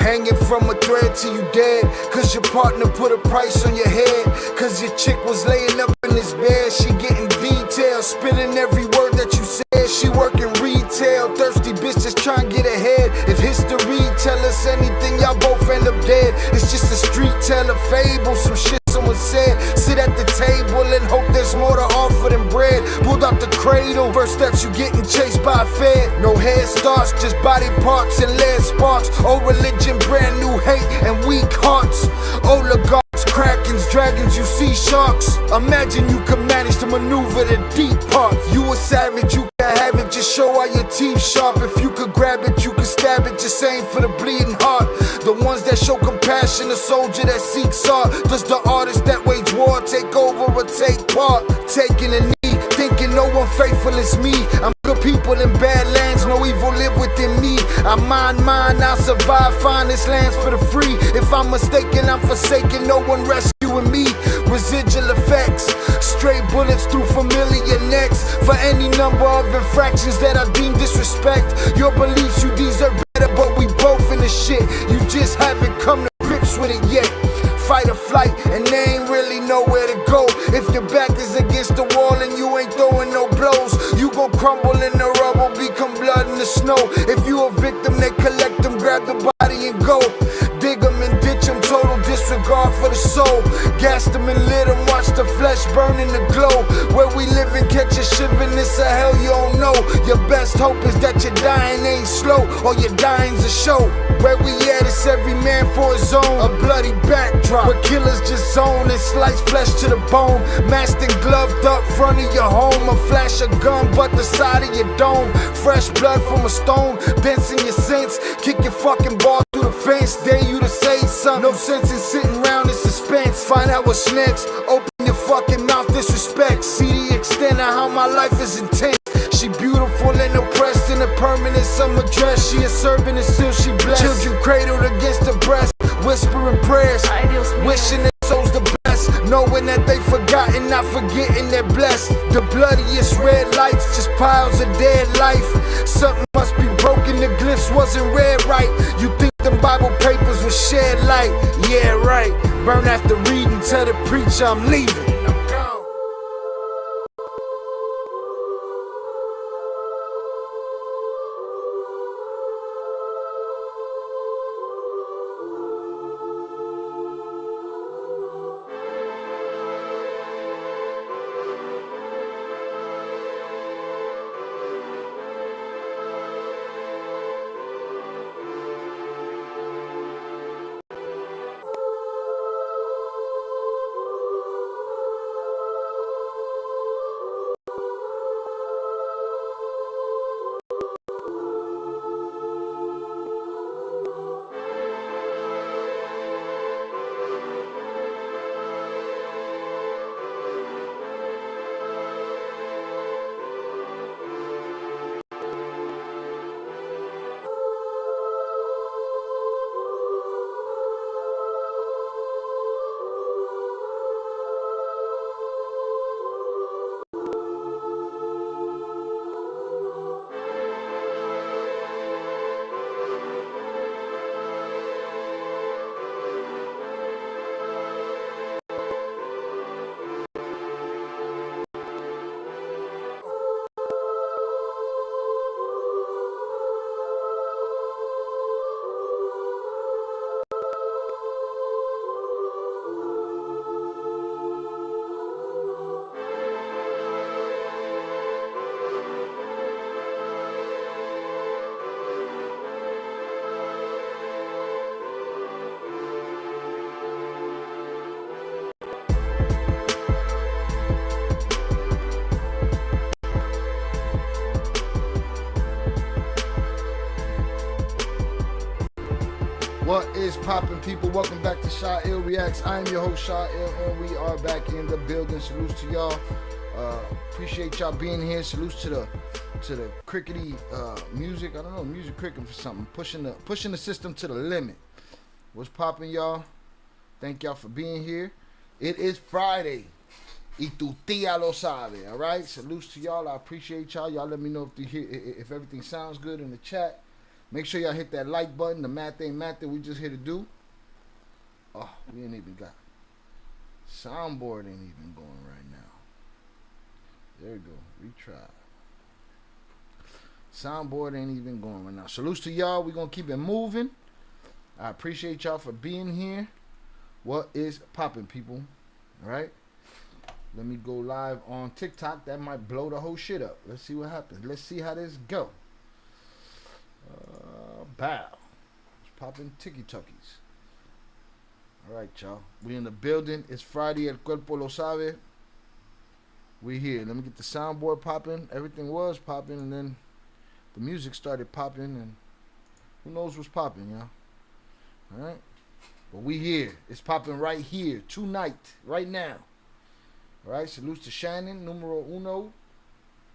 Hanging from a thread till you dead, cause your partner put a price on your head. Cause your chick was laying up in this bed, she getting details, spilling every word that you said. She working retail, thirsty bitch just trying to get ahead. If history tell us anything, y'all both end up dead. It's just a street tale, a fable, some shit someone said. Sit at the table and hope there's more to offer than bread. Pulled out the cradle, first steps you getting chased by a fed. No head starts, just body parts and lead sparks. Old religion, brand new hate and weak hearts. Oligarchs, krakens, dragons, you see sharks. Imagine you could manage to maneuver the deep part. You a savage, you can have it, just show all your teeth sharp. If you could grab it, you could stab it, just aim for the bleeding heart. The ones that show compassion, a soldier that seeks art. Does the artist that wage war take over or take part? Taking a knee, thinking no one faithful is me. I'm good people in bad lands, no evil live within me. I mind mine, I'll survive, find this lands for the free. If I'm mistaken, I'm forsaken, no one rescuing me. Residual effects, straight bullets through familiar necks. For any number of infractions that I deem disrespect. Your beliefs, you deserve better, but we both in the shit. You just haven't come to grips with it yet. Fight or flight, and they ain't really nowhere to go. If your back is against the wall and you ain't throwing no blows, you gon' crumble in the rubble, become blood in the snow. If you a victim, they collect them, grab the body and go. Dig them and ditch them, total disregard for the soul. Gas them and lit them, watch the flesh burn in the glow. Where we live and catch a shiver, this a hell you don't know. Your best hope is that your dying ain't slow, or your dying's a show. Where we at, it's every man for his own. A bloody backdrop, where killers just zone and slice flesh to the bone. Masked and gloved up front of your home. A flash of gun, but the side of your dome. Fresh blood from a stone, dents in your sense. Kick your fucking ball through the fence, dare you to say something. No sense in sitting around in suspense. Find out what's next, open your fucking mouth, disrespect. See the extent of how my life is intense. She beautiful and oppressed in a permanent summer dress. She a servant and still she blessed. Children cradled against her breast, whispering prayers, wishing their souls the best, knowing that they forgotten, not forgetting they're blessed. The bloodiest red lights, just piles of dead life. Something must be broken, the glyphs wasn't read right. You think them Bible papers will shed light? Yeah, right. Burn after reading, tell the preacher I'm leaving. What is poppin', people? Welcome back to Shaw Ill Reacts. I am your host, Shaw Ill, and we are back in the building. Salutes to y'all. Appreciate y'all being here. Salutes to the crickety music. I don't know, music cricking for something. Pushing the system to the limit. What's poppin', y'all? Thank y'all for being here. It is Friday. Y tu tía lo sabe. All right. Salutes to y'all. I appreciate y'all. Y'all let me know if everything sounds good in the chat. Make sure y'all hit that like button. The math ain't math that we just here to do. Oh, we ain't even got soundboard ain't even going right now. There we go. Retry. Soundboard ain't even going right now. Salutes to y'all. We're gonna keep it moving. I appreciate y'all for being here. What is popping, people? All right. Let me go live on TikTok. That might blow the whole shit up. Let's see what happens. Let's see how this go. Bow. It's popping tiki-tukis. All right, y'all. We in the building. It's Friday. El cuerpo lo sabe. We here. Let me get the soundboard popping. Everything was popping, and then the music started popping, and who knows what's popping, y'all. All right. But we here. It's popping right here tonight, right now. All right. Salutes to Shannon, numero uno,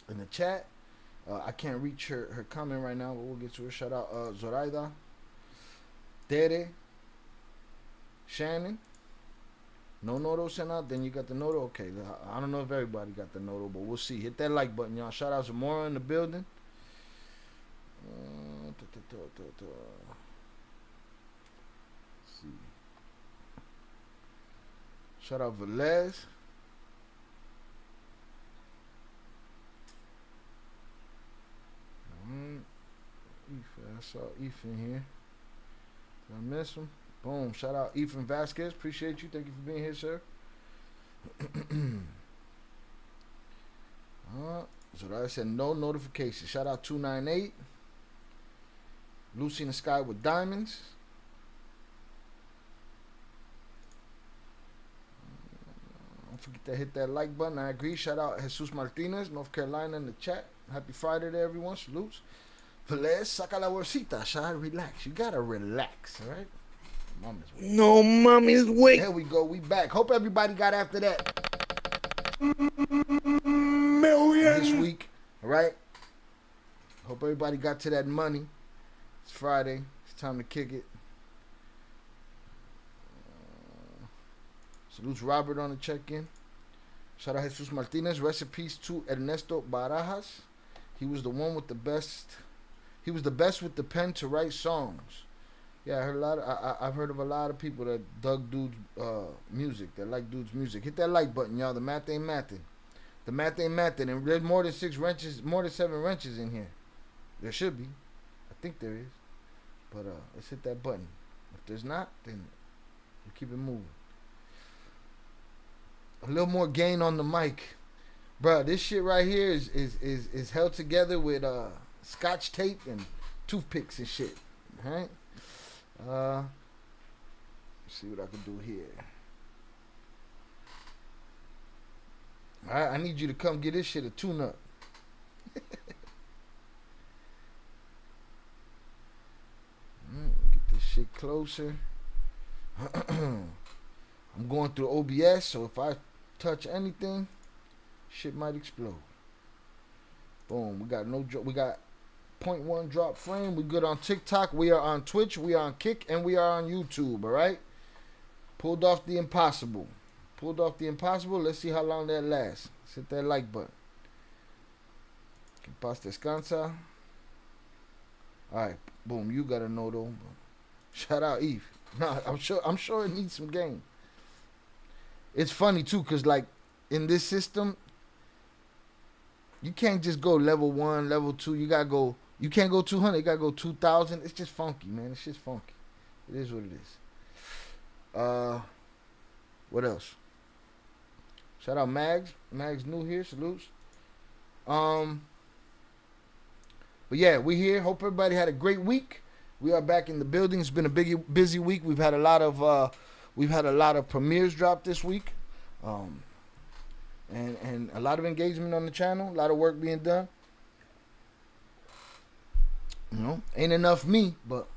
in the chat. I can't reach her comment right now, but we'll get to her. Shout out Zoraida, Tere, Shannon. No noto sent out. Then you got the noto. Okay. I don't know if everybody got the noto, but we'll see. Hit that like button, y'all. Shout out Zamora in the building. Let's see. Shout out Velez. I saw Ethan here. Did I miss him? Boom. Shout out Ethan Vasquez. Appreciate you. Thank you for being here, sir. So I said no notifications. Shout out 298. Lucy in the Sky with Diamonds. Don't forget to hit that like button. I agree. Shout out Jesus Martinez, North Carolina in the chat. Happy Friday to everyone. Salutes. Velez, saca la bolsita. Shy, relax. You gotta relax, all right? Mama's waiting. No, mommy's waiting. There we go. We back. Hope everybody got after that Million. this week, all right? Hope everybody got to that money. It's Friday. It's time to kick it. Salutes Robert on the check-in. Shout out Jesus Martinez. Recipes to Ernesto Barajas. He was the one with the best. He was the best with the pen to write songs. Yeah, I heard I've heard of a lot of people that dug dude's music. That like dude's music. Hit that like button, y'all. The math ain't mathing. The math ain't mathing. And there's more than 6 wrenches, more than 7 wrenches in here. There should be. I think there is. But let's hit that button. If there's not, then we'll keep it moving. A little more gain on the mic. Bruh, this shit right here is held together with scotch tape and toothpicks and shit. Alright? Let's see what I can do here. Alright, I need you to come get this shit a tune-up. Get this shit closer. I'm going through OBS, so if I touch anything, shit might explode. Boom. We got we got 0.1 drop frame. We good on TikTok. We are on Twitch. We are on Kick, and we are on YouTube. All right. Pulled off the impossible. Pulled off the impossible. Let's see how long that lasts. Let's hit that like button. Que paz descansa. All right. Boom. You gotta know though. Shout out Eve. Nah, I'm sure it needs some game. It's funny too, cause like in this system, you can't just go level 1, level 2. You gotta go. You can't go 200. You gotta go 2,000. It's just funky, man. It's just funky. It is what it is. What else? Shout out Mags. Mags new here. Salutes. But yeah, we here. Hope everybody had a great week. We are back in the building. It's been a busy week. We've had a lot of premieres drop this week, and a lot of engagement on the channel. A lot of work being done. You know, ain't enough me, but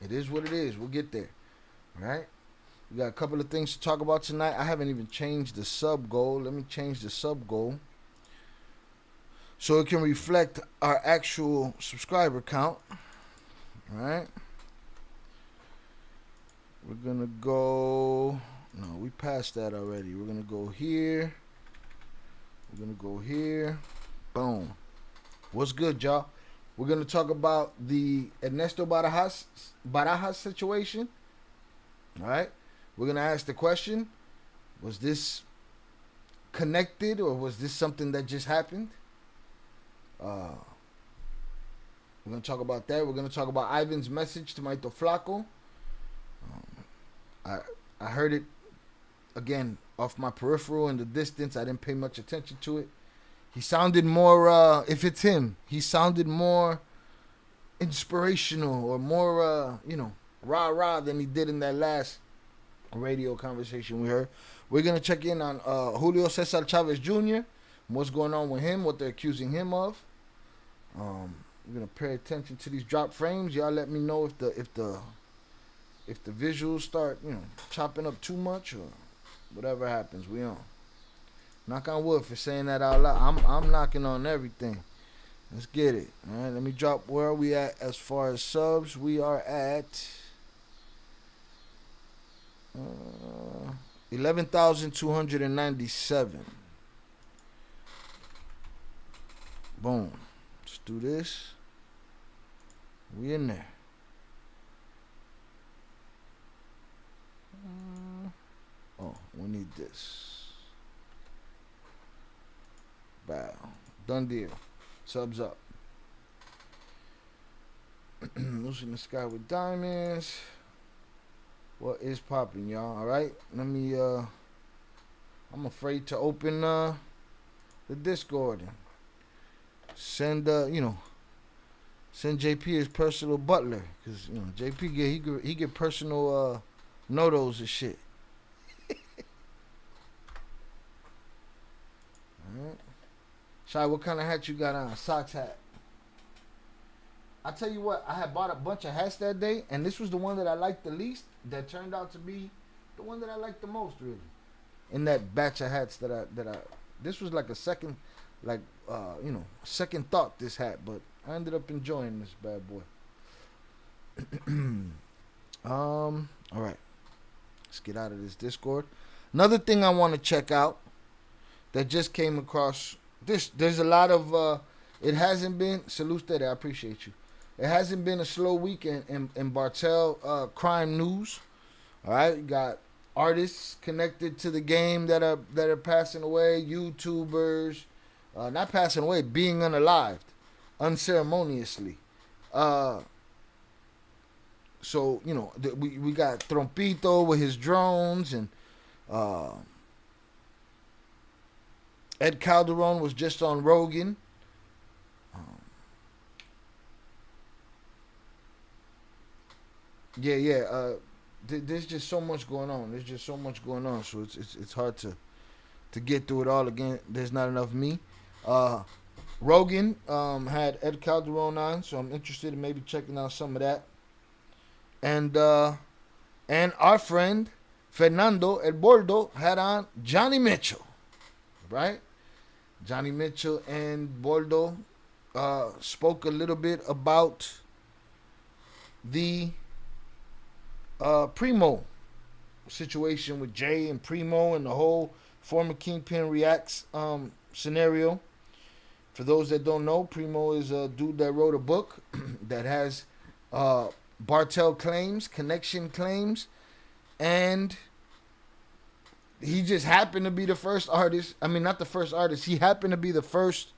it is what it is. We'll get there. All right. We got a couple of things to talk about tonight. I haven't even changed the sub goal. Let me change the sub goal so it can reflect our actual subscriber count. All right. We're going to go. No, we passed that already. We're going to go here. We're going to go here. Boom. What's good, y'all? We're going to talk about the Ernesto Barajas situation. All right. We're going to ask the question, was this connected or was this something that just happened? We're going to talk about that. We're going to talk about Ivan's message to Maito Flaco. I heard it, again, off my peripheral in the distance. I didn't pay much attention to it. He sounded more, if it's him, he sounded more inspirational or more, rah-rah than he did in that last radio conversation we heard. We're going to check in on Julio Cesar Chavez Jr., what's going on with him, what they're accusing him of. We're going to pay attention to these drop frames. Y'all let me know if the visuals start, chopping up too much or whatever happens. We on. Knock on wood for saying that out loud. I'm knocking on everything. Let's get it. All right, let me drop. Where are we at as far as subs? We are at 11,297. Boom. Let's do this. We in there. Oh, we need this. Bow. Done deal. Subs up. Losing the sky with diamonds. What is popping, y'all? Alright. Let me I'm afraid to open the Discord and send send JP his personal butler. Cause JP get personal notos and shit. Alright. Shy, what kind of hat you got on? Socks hat. I tell you what, I had bought a bunch of hats that day, and this was the one that I liked the least. That turned out to be the one that I liked the most, really. In that batch of hats that I this was like a second, second thought. This hat, but I ended up enjoying this bad boy. All right, let's get out of this Discord. Another thing I want to check out that just came across. There's a lot of it hasn't been salute that I appreciate you. It hasn't been a slow week in Bartel crime news. All right, you got artists connected to the game that are passing away, YouTubers, not passing away, being unalived unceremoniously. So we got Trompito with his drones, and Ed Calderon was just on Rogan. There's just so much going on. So it's hard to get through it all again. There's not enough me. Rogan had Ed Calderon on, so I'm interested in maybe checking out some of that. And our friend Fernando El Bordo had on Johnny Mitchell, right? Johnny Mitchell and Bordo spoke a little bit about the Primo situation with Jay and Primo and the whole former Kingpin Reacts scenario. For those that don't know, Primo is a dude that wrote a book that has Bartel claims, connection claims, and he just happened to be the first artist. I mean, not the first artist. He happened to be the first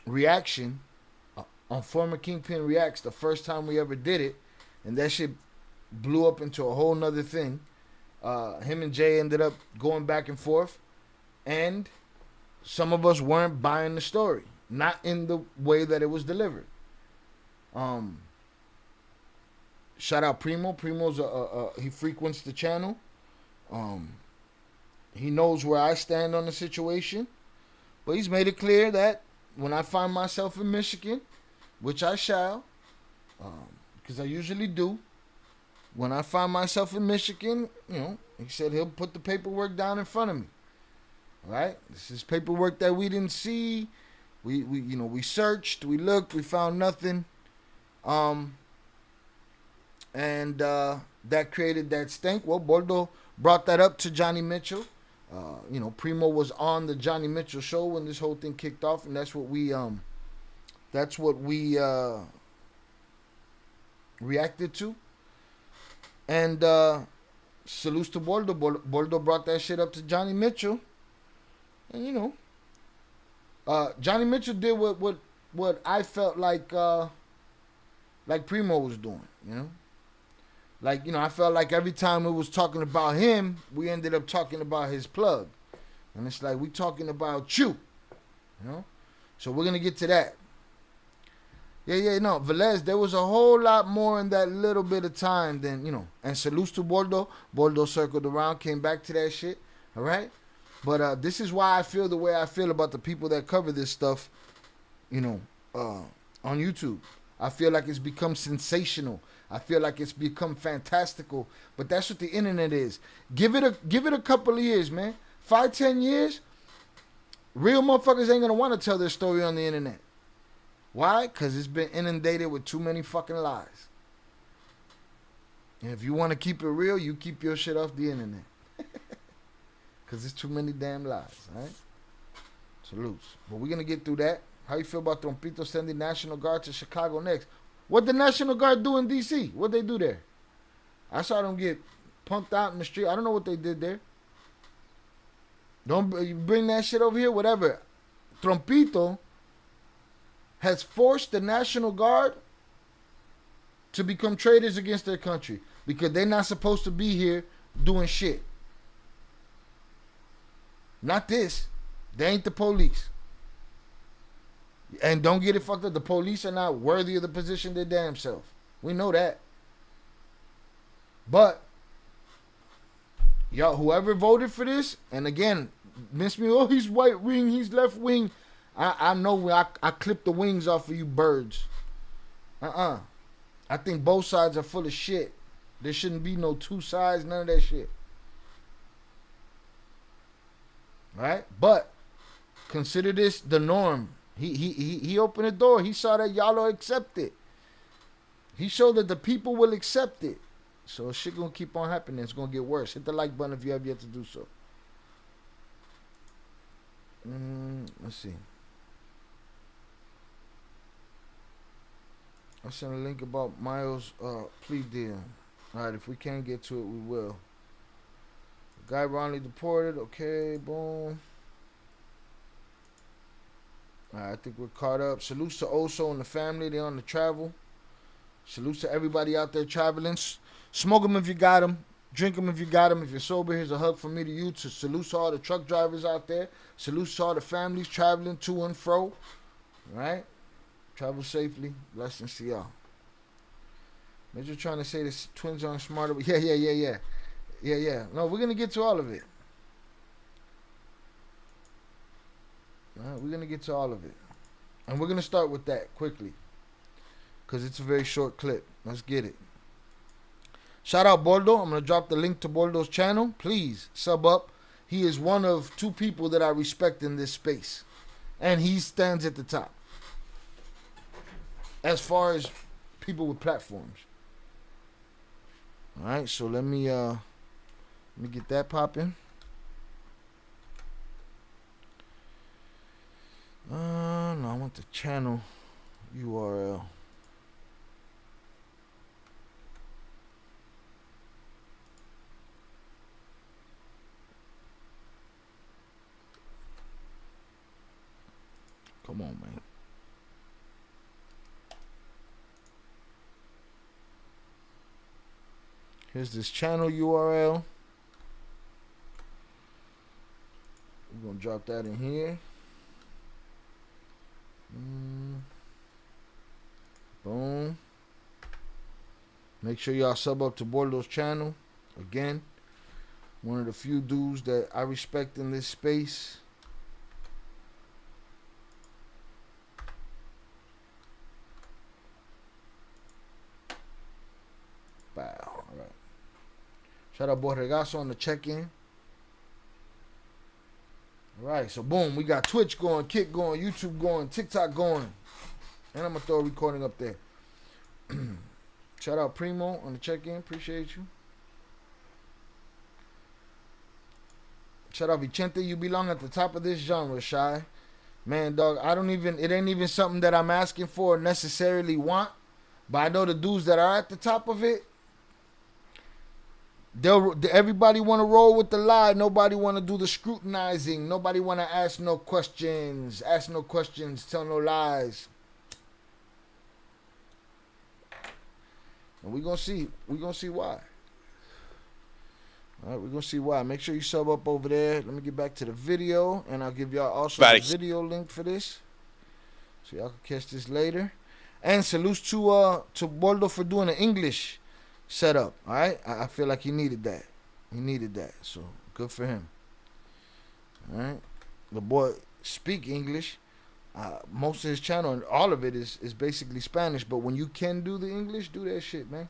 reaction on former Kingpin Reacts, the first time we ever did it. And that shit blew up into a whole nother thing. Him and Jay ended up going back and forth. And some of us weren't buying the story. Not in the way that it was delivered. Shout out Primo. Primo's he frequents the channel. He knows where I stand on the situation. But he's made it clear that when I find myself in Michigan, which I shall, because I usually do, when I find myself in Michigan, he said he'll put the paperwork down in front of me. All right? This is paperwork that we didn't see. We searched, we looked, we found nothing. And that created that stink. Well, Bordo brought that up to Johnny Mitchell. Primo was on the Johnny Mitchell show when this whole thing kicked off, and that's what we That's what we reacted to. And salutes to Boldo. Boldo brought that shit up to Johnny Mitchell. And you know, Johnny Mitchell did what I felt like Primo was doing, you know? Like, you know, I felt like every time it was talking about him, we ended up talking about his plug. And it's like, we talking about you know? So we're going to get to that. No, Velez, there was a whole lot more in that little bit of time than, you know. And salutes to Boldo. Boldo circled around, came back to that shit, all right? But this is why I feel the way I feel about the people that cover this stuff, you know, on YouTube. I feel like it's become sensational. I feel like it's become fantastical. But that's what the internet is. Give it a couple of years, man. 5-10 years, real motherfuckers ain't gonna want to tell their story on the internet. Why? Because it's been inundated with too many fucking lies. And if you want to keep it real, you keep your shit off the internet. Because there's too many damn lies, right? Salutes. But we're going to get through that. How you feel about Trompito sending National Guard to Chicago next? What the National Guard do in D.C.? What they do there? I saw them get pumped out in the street. I don't know what they did there. Don't you bring that shit over here, whatever. Trompito has forced the National Guard to become traitors against their country because they're not supposed to be here doing shit. Not this. They ain't the police. And don't get it fucked up. The police are not worthy of the position their damn self. We know that. But y'all, whoever voted for this, and again, miss me, oh, he's right wing, he's left wing. I know I clipped the wings off of you birds. I think both sides are full of shit. There shouldn't be no two sides, none of that shit. Right? But consider this the norm. He opened the door. He saw that y'all will accept it. He showed that the people will accept it. So shit gonna keep on happening. It's gonna get worse. Hit the like button if you have yet to do so. Let's see. I sent a link about Miles' plea deal. Alright, if we can't get to it, we will. The guy wrongly deported. Okay, boom. Alright, I think we're caught up. Salutes to Oso and the family. They're on the travel. Salutes to everybody out there traveling. Smoke them if you got them. Drink them if you got them. If you're sober, here's a hug from me to you. To salute to all the truck drivers out there. Salute to all the families traveling to and fro. Right? Travel safely. Blessings to y'all. Major trying to say this twins aren't smarter. But yeah. No, we're going to get to all of it. All right, we're going to get to all of it. And we're going to start with that quickly. Because it's a very short clip. Let's get it. Shout out Boldo. I'm going to drop the link to Boldo's channel. Please sub up. He is one of two people that I respect in this space. And he stands at the top. As far as people with platforms. Alright, so let me get that popping. No, I want the channel URL. Come on, man. Here's this channel URL. We're going to drop that in here. Boom. Make sure y'all sub up to Boldo's channel. Again, one of the few dudes that I respect in this space. Wow. All right. Shout out Borregazo on the check-in. Alright, so boom, we got Twitch going, Kick going, YouTube going, TikTok going. And I'm going to throw a recording up there. Shout out Primo on the check-in. Appreciate you. Shout out Vicente. You belong at the top of this genre, Shy. Man, dog, it ain't even something that I'm asking for or necessarily want. But I know the dudes that are at the top of it, everybody want to roll with the lie. Nobody want to do the scrutinizing. Nobody want to ask no questions. Ask no questions. Tell no lies. And we're going to see. We're going to see why. All right, we're going to see why. Make sure you sub up over there. Let me get back to the video, and I'll give y'all also the video link for this, so y'all can catch this later. And salute to Boldo for doing the English setup. All right, I feel like he needed that. He needed that, so good for him. All right, the boy speak English. Most of his channel and all of it is basically Spanish. But when you can do the English, do that shit, man.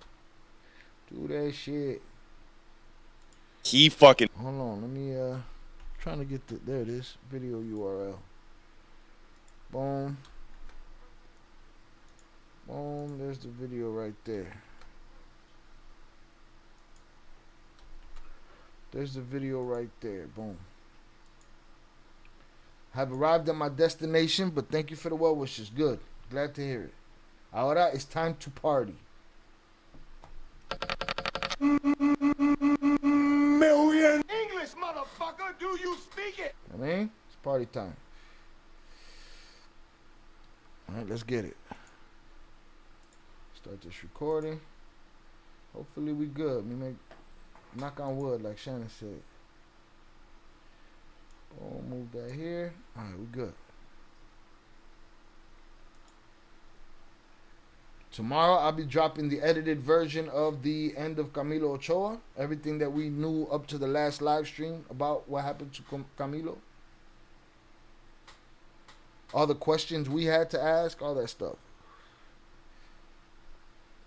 Do that shit. He fucking. Hold on, let me trying to get there it is. Video URL. Boom. Boom, there's the video right there. There's the video right there. Boom. Have arrived at my destination, but thank you for the well wishes. Good. Glad to hear it. Ahora it's time to party. Million English, motherfucker. Do you speak it? I mean, it's party time. All right, let's get it. Start this recording. Hopefully we good. We make knock on wood, like Shannon said. Oh, move that here. All right, we good. Tomorrow I'll be dropping the edited version of the end of Camilo Ochoa. Everything that we knew up to the last live stream about what happened to Camilo. All the questions we had to ask, all that stuff.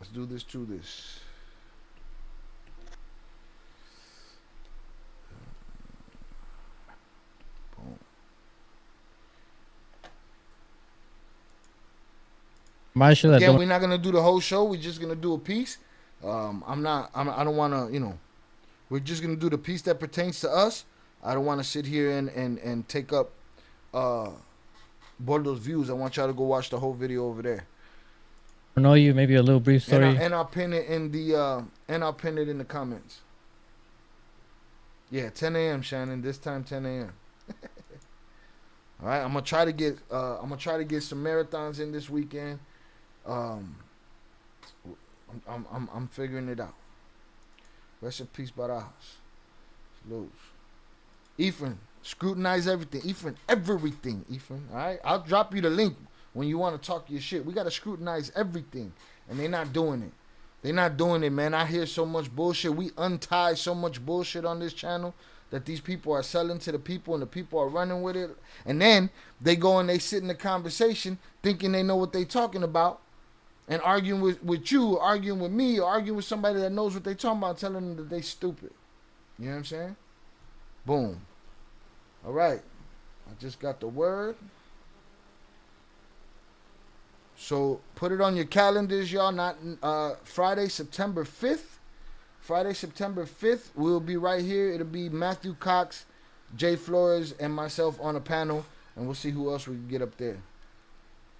Let's do this to this. Again, we're not gonna do the whole show. We're just gonna do a piece. I don't want to, you know. We're just gonna do the piece that pertains to us. I don't want to sit here and take up Boldo's views. I want y'all to go watch the whole video over there. I know you. Maybe a little brief story. And I'll pin it in the comments. Yeah, 10 a.m. Shannon. This time 10 a.m. All right, I'm gonna try to get some marathons in this weekend. I'm figuring it out. Rest in peace, Barajas. Salute. Ephraim, scrutinize everything. Ephraim, everything. Ephraim, all right. I'll drop you the link when you want to talk your shit. We gotta scrutinize everything, and they're not doing it. They're not doing it, man. I hear so much bullshit. We untie so much bullshit on this channel that these people are selling to the people, and the people are running with it. And then they go and they sit in the conversation thinking they know what they talking about, and arguing with you, arguing with me, or arguing with somebody that knows what they talking about, telling them that they stupid. You know what I'm saying? Boom. All right. I just got the word. So put it on your calendars, y'all. Not Friday, September 5th. Friday, September 5th, we'll be right here. It'll be Matthew Cox, Jay Flores, and myself on a panel, and we'll see who else we can get up there.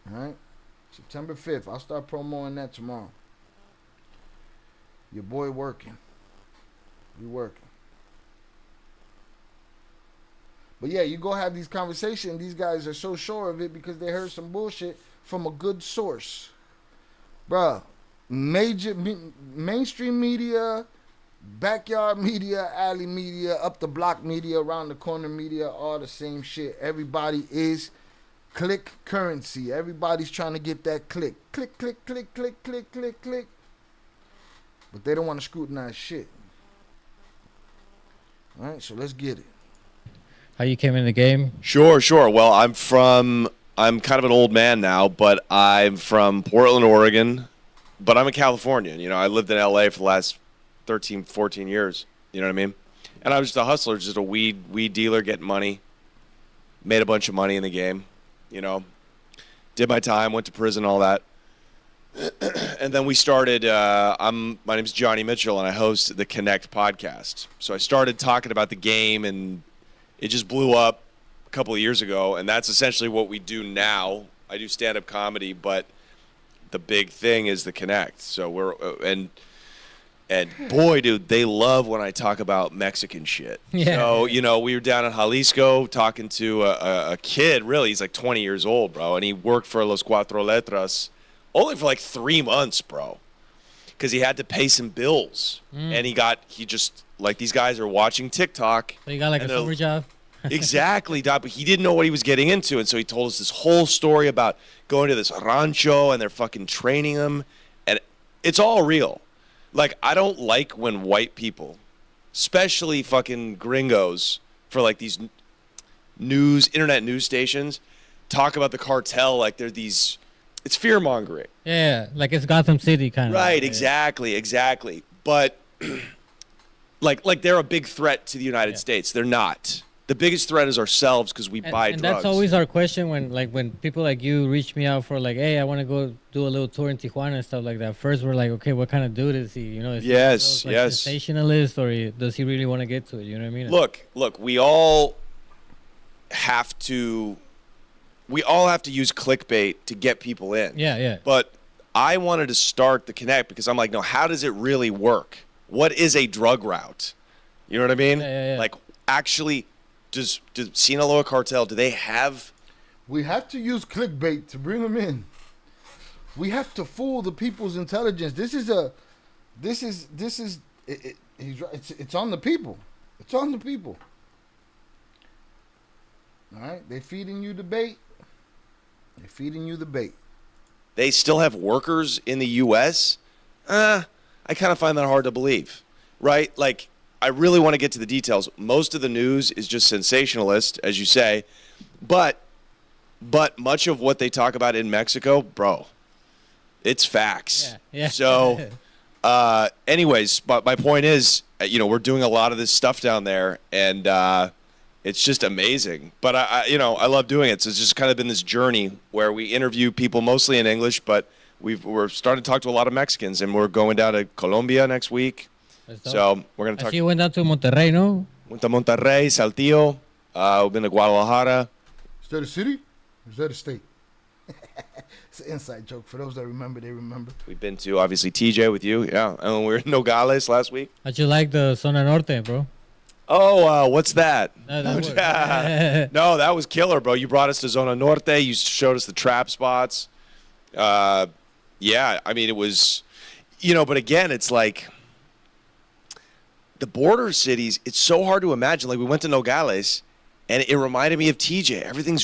All right? September 5th. I'll start promoting that tomorrow. Your boy working. You working. But yeah, you go have these conversations. These guys are so sure of it because they heard some bullshit from a good source. Bruh. Major mainstream media, backyard media, alley media, up the block media, around the corner media, all the same shit. Everybody is click currency. Everybody's trying to get that click. Click, click, click, click, click, click, click. But they don't want to scrutinize shit. All right, so let's get it. How you came in the game? Sure. Well, I'm kind of an old man now, but I'm from Portland, Oregon. But I'm a Californian. You know, I lived in LA for the last 13, 14 years. You know what I mean? And I was just a hustler, just a weed dealer, getting money. Made a bunch of money in the game. You know, did my time, went to prison, all that. And then we started, my name's Johnny Mitchell, and I host the Connect podcast. So I started talking about the game, and it just blew up. couple of years ago, and that's essentially what we do now. I do stand-up comedy, but the big thing is the connect. So we're and boy, dude, they love when I talk about Mexican shit. Yeah. So, you know, we were down in Jalisco talking to a kid, really. He's like 20 years old, bro. And he worked for Los Cuatro Letras only for like 3 months, bro. Because he had to pay some bills. And he just, like, these guys are watching TikTok. So you got like a summer job? Exactly, Doc, but he didn't know what he was getting into. And so he told us this whole story about going to this rancho and they're fucking training him. And it's all real. Like, I don't like when white people, especially fucking gringos, for like these internet news stations, talk about the cartel like they're these, it's fear-mongering. Yeah, like it's Gotham City kind of. Right, exactly. But, like they're a big threat to the United States. They're not. The biggest threat is ourselves because we buy and drugs. That's always our question when people like you reach me out for like, hey, I want to go do a little tour in Tijuana and stuff like that. First, we're like, okay, what kind of dude is he? You know, is he like sensationalist, or does he really want to get to it? You know what I mean? Look, we all have to use clickbait to get people in. Yeah. But I wanted to start the connect because I'm like, no, how does it really work? What is a drug route? You know what I mean? Yeah. Like, actually, does Sinaloa Cartel, do they have... We have to use clickbait to bring them in. We have to fool the people's intelligence. He's right. It's on the people. It's on the people. All right? They're feeding you the bait. They still have workers in the U.S.? I kind of find that hard to believe, right? Like, I really want to get to the details. Most of the news is just sensationalist, as you say, but much of what they talk about in Mexico, bro, it's facts. Yeah. So, anyways, but my point is, you know, we're doing a lot of this stuff down there, and it's just amazing. But I love doing it. So it's just kind of been this journey where we interview people mostly in English, but we're starting to talk to a lot of Mexicans, and we're going down to Colombia next week. So we're going to talk. You went down to Monterrey, no? Went to Monterrey, Saltillo. We've been to Guadalajara. Is that a city or is that a state? It's an inside joke. For those that remember, they remember. We've been to, obviously, TJ with you. Yeah. And we were in Nogales last week. How'd you like the Zona Norte, bro? Oh, what's that? No, that was killer, bro. You brought us to Zona Norte. You showed us the trap spots. Yeah, I mean, it was, but again, it's like, the border cities, it's so hard to imagine. Like, we went to Nogales, and it reminded me of TJ. Everything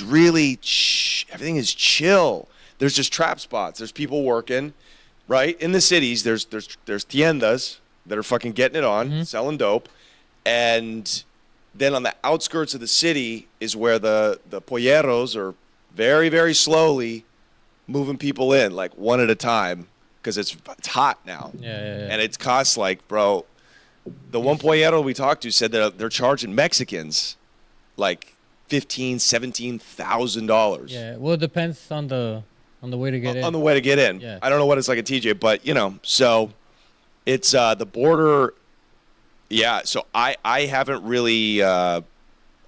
is chill. There's just trap spots. There's people working, right? In the cities, there's tiendas that are fucking getting it on, selling dope. And then on the outskirts of the city is where the polleros are very, very slowly moving people in, like one at a time, because it's hot now. Yeah. And it costs like, bro... The one pollero we talked to said that they're charging Mexicans like $15,000-$17,000. Yeah, well, it depends on the way to get in. On the way to get in. Yeah. I don't know what it's like at TJ, but so it's the border. Yeah, so I haven't really I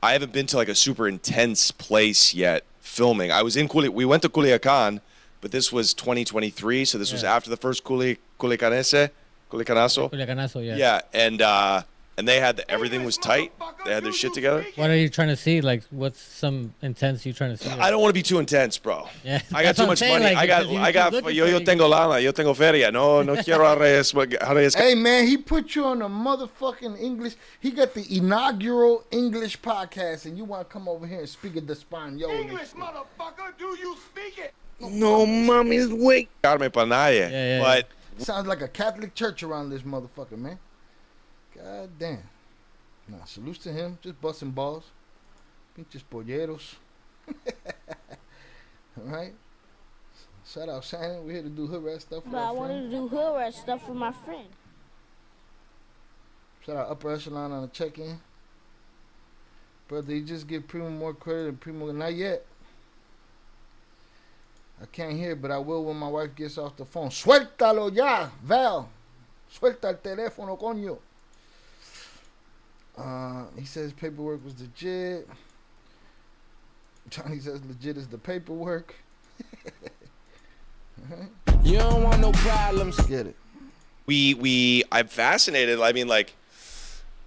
haven't been to like a super intense place yet filming. I was in we went to Culiacan, but this was 2023, so this was after the first Culicanazo, yeah. Yeah, and they had everything was tight. They had their shit together. What are you trying to see? Like, what's some intense you trying to see? I don't want to be too intense, bro. Yeah, I got too much money. Like, I got. Yo tengo lana. Yo tengo feria. No quiero arriesgar. Hey man, he put you on a motherfucking English. He got the inaugural English podcast, and you want to come over here and speak at the Espanol? English, motherfucker, do you speak it? No mames, güey. Carme pa nadie. Yeah. But sounds like a Catholic church around this motherfucker, man. God damn. Nah, salutes to him. Just busting balls. Pinches polleros. Alright? Shout out Shannon. We're here to do hood rat stuff for But I our wanted friend. to do hood rat stuff for my friend. Shout out Upper Echelon on the check-in. Brother, you just give Primo more credit than Primo. Not yet. I can't hear, but I will when my wife gets off the phone. Suéltalo ya, Val. Suelta el teléfono, coño. He says paperwork was legit. Johnny says legit is the paperwork. You don't want no problems. Get it. I'm fascinated. I mean, like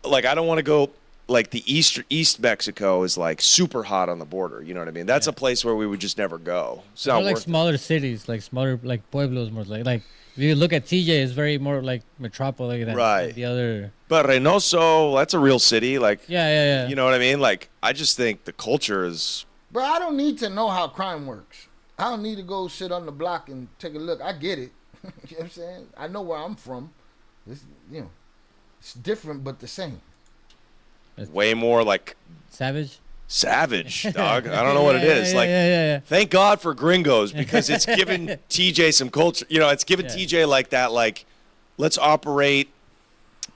I don't want to go. Like the East Mexico is like super hot on the border. You know what I mean? That's a place where we would just never go. It's not like worth smaller cities, like smaller like pueblos, more like if you look at TJ, it's very more like metropolis than right. the other. But Reynoso, that's a real city. Like yeah. You know what I mean? Like I just think the culture is. Bro, I don't need to know how crime works. I don't need to go sit on the block and take a look. I get it. You know what I'm saying? I know where I'm from. It's, it's different but the same. Way more like savage, dog. I don't know what it is. Yeah. Thank God for gringos because it's given TJ some culture. You know, it's given TJ like that. Like, let's operate.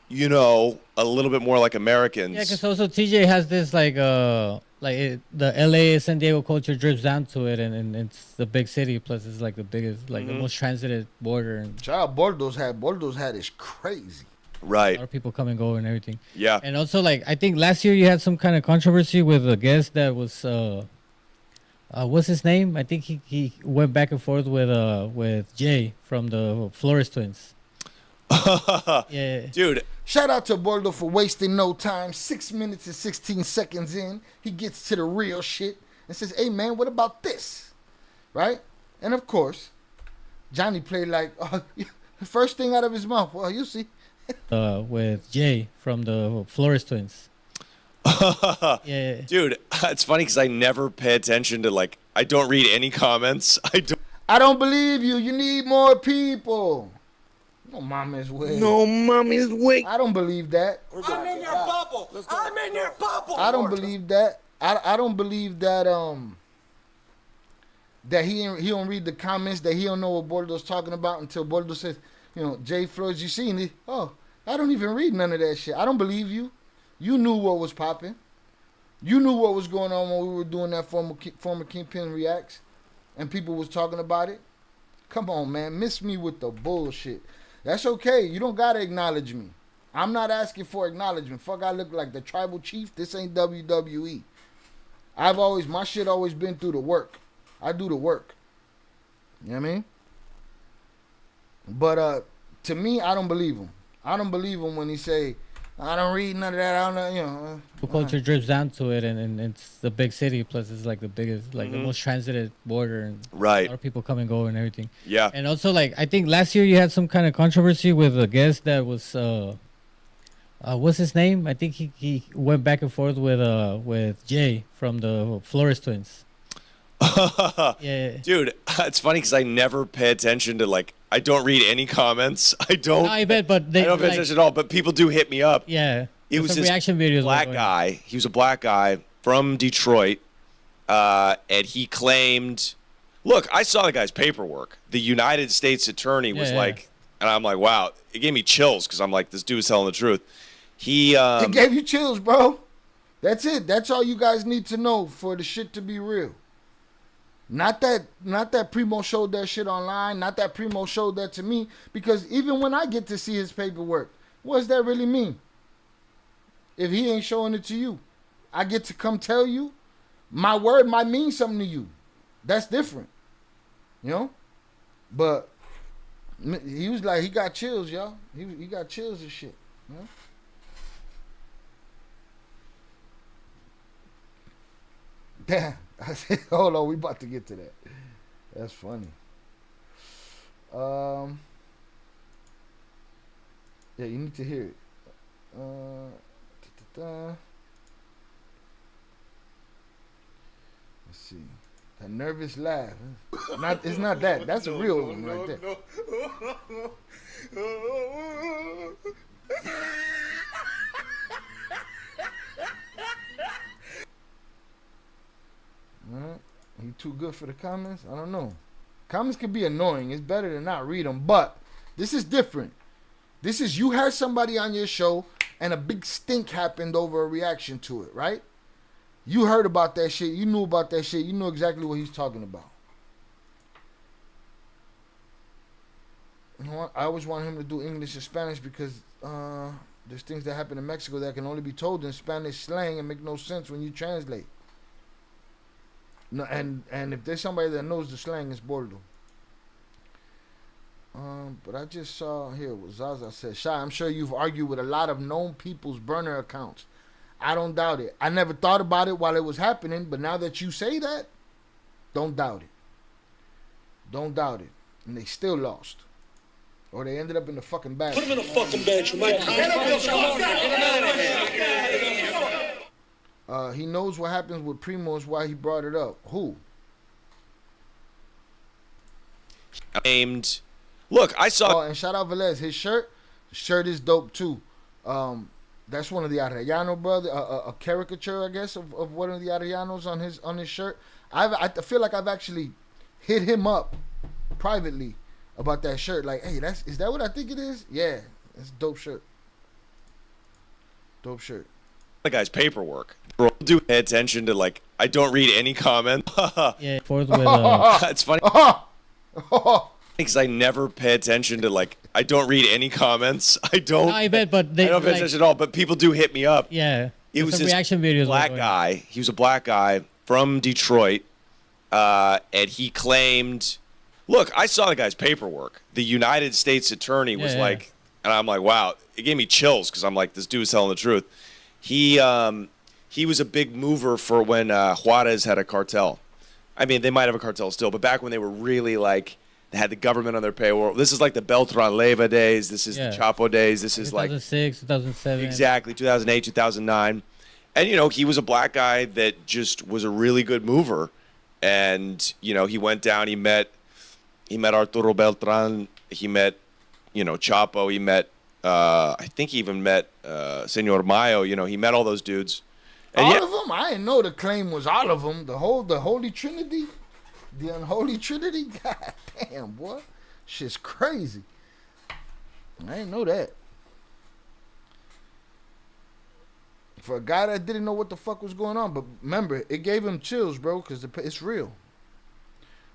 You know, a little bit more like Americans. Yeah, because also TJ has this the LA San Diego culture drips down to it, and it's the big city. Plus, it's like the biggest, like the most transited border. And child, Bordeaux had is crazy. Right. A lot of people come and go and everything. Yeah. And also, like, I think last year you had some kind of controversy with a guest that was, what's his name? I think he went back and forth with Jay from the Flores Twins. Yeah. Dude. Shout out to Bordeaux for wasting no time. 6 minutes and 16 seconds in, he gets to the real shit and says, hey, man, what about this? Right? And, of course, Johnny played like, the first thing out of his mouth. Well, you see. With Jay from the Flores Twins. Yeah. Dude, it's funny because I never pay attention to, like, I don't read any comments. I don't believe you. You need more people. No mama's way. No mommy's way. I don't believe that. I'm in your bubble. I'm in your bubble. I don't believe that. I don't believe that that he don't read the comments, that he don't know what Bordeaux's talking about until Bordeaux says, Jay Flores, you seen it? Oh, I don't even read none of that shit. I don't believe you. You knew what was popping. You knew what was going on when we were doing that former Kingpin Reacts, and people was talking about it. Come on, man. Miss me with the bullshit. That's okay. You don't got to acknowledge me. I'm not asking for acknowledgement. Fuck, I look like the tribal chief. This ain't WWE. My shit always been through the work. I do the work. You know what I mean? But to me, I don't believe him. I don't believe him when he say, I don't read none of that. I don't know, The culture drips down to it, and it's the big city. Plus, it's like the biggest, like the most transited border. And right. A lot of people come and go and everything. Yeah. And also, like, I think last year you had some kind of controversy with a guest that was, what's his name? I think he went back and forth with Jay from the Flores Twins. Yeah. Dude, it's funny because I never pay attention to, like, I don't read any comments. I don't. No, I bet, but I don't pay attention at all. But people do hit me up. Yeah. It was this reaction videos. Black guy. He was a black guy from Detroit, and he claimed. Look, I saw the guy's paperwork. The United States Attorney was like, and I'm like, wow, it gave me chills because I'm like, this dude is telling the truth. It gave you chills, bro. That's it. That's all you guys need to know for the shit to be real. Not that Primo showed that shit online. Not that Primo showed that to me. Because even when I get to see his paperwork, what does that really mean? If he ain't showing it to you, I get to come tell you. My word might mean something to you. That's different. But he was like, he got chills, y'all. He got chills and shit. Damn. I said, hold on, we about to get to that. That's funny. Yeah, you need to hear it. Let's see. A nervous laugh. It's not that. That's a real one right there. He too good for the comments? I don't know. Comments can be annoying. It's better to not read them. But this is different. This is you had somebody on your show and a big stink happened over a reaction to it, right? You heard about that shit. You knew about that shit. You know exactly what he's talking about. You know what? I always want him to do English and Spanish because there's things that happen in Mexico that can only be told in Spanish slang and make no sense when you translate. No, and if there's somebody that knows the slang, it's Bordo. But I just saw here what Zaza said. Shy, I'm sure you've argued with a lot of known people's burner accounts. I don't doubt it. I never thought about it while it was happening, but now that you say that, don't doubt it. Don't doubt it. And they still lost. Or they ended up in the fucking bag. Put him in a fucking bed, you might. He knows what happens with Primo is why he brought it up. Who? Named. Look, I saw. Oh, and shout out Velez. His shirt. The shirt is dope too. That's one of the Arellano brother. A caricature, I guess, of one of the Arellanos on his shirt. I feel like I've actually hit him up privately about that shirt. Like, hey, is that what I think it is? Yeah, it's a dope shirt. Dope shirt. The guy's paperwork. Bro, do pay attention to, like, I don't read any comment. Yeah, fourth with It's funny. Because I never pay attention to, like, I don't read any comments. I don't. I bet, but I don't pay attention at all. But people do hit me up. Yeah. It was this reaction videos. Black guy. He was a black guy from Detroit, and he claimed, "Look, I saw the guy's paperwork. The United States attorney was like," and I'm like, "Wow!" It gave me chills because I'm like, "This dude's telling the truth." He was a big mover for when Juarez had a cartel. I mean, they might have a cartel still, but back when they were really like. They had the government on their payroll. This is like the Beltran Leyva days. This is the Chapo days. This is 2006, 2007. Exactly, 2008, 2009. And, you know, he was a black guy that just was a really good mover. And, you know, he went down. He met Arturo Beltran. He met, you know, Chapo. He met, I think he even met Senor Mayo. You know, he met all those dudes. And all of them? I didn't know the claim was all of them. The Holy Trinity? The unholy trinity? God damn, boy. Shit's crazy. I didn't know that. For a guy that didn't know what the fuck was going on. But remember, it gave him chills, bro, because it's real.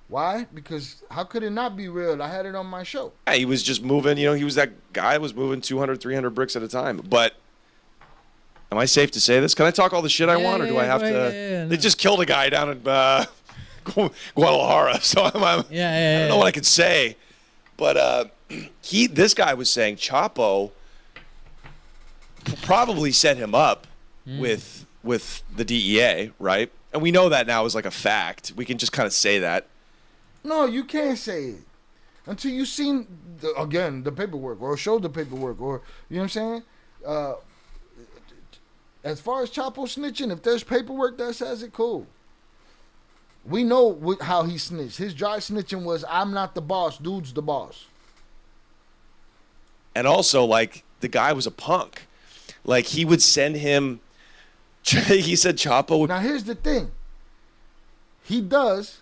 Why? Because how could it not be real? I had it on my show. Yeah, he was just moving. You know, he was that guy that was moving 200, 300 bricks at a time. But am I safe to say this? Can I talk all the shit I want, or do I have to? They just killed a guy down in Guadalajara, so I don't know what I could say, but this guy was saying Chapo probably set him up with the DEA, right? And we know that now is like a fact. We can just kind of say that. No, you can't say it until you've seen the paperwork or showed the paperwork, or you know what I'm saying. As far as Chapo snitching, if there's paperwork that says it, cool. We know how he snitched. His dry snitching was, I'm not the boss, dude's the boss. And also, like, the guy was a punk. Like, he would send him, he said Chapo would... Now, here's the thing. He does,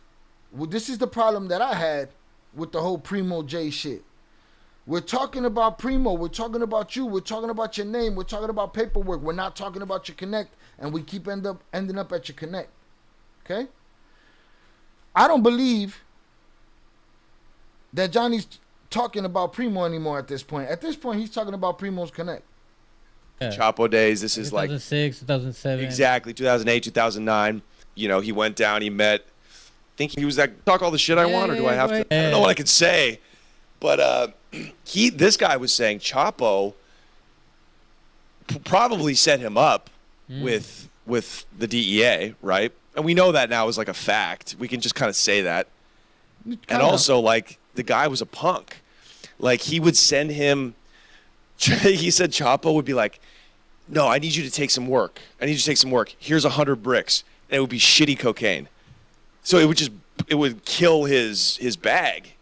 this is the problem that I had with the whole Primo J shit. We're talking about Primo, we're talking about you, we're talking about your name, we're talking about paperwork, we're not talking about your connect, and we keep ending up at your connect. Okay? I don't believe that Johnny's talking about Primo anymore at this point. At this point, he's talking about Primo's Connect. Yeah. Chapo days, this is 2006, 2007. Exactly, 2008, 2009. You know, he went down, he met, I think he was that, talk all the shit I want, or do I have to? I don't know what I could say. But this guy was saying Chapo probably set him up with the DEA, right? And we know that now is like a fact. We can just kind of say that. And also, like, the guy was a punk. Like, he would send him, he said Chapo would be like, no, I need you to take some work. I need you to take some work. Here's 100 bricks. And it would be shitty cocaine. So it would kill his bag.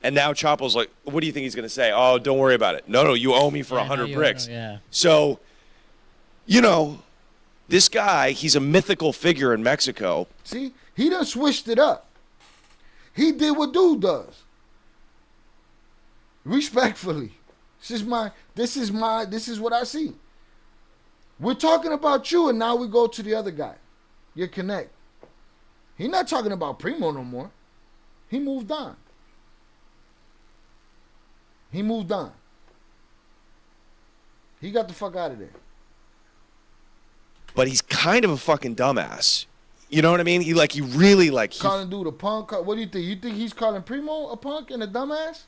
And now Chapo's like, what do you think he's going to say? Oh, don't worry about it. No, you owe me for 100 bricks. So, you know, this guy, he's a mythical figure in Mexico. See, he done switched it up. He did what dude does. Respectfully. This is what I see. We're talking about you, and now we go to the other guy. Your connect. He's not talking about Primo no more. He moved on. He moved on. He got the fuck out of there. But he's kind of a fucking dumbass. You know what I mean? He really calling dude a punk. What do you think? You think he's calling Primo a punk and a dumbass?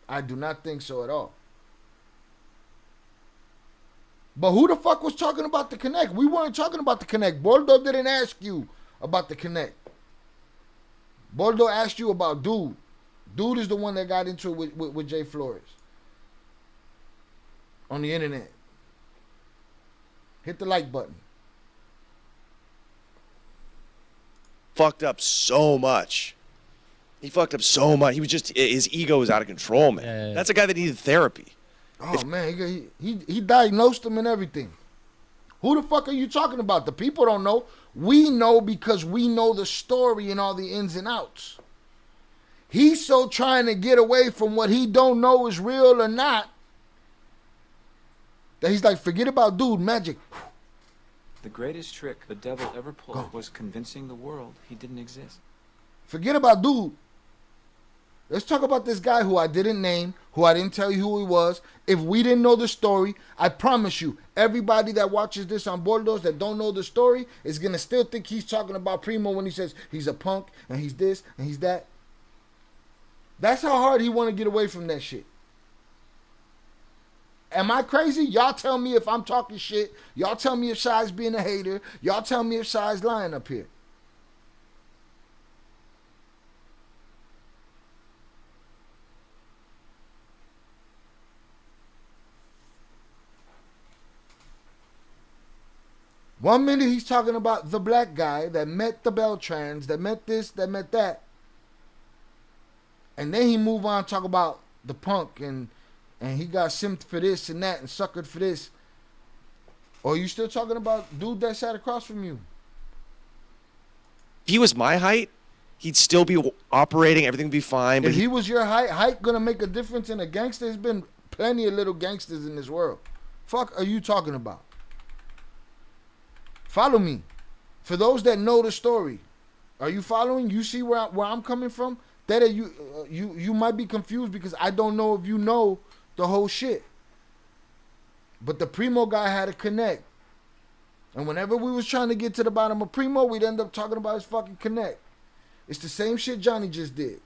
I do not think so at all. But who the fuck was talking about the connect? We weren't talking about the connect. Boldo didn't ask you about the connect. Boldo asked you about Dude. Dude is the one that got into it with Jay Flores. On the internet. Hit the like button. Fucked up so much. He fucked up so much. He was just, his ego was out of control, man. Yeah. That's a guy that needed therapy. Oh, man, he diagnosed him and everything. Who the fuck are you talking about? The people don't know. We know because we know the story and all the ins and outs. He's so trying to get away from what he don't know is real or not that he's like, forget about Dude, magic. The greatest trick the devil ever pulled was convincing the world he didn't exist. Forget about Dude. Let's talk about this guy who I didn't name, who I didn't tell you who he was. If we didn't know the story, I promise you, everybody that watches this on Bordos that don't know the story is going to still think he's talking about Primo when he says he's a punk and he's this and he's that. That's how hard he want to get away from that shit. Am I crazy? Y'all tell me if I'm talking shit. Y'all tell me if Shy's being a hater. Y'all tell me if Shy's lying up here. One minute he's talking about the black guy that met the Beltrans, that met this, that met that. And then he move on talk about the punk and he got simped for this and that and suckered for this. Or you still talking about Dude that sat across from you? If he was my height, he'd still be operating. Everything would be fine. But if he was your height gonna make a difference in a gangster? There's been plenty of little gangsters in this world. Fuck are you talking about? Follow me. For those that know the story, are you following? You see where I'm coming from? That you might be confused because I don't know if you know the whole shit. But the Primo guy had a connect. And whenever we was trying to get to the bottom of Primo, we'd end up talking about his fucking connect. It's the same shit Johnny just did.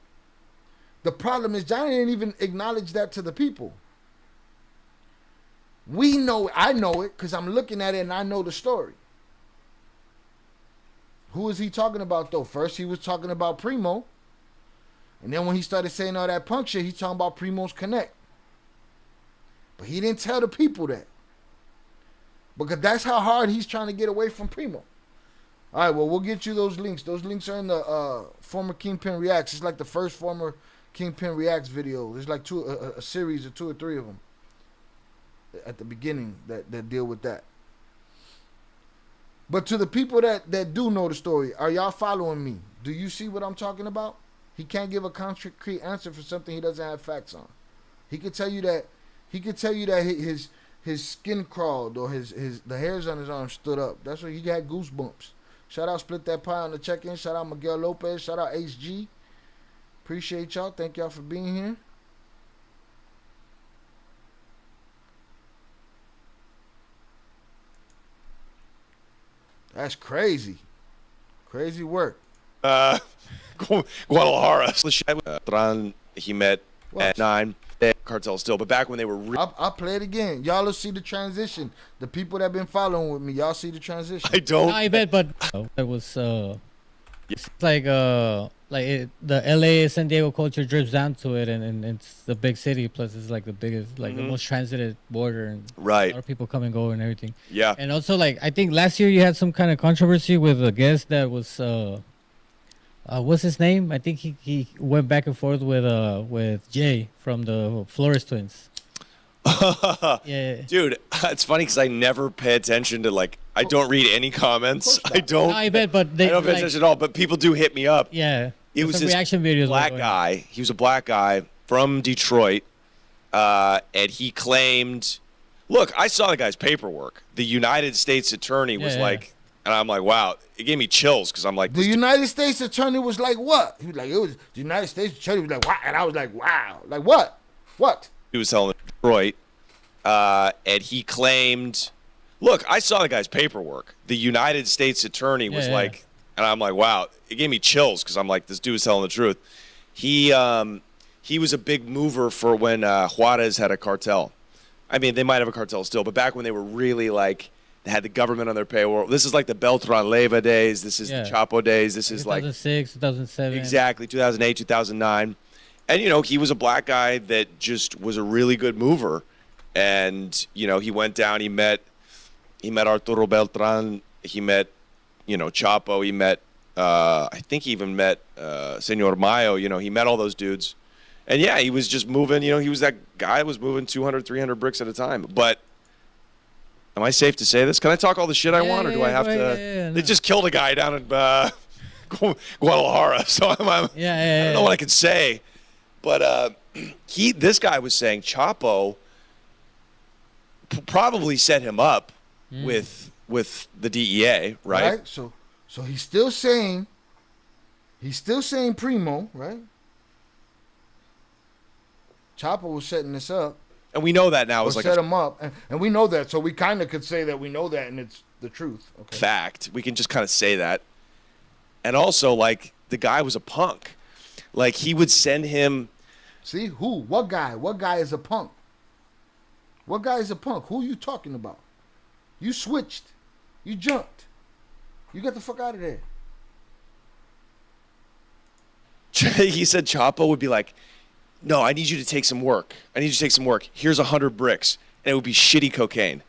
The problem is Johnny didn't even acknowledge that to the people. We know it. I know it because I'm looking at it and I know the story. Who is he talking about though? First he was talking about Primo. And then when he started saying all that punk shit, he's talking about Primo's connect. But he didn't tell the people that. Because that's how hard he's trying to get away from Primo. All right, well, we'll get you those links. Those links are in the former Kingpin Reacts. It's like the first former Kingpin Reacts video. There's like a series of 2 or 3 of them at the beginning that deal with that. But to the people that do know the story, are y'all following me? Do you see what I'm talking about? He can't give a concrete answer for something he doesn't have facts on. He could tell you that his skin crawled or the hairs on his arm stood up. That's why he had goosebumps. Shout out Split That Pie on the check-in. Shout out Miguel Lopez. Shout out HG. Appreciate y'all. Thank y'all for being here. That's crazy. Crazy work. Guadalajara. He met at 9. Cartel still, but back when they were I'll play it again. Y'all will see the transition. The people that been following with me, y'all see the transition. I don't. I bet, but it was it's like the LA San Diego culture drips down to it, and it's the big city. Plus, it's like the biggest, like the most transited border, and right. A lot of people come and go and everything. Yeah. And also, like I think last year you had some kind of controversy with a guest that was what's his name? I think he went back and forth with Jay from the Flores twins. Yeah, dude, it's funny because I never pay attention to I don't read any comments. I don't. No, I bet, but I don't pay attention at all. But people do hit me up. Yeah, it was this reaction videos. Black guy. He was a black guy from Detroit, and he claimed, "Look, I saw the guy's paperwork. The United States attorney was like." And I'm like, wow, it gave me chills because I'm like, the United States attorney was like, what? He was like, it was the United States attorney was like, what? And I was like, wow, like what? What? He was telling Detroit, and he claimed, look, I saw the guy's paperwork. The United States attorney was like, And I'm like, wow, it gave me chills because I'm like, this dude's telling the truth. He was a big mover for when Juarez had a cartel. I mean, they might have a cartel still, but back when they were really like, they had the government on their payroll. This is like the Beltran Leyva days. This is the Chapo days. This is like 2006, 2007. Exactly, 2008, 2009. And, you know, he was a black guy that just was a really good mover. And, you know, he went down, he met Arturo Beltran, he met, you know, Chapo, he met, I think he even met Senor Mayo, you know, he met all those dudes. And yeah, he was just moving, you know, he was that guy that was moving 200, 300 bricks at a time. But am I safe to say this? Can I talk all the shit I want, or do I have to? No. They just killed a guy down in Guadalajara, so I don't know what I can say. But this guy was saying Chapo probably set him up with the DEA, right? So he's still saying Primo, right? Chapo was setting this up. And we know that now. Or set him up. And we know that. So we kind of could say that we know that, and it's the truth. Okay. Fact. We can just kind of say that. And also, like, the guy was a punk. Like, he would send him. See? Who? What guy? What guy is a punk? What guy is a punk? Who are you talking about? You switched. You jumped. You got the fuck out of there. He said Chapo would be like, no, I need you to take some work. I need you to take some work. Here's 100 bricks. And it would be shitty cocaine.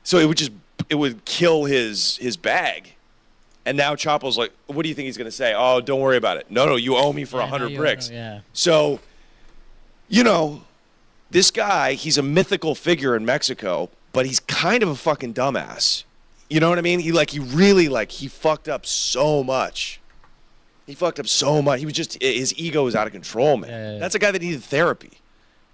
So it would kill his bag. And now Chapo's like, what do you think he's going to say? Oh, don't worry about it. No, you owe me for 100 bricks. Yeah. So, you know, this guy, he's a mythical figure in Mexico, but he's kind of a fucking dumbass. You know what I mean? He fucked up so much. He fucked up so much. He was just, his ego was out of control, man. Yeah. That's a guy that needed therapy.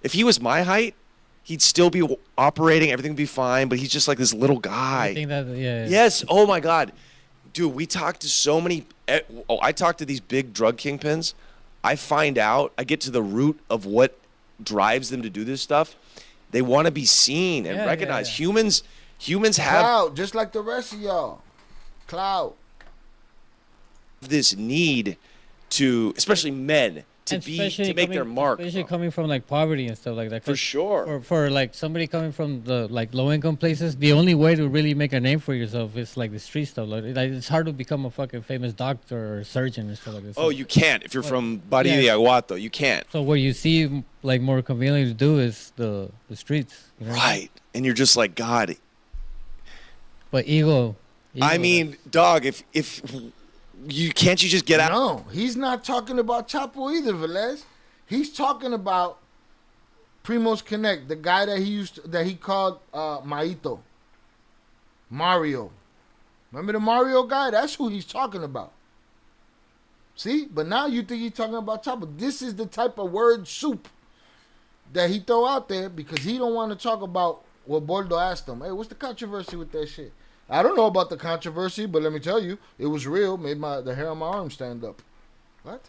If he was my height, he'd still be operating. Everything would be fine, but he's just like this little guy. I think that, Yes. Oh, my God. Dude, we talked to so many. I talk to these big drug kingpins. I get to the root of what drives them to do this stuff. They want to be seen and recognized. Humans have clout, just like the rest of y'all. Clout. This need to, especially men, to make their mark. Especially coming from like poverty and stuff like that. For sure. For like somebody coming from the like low income places, the only way to really make a name for yourself is like the street stuff. Like it's hard to become a fucking famous doctor or surgeon and stuff like this. Oh, you can't if you're from Barrio de Aguato. You can't. So what you see like more conveniently to do is the streets. You know? Right, and you're just like, God. But ego. I mean, dog, if you just get out? No, he's not talking about Chapo either, Velez. He's talking about Primo's Connect, the guy that he called Maito. Mario. Remember the Mario guy? That's who he's talking about. See? But now you think he's talking about Chapo. This is the type of word soup that he throw out there because he don't want to talk about what Boldo asked him. Hey, what's the controversy with that shit? I don't know about the controversy, but let me tell you, it was real. Made the hair on my arm stand up. What?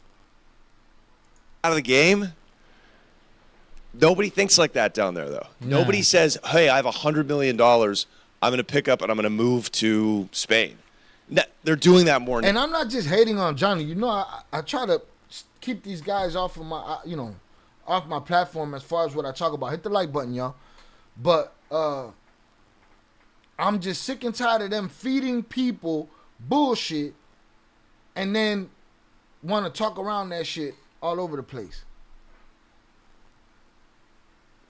Out of the game? Nobody thinks like that down there, though. Nah. Nobody says, hey, I have $100 million. I'm going to pick up and I'm going to move to Spain. They're doing that more now. And I'm not just hating on Johnny. You know, I try to keep these guys off of my, off my platform as far as what I talk about. Hit the like button, y'all. But, I'm just sick and tired of them feeding people bullshit and then want to talk around that shit all over the place.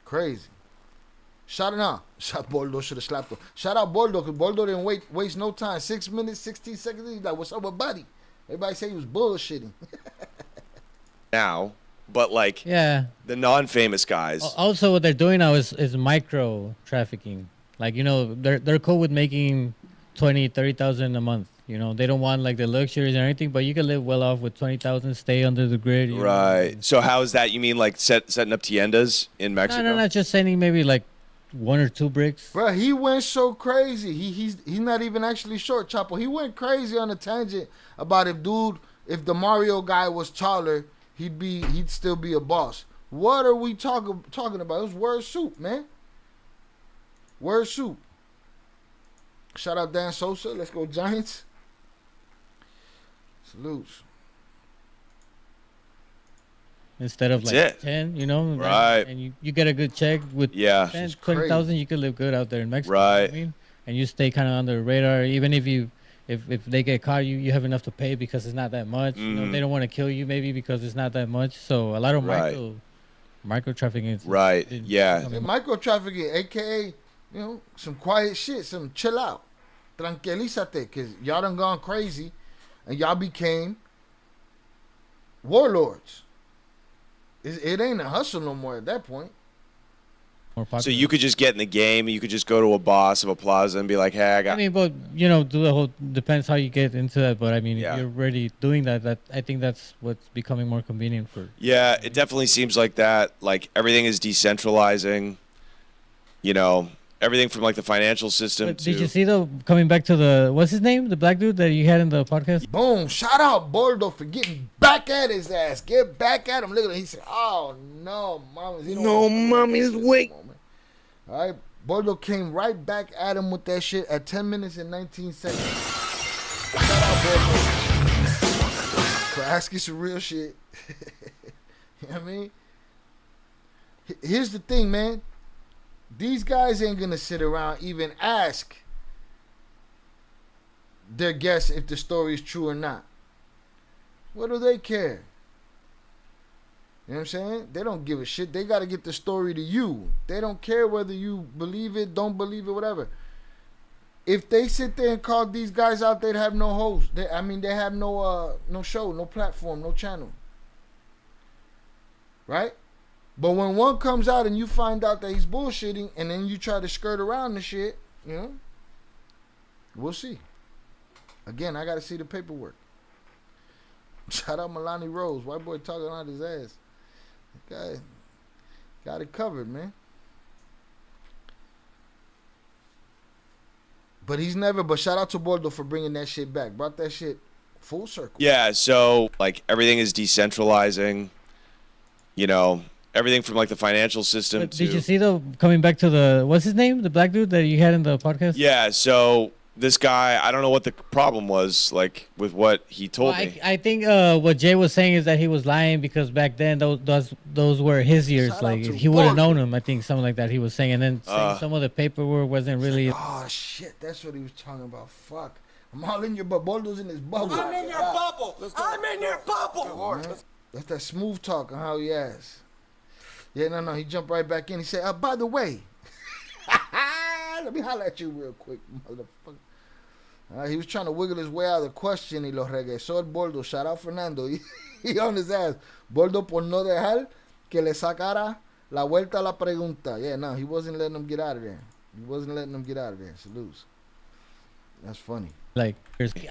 Crazy. Shout out. Boldo should have slapped him. Shout out Boldo because Boldo didn't waste no time. 6 minutes, 16 seconds. He's like, what's up with Buddy? Everybody say he was bullshitting. Now, but like the non-famous guys. Also, what they're doing now is micro trafficking. Like, they're cool with making 20, 30,000 a month. They don't want like the luxuries or anything, but you can live well off with 20,000, stay under the grid. Right. So how is that? You mean like setting up tiendas in Mexico? No, not just sending maybe like 1 or 2 bricks. Bro, he went so crazy. He's not even actually short, Chapo. He went crazy on a tangent about if the Mario guy was taller, he'd still be a boss. What are we talking about? It was word soup, man. Word soup. Shout out Dan Sosa. Let's go Giants. Salutes. Instead of That's like it. 10, you know, Right. and you get a good check with Yeah. 10, It's 20,000, you could live good out there in Mexico. You know what Right. I mean? And you stay kind of under the radar, even if if they get caught, you have enough to pay because it's not that much. You know, they don't want to kill you maybe because it's not that much. So a lot of Right. micro trafficking is Right. Yeah. The micro trafficking, aka, you know, some quiet shit, some chill out. Tranquilízate, because y'all done gone crazy and y'all became warlords. It ain't a hustle no more at that point. more popular. So you could just get in the game. You could just go to a boss of a plaza and be like, "Hey, I I got." mean, but you know, do the whole depends how you get into that. But I mean, Yeah. if you're already doing that, I think that's what's becoming more convenient for. Yeah, it definitely seems like that. Like everything is decentralizing. You know, everything from like the financial system But to. did you see though? Coming back to the what's his name, the black dude that you had in the podcast? Boom. Shout out Boldo for getting back at his ass. Get back at him. Look at him. He said, oh, no, mama. No, mommy's weak. All right. Boldo came right back at him with that shit at 10 minutes and 19 seconds. Shout out Boldo for asking some real shit. You know what I mean? Here's the thing, man. These guys ain't going to sit around even ask their guests if the story is true or not. What do they care? You know what I'm saying? They don't give a shit. They got to get the story to you. They don't care whether you believe it, don't believe it, whatever. If they sit there and call these guys out, they'd have no host. They have no show, no platform, no channel. Right? But when one comes out and you find out that he's bullshitting and then you try to skirt around the shit, you know, we'll see. Again, I got to see the paperwork. Shout out Milani Rose. White boy talking out his ass. Guy got it covered, man. But shout out to Boldo for bringing that shit back. Brought that shit full circle. Yeah, so like everything is decentralizing. You know, everything from like the financial system But to. did you see though? Coming back to the what's his name, the black dude that you had in the podcast? Yeah, so this guy, I don't know what the problem was like with what he told me. I think what Jay was saying is that he was lying because back then those were his years. Shout like out to he would have Boldo. known him. I think something like that he was saying, and then saying some of the paperwork wasn't really. Oh shit, that's what he was talking about. Fuck. I'm all in your Boldo's in his bubble. I'm in your bubble. I'm in your bubble. Man, that's that smooth talk on how he asked. Yeah, no, he jumped right back in. He said, by the way, let me holler at you real quick, motherfucker. He was trying to wiggle his way out of the question y lo regresó el Boldo. Shout out Fernando. He on his ass. Boldo por no dejar que le sacara la vuelta a la pregunta. Yeah, no, he wasn't letting them get out of there. Salutes. That's funny. Like,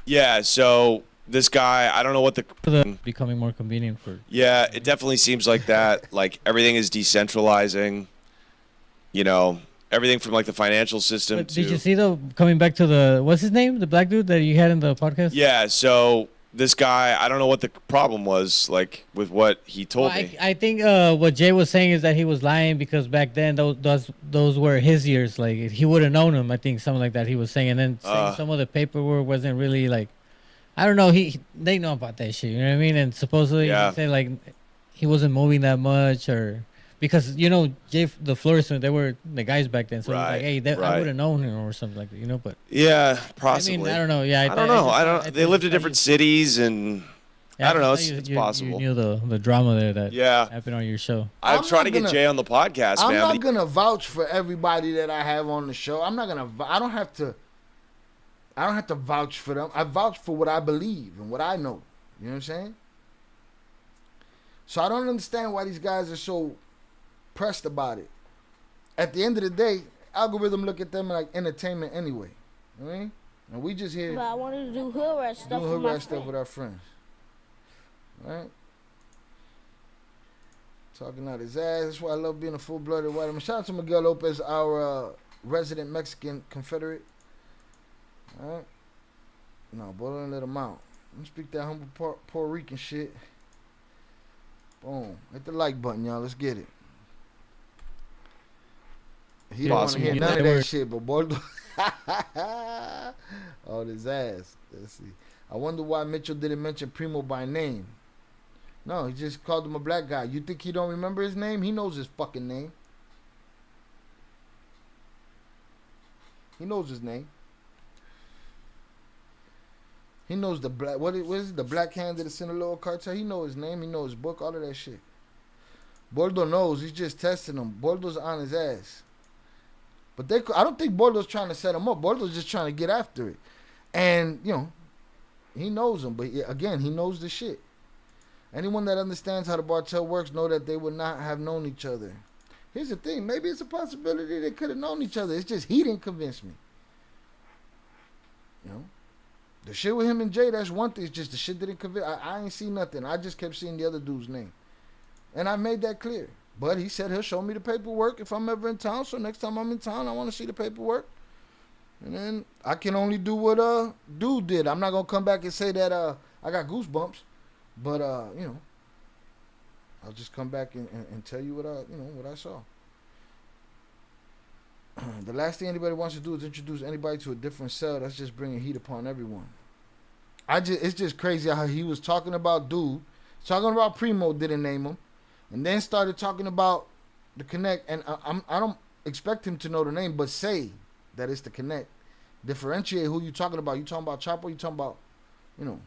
Yeah, so this guy, I don't know what the. becoming more convenient for. Yeah, it definitely seems like that. Like everything is decentralizing. You know, everything from like the financial system But to. did you see though? Coming back to the what's his name, the black dude that you had in the podcast? Yeah, so this guy, I don't know what the problem was like with what he told me. I think what Jay was saying is that he was lying because back then those were his years. Like he would have known him. I think something like that he was saying, and then saying some of the paperwork wasn't really like. I don't know. They know about that shit. You know what I mean? And supposedly he said like he wasn't moving that much, or because you know the florist, they were the guys back then. So Right, he was like, hey, I would have known him or something like that. You know, but Yeah, possibly. I mean, I don't know. Yeah, I don't know. They lived in different cities, and I don't know. It's possible. You knew the drama there that Yeah. happened on your show. I'm I'm trying not to get gonna- Jay on the podcast, I'm man. not gonna vouch for everybody that I have on the show. I don't have to vouch for them. I vouch for what I believe and what I know. You know what I'm saying? So I don't understand why these guys are so pressed about it. At the end of the day, algorithm look at them like entertainment anyway. You know what I mean? And we just here But I wanted to do hood rat stuff doing with my hood stuff friend. with our friends. Right? Talking out his ass. That's why I love being a full-blooded white man. Shout out to Miguel Lopez, our resident Mexican Confederate. All right? No, boy, don't let him out. Let me speak that humble Puerto Rican shit. Boom. Hit the like button, y'all. Let's get it. He don't want to Possible. hear none of that shit, but boy, on his ass. Let's see. I wonder why Mitchell didn't mention Primo by name. No, he just called him a black guy. You think he don't remember his name? He knows his fucking name. He knows his name. He knows the black. What is it? The black hand that is in the little cartel. He knows his name. He knows his book. All of that shit. Boldo knows. He's just testing him. Boldo's on his ass. But I don't think Boldo's trying to set him up. Boldo's just trying to get after it. And, you know, he knows him. But again, he knows the shit. Anyone that understands how the cartel works know that they would not have known each other. Here's the thing. Maybe it's a possibility they could have known each other. It's just he didn't convince me. You know? The shit with him and Jay, that's one thing. It's just the shit didn't convince. I ain't seen nothing. I just kept seeing the other dude's name. And I made that clear. But he said he'll show me the paperwork if I'm ever in town. So next time I'm in town, I want to see the paperwork. And then I can only do what dude did. I'm not going to come back and say that I got goosebumps. But, you know, I'll just come back and tell you what I saw. The last thing anybody wants to do is introduce anybody to a different cell. That's just bringing heat upon everyone. It's just crazy how he was talking about dude, talking about Primo, didn't name him, and then started talking about the Connect. And I don't expect him to know the name, but say that it's the Connect. Differentiate who you talking about. You talking about Chapo? You talking about, you know?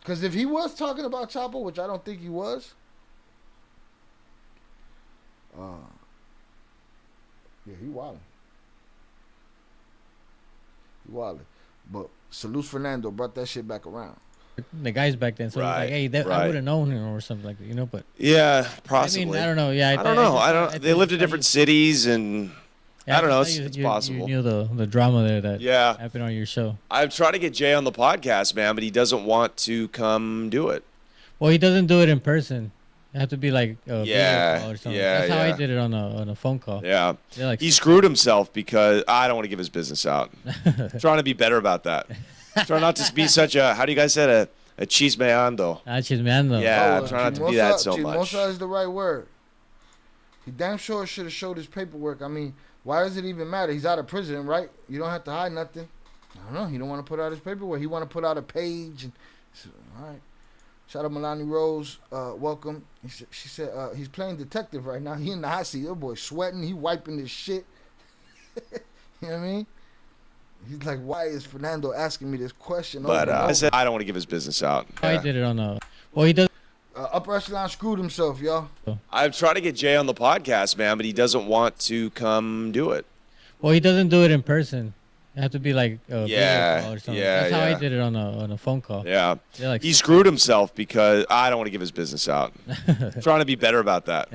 Because if he was talking about Chapo, which I don't think he was, yeah, he wildin'. He wildin'. But Salute Fernando brought that shit back around. The guys back then, so Right, it was like, hey, I would have known him or something like that, you know. But yeah, possibly. I mean, I don't know. Yeah, I don't know. They lived in different cities, and I don't know. It's possible. You knew the drama there that Yeah. happened on your show. I've tried to get Jay on the podcast, man, but he doesn't want to come do it. Well, he doesn't do it in person. It had to be like a video call or something. yeah, That's how I yeah. did it on a phone call. Yeah. They're like, He screwed himself because I don't want to give his business out. Trying to be better about that. Trying not to be such a, how do you guys say it? A chismeando. chismeando. Yeah, I'm trying not to be that so much. Chismosa is the right word. He damn sure should have showed his paperwork. I mean, why does it even matter? He's out of prison, right? You don't have to hide nothing. I don't know. He don't want to put out his paperwork. He want to put out a page. And so, all right. Shout out Melanie Rose. Welcome. She said he's playing detective right now. He in the hot seat. That boy sweating. He wiping his shit. You know what I mean? He's like, why is Fernando asking me this question? But I said I don't want to give his business out. I did it on a. Well, he does. Upper Echelon screwed himself, y'all. I've tried to get Jay on the podcast, man, but he doesn't want to come do it. Well, he doesn't do it in person. It had to be like a video call or something. yeah, That's how I yeah. did it on a phone call. Yeah. They're like, He screwed himself because I don't want to give his business out. Trying to be better about that.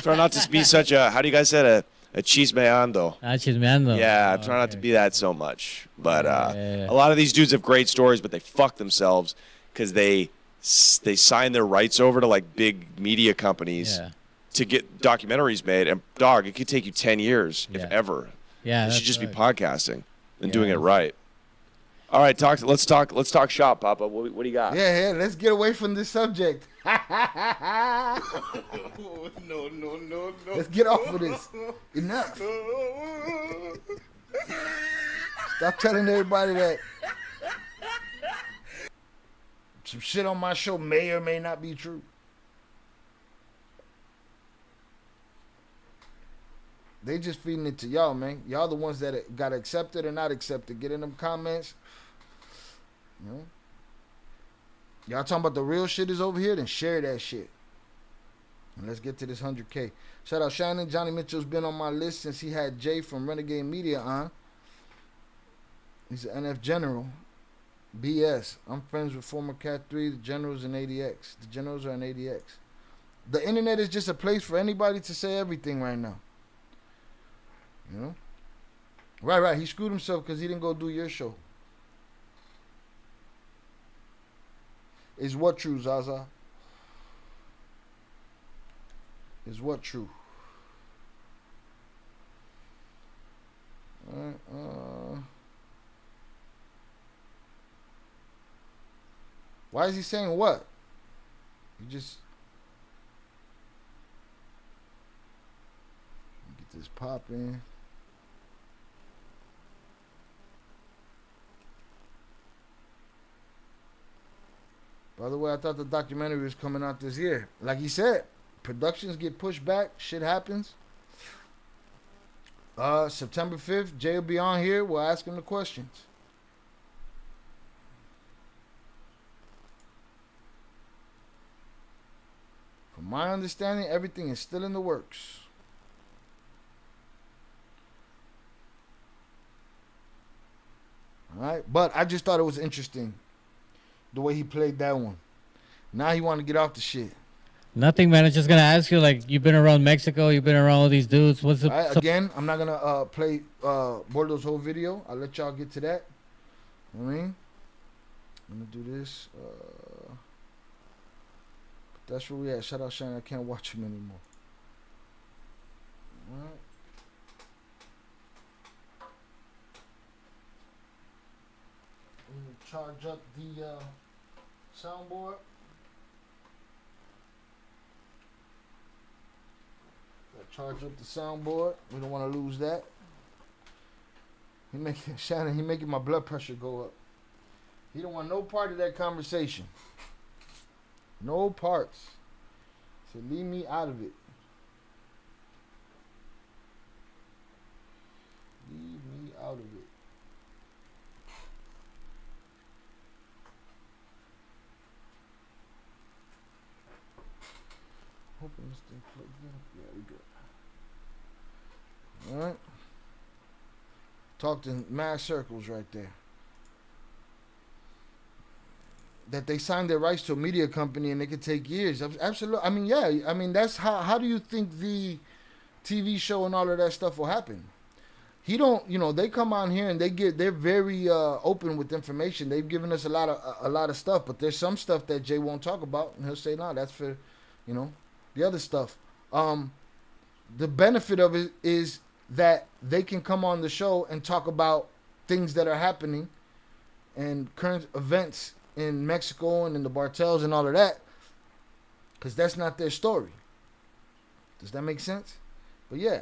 Trying not to be such a, how do you guys say it? A chismeando. chismeando. Yeah, I'm trying not to be that so much. But a lot of these dudes have great stories, but they fuck themselves because they sign their rights over to like big media companies to get documentaries made. And dog, it could take you 10 years, if ever. Yeah, you should just be podcasting and doing it right. All right, let's talk shop, Papa. What do you got? Yeah, let's get away from this subject. No. Let's get off of this. Enough. Stop telling everybody that some shit on my show may or may not be true. They just feeding it to y'all, man. Y'all the ones that got accepted or not accepted. Get in them comments. You know? Y'all talking about the real shit is over here, then share that shit. And let's get to this 100K. Shout out Shannon. Johnny Mitchell's been on my list since he had Jay from Renegade Media on. He's an NF General. BS. I'm friends with former Cat 3, the Generals, and ADX. The Generals are an ADX. The internet is just a place for anybody to say everything right now. You know? Right. He screwed himself because he didn't go do your show. Is what true, Zaza? Is what true? Why is he saying what? You just get this popping. By the way, I thought the documentary was coming out this year. Like he said, productions get pushed back. Shit happens. September 5th, Jay will be on here. We'll ask him the questions. From my understanding, everything is still in the works. All right, but I just thought it was interesting the way he played that one. Now he want to get off the shit. Nothing, man. I was just gonna ask you, like, you've been around Mexico, you've been around all these dudes. What's the right, again? I'm not gonna play Bordo's whole video. I'll let y'all get to that. You know what I mean, I'm gonna do this. But that's where we at. Shout out Shane. I can't watch him anymore. All right. I'm gonna charge up the soundboard. Charge up the soundboard. We don't want to lose that. He making my blood pressure go up. He don't want no part of that conversation. No parts. So leave me out of it. Leave me out of it. Hoping this thing plugs in. Yeah, we good. Alright. Talked in mad circles right there. That they signed their rights to a media company and it could take years. Absolutely. I mean, yeah. I mean, that's how do you think the TV show and all of that stuff will happen? He don't, they come on here and they're very open with information. They've given us a lot of stuff, but there's some stuff that Jay won't talk about, and he'll say, no, that's for, the other stuff. The benefit of it is that they can come on the show and talk about things that are happening and current events in Mexico and in the Bartels and all of that, because that's not their story. Does that make sense? But yeah,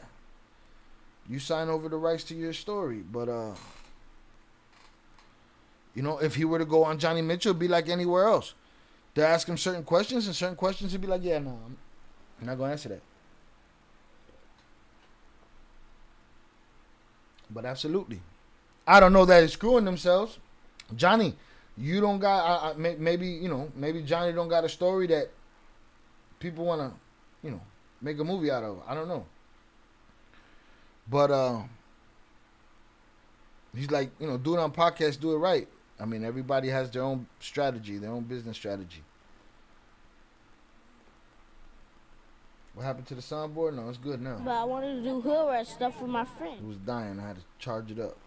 you sign over the rights to your story. But if he were to go on Johnny Mitchell, it'd be like anywhere else. They ask him certain questions, and certain questions he'd be like, yeah, no, I'm not gonna answer that. But absolutely, I don't know that it's screwing themselves. Johnny, you don't got maybe Johnny don't got a story that people want to make a movie out of. I don't know. But he's like, do it on podcast, do it right. I mean, everybody has their own strategy, their own business strategy. What happened to the soundboard? No, it's good now. But I wanted to do hood rat stuff for my It friend. was dying. I had to charge it up.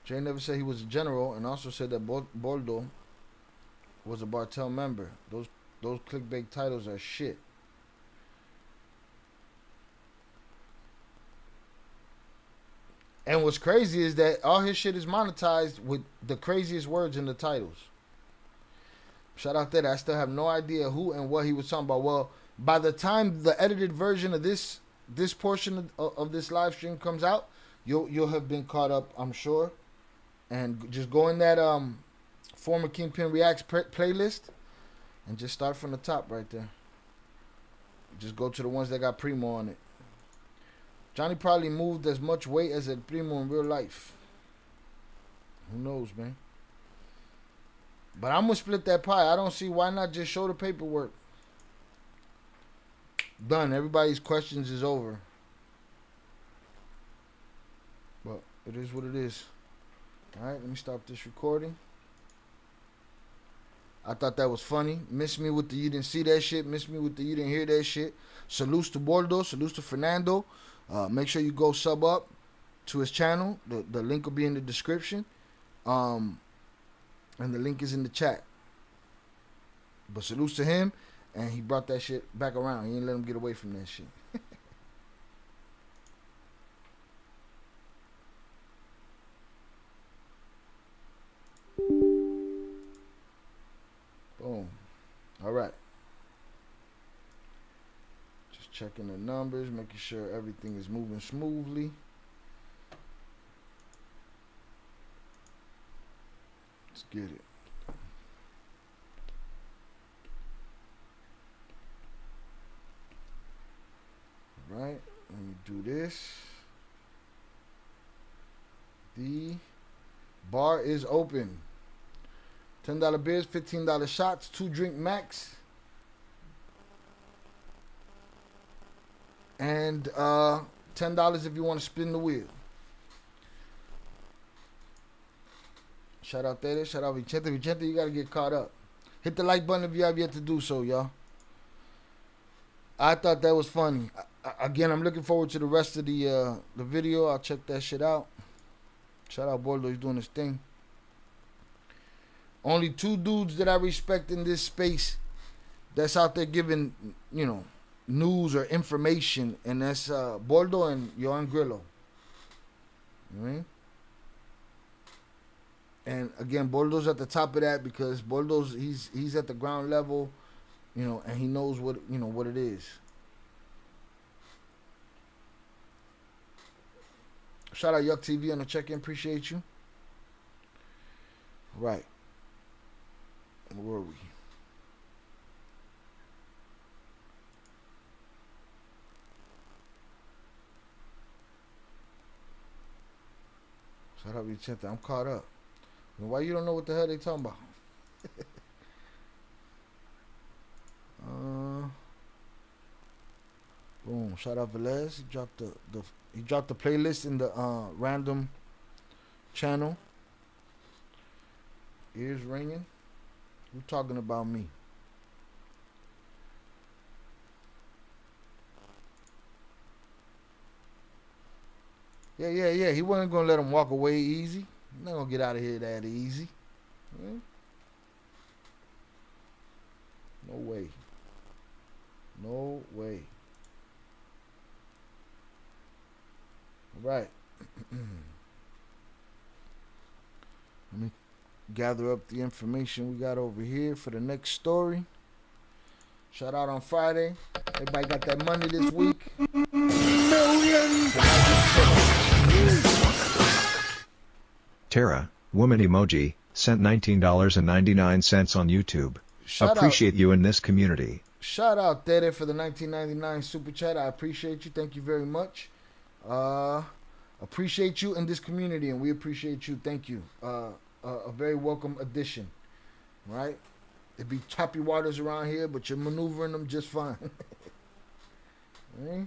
Jay never said he was a general, and also said that Boldo was a Bartel member. Those clickbait titles are shit. And what's crazy is that all his shit is monetized with the craziest words in the titles. Shout out that I still have no idea who and what he was talking about. Well, by the time the edited version of this portion of this live stream comes out, you'll have been caught up, I'm sure. And just go in that former Kingpin Reacts playlist and just start from the top right there. Just go to the ones that got Primo on it. Johnny probably moved as much weight as a Primo in real life. Who knows, man? But I'm going to split that pie. I don't see why not just show the paperwork. Done. Everybody's questions is over. But it is what it is. Alright, let me stop this recording. I thought that was funny. Miss me with the you didn't see that shit. Miss me with the you didn't hear that shit. Salutes to Bordo. Salutes to Fernando. Make sure you go sub up to his channel. The link will be in the description. And the link is in the chat. But salutes to him. And he brought that shit back around. He didn't let him get away from that shit. Boom. All right. Just checking the numbers, making sure everything is moving smoothly. Let's get it. Right. Let me do this. The bar is open. $10 beers, $15 shots, 2 drink max. And $10 if you want to spin the wheel. Shout out there. Shout out Vicente. Vicente, you got to get caught up. Hit the like button if you have yet to do so, y'all. I thought that was funny. Again, I'm looking forward to the rest of the video. I'll check that shit out. Shout out Bordo. He's doing his thing. Only 2 dudes that I respect in this space that's out there giving, you know, news or information, and that's Bordo and Joan Grillo. You know what I mean? And again, Bordo's at the top of that because Bordo's he's at the ground level, you know, and he knows what what it is. Shout out Yuck TV on the check-in, appreciate you. Right. Where were we? Shout out Vicente, I'm caught up. Why you don't know what the hell they talking about? Boom! Shout out Velez. He dropped the playlist in the random channel. Ears ringing. Who talking about me? Yeah. He wasn't gonna let him walk away easy. He's not gonna get out of here that easy. Yeah. No way. No way. Right. Let me gather up the information we got over here for the next story. Shout out on Friday. Everybody got that money this week. Tara, woman emoji, sent $19.99 on YouTube. Appreciate you in this community. Shout out Tere for the 1999 super chat. I appreciate you. Thank you very much. Appreciate you in this community, and we appreciate you. Thank you. A very welcome addition. Right? It'd be choppy waters around here, but you're maneuvering them just fine. Right?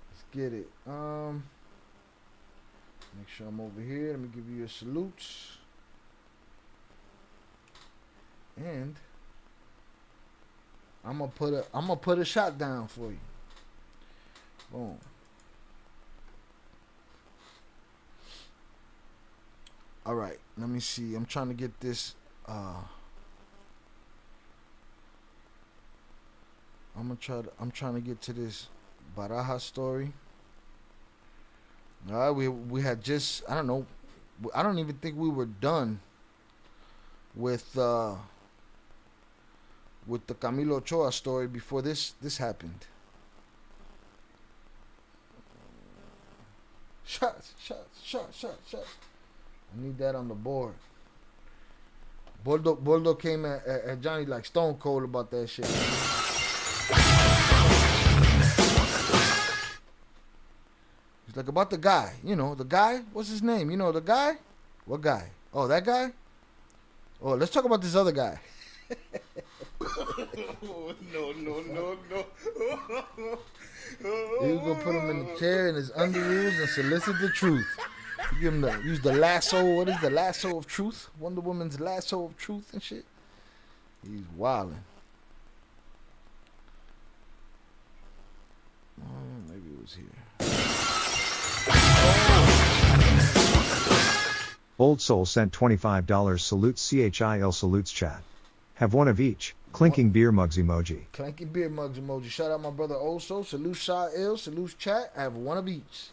Let's get it. Make sure I'm over here. Let me give you your salutes. And I'm gonna put a shot down for you. Boom. All right, let me see. I'm trying to get this. I'm trying to get to this Barajas story. All right, we had just, I don't know, I don't even think we were done with the Camilo Ochoa story before this happened. Shots. I need that on the board. Boldo came at Johnny like Stone Cold about that shit. He's like, about the guy. You know, the guy? What's his name? You know, the guy? What guy? Oh, that guy? Oh, let's talk about this other guy. No. He was going to put him in the chair in his underoos and solicit the truth. You give him use the lasso. What is the lasso of truth? Wonder Woman's lasso of truth and shit. He's wilding. Oh, maybe it was here. Old Soul sent $25. Salutes CHIL salutes chat. Have one of each. Clinking beer mugs emoji. Clinking beer mugs emoji. Shout out my brother Old Soul. Salute Shah salute chat. I have one of each.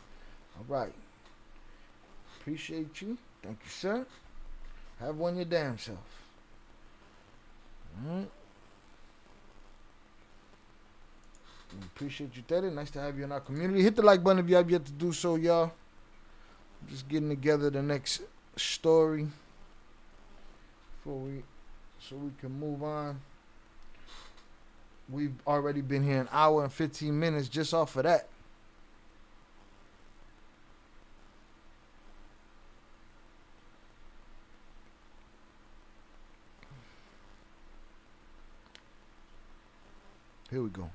All right. Appreciate you. Thank you, sir. Have one your damn self. All right. Appreciate you, Teddy. Nice to have you in our community. Hit the like button if you have yet to do so, y'all. I'm just getting together the next story so we can move on. We've already been here an hour and 15 minutes just off of that. Here we go.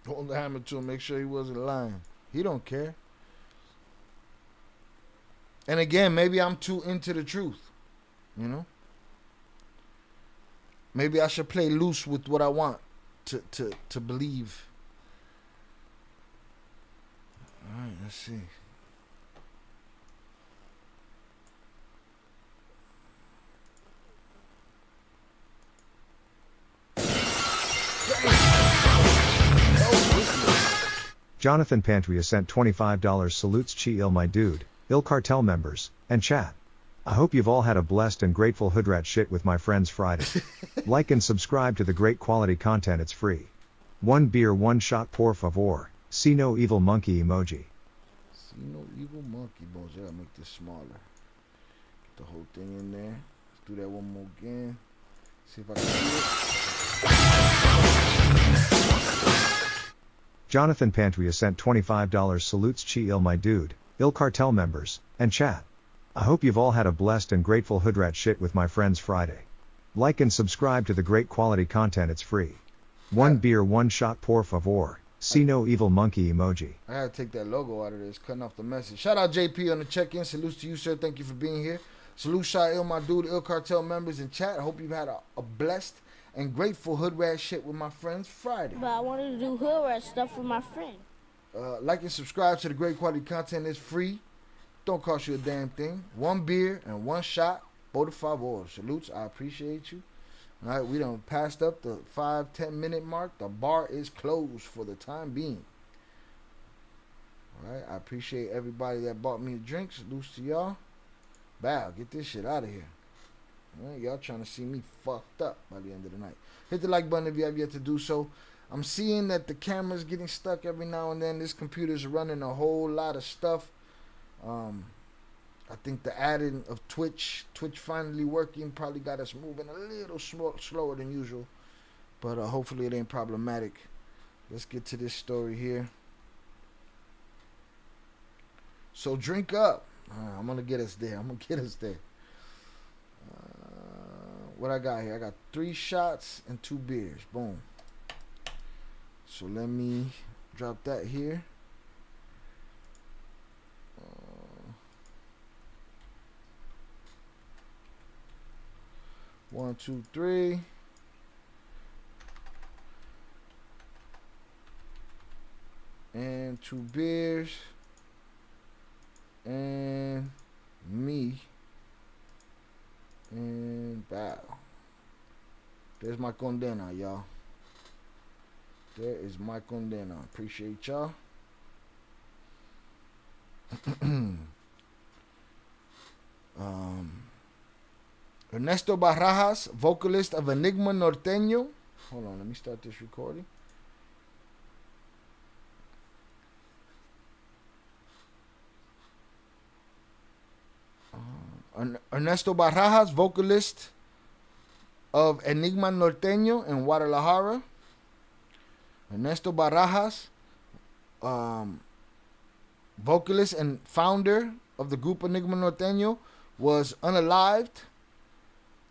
Hold the hammer to him, make sure he wasn't lying. He don't care. And again, maybe I'm too into the truth. You know? Maybe I should play loose with what I want to believe. Alright, let's see. Jonathan Pantria sent $25 salutes Chi my dude, ill cartel members, and chat. I hope you've all had a blessed and grateful hoodrat shit with my friends Friday. Like and subscribe to the great quality content, it's free. One beer, one shot, por favor. See no evil monkey emoji. See no evil monkey emoji. I gotta make this smaller. Get the whole thing in there. Let's do that one more again. See if I can see it. Jonathan Pantria sent $25 salutes Chi my dude, ill cartel members, and chat. I hope you've all had a blessed and grateful hoodrat shit with my friends Friday. Like and subscribe to the great quality content, it's free. One beer, one shot, por favor. See no evil monkey emoji. I had to take that logo out of this, cutting off the message. Shout out JP on the check-in. Salutes to you, sir. Thank you for being here. Salute Shy Ill, my dude, ill cartel members in chat. I hope you've had a blessed and grateful hood rat shit with my friends Friday. But I wanted to do hood rat stuff with my friend. Like and subscribe to the great quality content. It's free. Don't cost you a damn thing. One beer and one shot. Por favor. Salutes. I appreciate you. All right, we done passed up the 5-10 minute mark. The bar is closed for the time being. All right, I appreciate everybody that bought me a drink. Salutes to y'all. Bow, get this shit out of here. All right, y'all trying to see me fucked up by the end of the night. Hit the like button if you have yet to do so. I'm seeing that the camera's getting stuck every now and then. This computer's running a whole lot of stuff. I think the adding of Twitch finally working probably got us moving a little slower than usual. But hopefully it ain't problematic. Let's get to this story here. So drink up. I'm going to get us there. What I got here? I got 3 shots and 2 beers. Boom. So let me drop that here. 1, 2, 3. And 2 beers. And me. And bow. There's my condena, y'all. There is my condena. Appreciate y'all. Ernesto Barajas, vocalist of Enigma Norteño. Hold on, let me start this recording. Ernesto Barajas, vocalist of Enigma Norteño in Guadalajara. Ernesto Barajas, vocalist and founder of the group Enigma Norteño, was unalived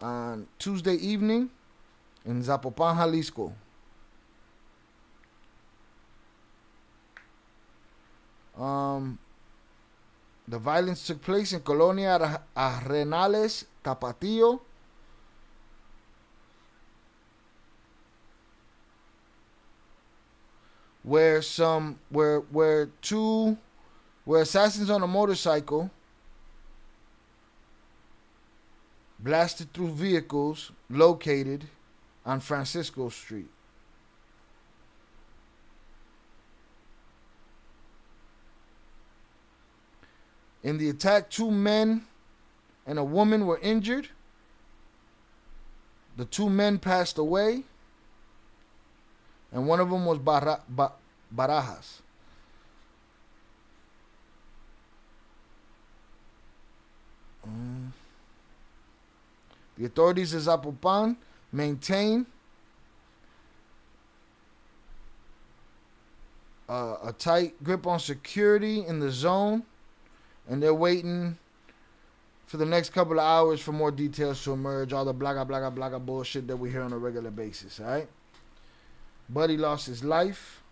on Tuesday evening in Zapopan, Jalisco. The violence took place in Colonia Arenales, Tapatío. Where assassins on a motorcycle blasted through vehicles located on Francisco Street. In the attack, 2 men and a woman were injured. The 2 men passed away, and one of them was Barajas. The authorities in Zapopan maintain a tight grip on security in the zone, and they're waiting for the next couple of hours for more details to emerge. All the blaga blaga blaga bullshit that we hear on a regular basis. All right. Buddy lost his life.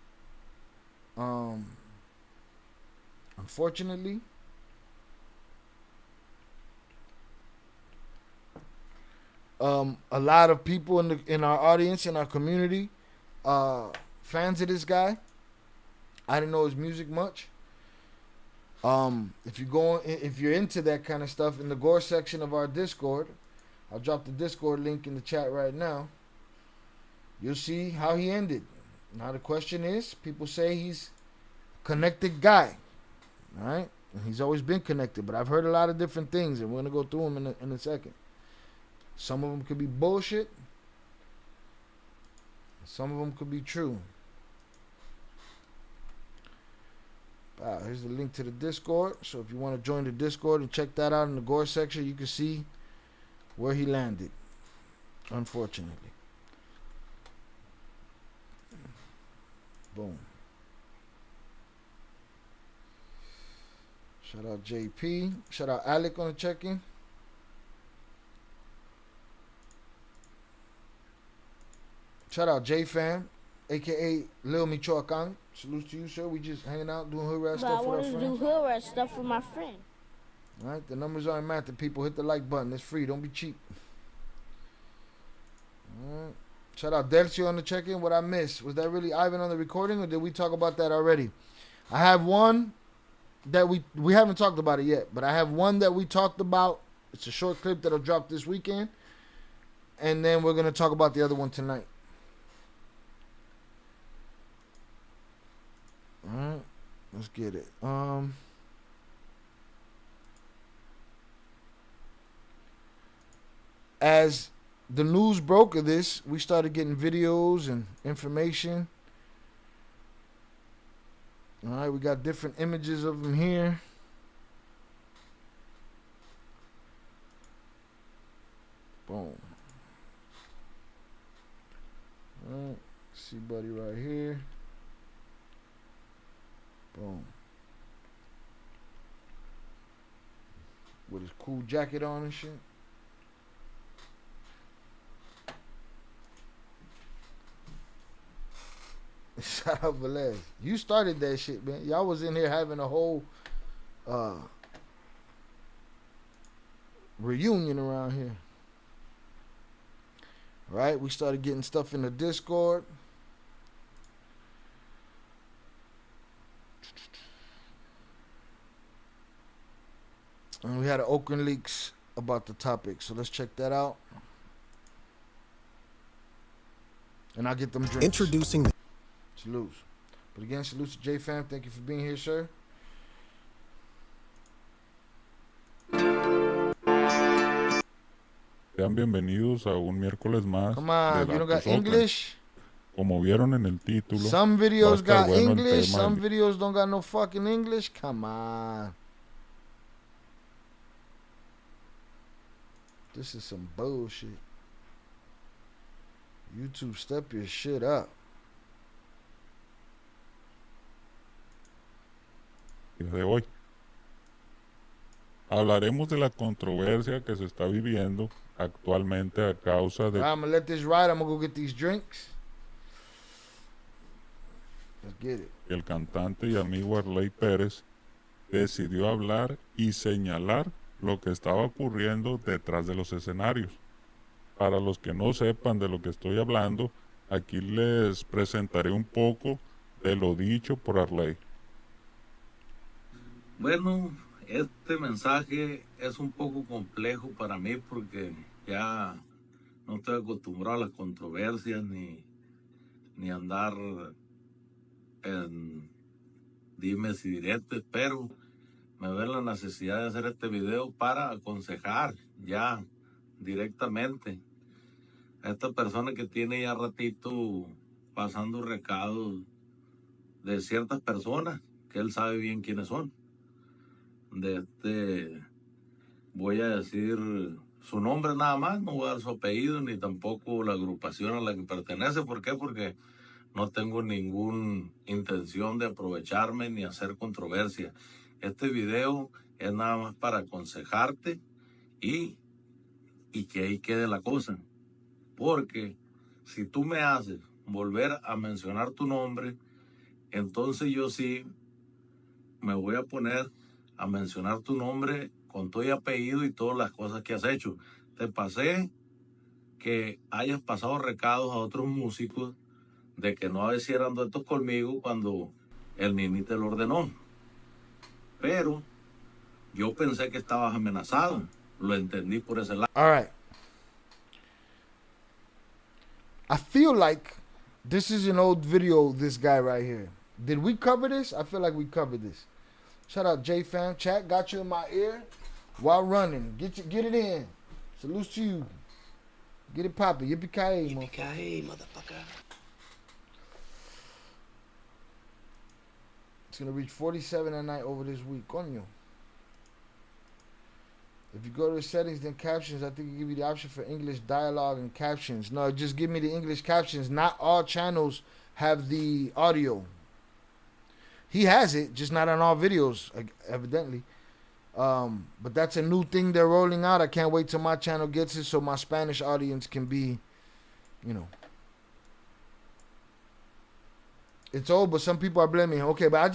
Unfortunately. A lot of people in our audience, in our community, fans of this guy. I didn't know his music much. If you're into that kind of stuff, in the gore section of our Discord, I'll drop the Discord link in the chat right now. You'll see how he ended. Now the question is, people say he's a connected guy, all right? And he's always been connected, but I've heard a lot of different things, and we're gonna go through them in a second. Some of them could be bullshit. Some of them could be true. Here's the link to the Discord. So if you want to join the Discord and check that out in the gore section, you can see where he landed. Unfortunately. Boom. Shout out JP. Shout out Alec on the check-in. Shout out J-Fam, a.k.a. Lil Michoacan. Salute to you, sir. We just hanging out, doing hood rat stuff with our friends. I want to do hood rat stuff with my friend. All right, the numbers aren't matter. People, hit the like button. It's free. Don't be cheap. All right. Shout out Delcio on the check-in. What I missed, was that really Ivan on the recording, or did we talk about that already? I have one that we haven't talked about it yet, but I have one that we talked about. It's a short clip that'll drop this weekend, and then we're gonna talk about the other one tonight. All right, let's get it. As the news broke of this, we started getting videos and information. All right, we got different images of him here. Boom. All right, see buddy right here. Boom. With his cool jacket on and shit. Shout out Velez. You started that shit, man. Y'all was in here having a whole reunion around here. All right, we started getting stuff in the Discord. And we had an Oakland Leaks about the topic. So let's check that out. And I'll get them drinks. Introducing. Salutes. But again, salutes to J-Fam. Thank you for being here, sir. Sean bienvenidos a un miércoles más. Come on, you don't got English? Como vieron en el título. Some videos got English, some videos don't got no fucking English. Come on. This is some bullshit. YouTube, step your shit up. De hoy. Hablaremos de la controversia que se está viviendo actualmente a causa de... I'm gonna let this ride. I'm gonna go get these drinks. Let's get it. El cantante y amigo Arley Pérez decidió hablar y señalar lo que estaba ocurriendo detrás de los escenarios. Para los que no sepan de lo que estoy hablando, aquí les presentaré un poco de lo dicho por Arley. Bueno, este mensaje es un poco complejo para mí porque ya no estoy acostumbrado a las controversias ni andar en dimes y diretes, pero me veo la necesidad de hacer este video para aconsejar ya directamente a esta persona que tiene ya ratito pasando recados de ciertas personas que él sabe bien quiénes son, de voy a decir su nombre nada más, no voy a dar su apellido ni tampoco la agrupación a la que pertenece. ¿Por qué? Porque no tengo ninguna intención de aprovecharme ni hacer controversia. Este video es nada más para aconsejarte y que ahí quede la cosa. Porque si tú me haces volver a mencionar tu nombre, entonces yo sí me voy a poner a mencionar tu nombre con todo y apellido y todas las cosas que has hecho. Te pasé que hayas pasado recados a otros músicos de que no hicieran duetos conmigo cuando el Nini te lo ordenó. Pero yo pensé que estabas amenazado. Lo entendí por ese lado. All right. I feel like this is an old video of this guy right here. Did we cover this? I feel like we covered this. Shout out J-Fam. Chat, got you in my ear while running. Get it in. Salute to you. Get it poppin'. Yippee-ki-yay, motherfucker. It's going to reach 47 at night over this week. Coño. If you go to the settings, then captions, I think it give you the option for English dialogue and captions. No, just give me the English captions. Not all channels have the audio. He has it, just not on all videos, evidently. But that's a new thing they're rolling out. I can't wait till my channel gets it so my Spanish audience can be, you know. It's old, but some people are blaming him. Okay, but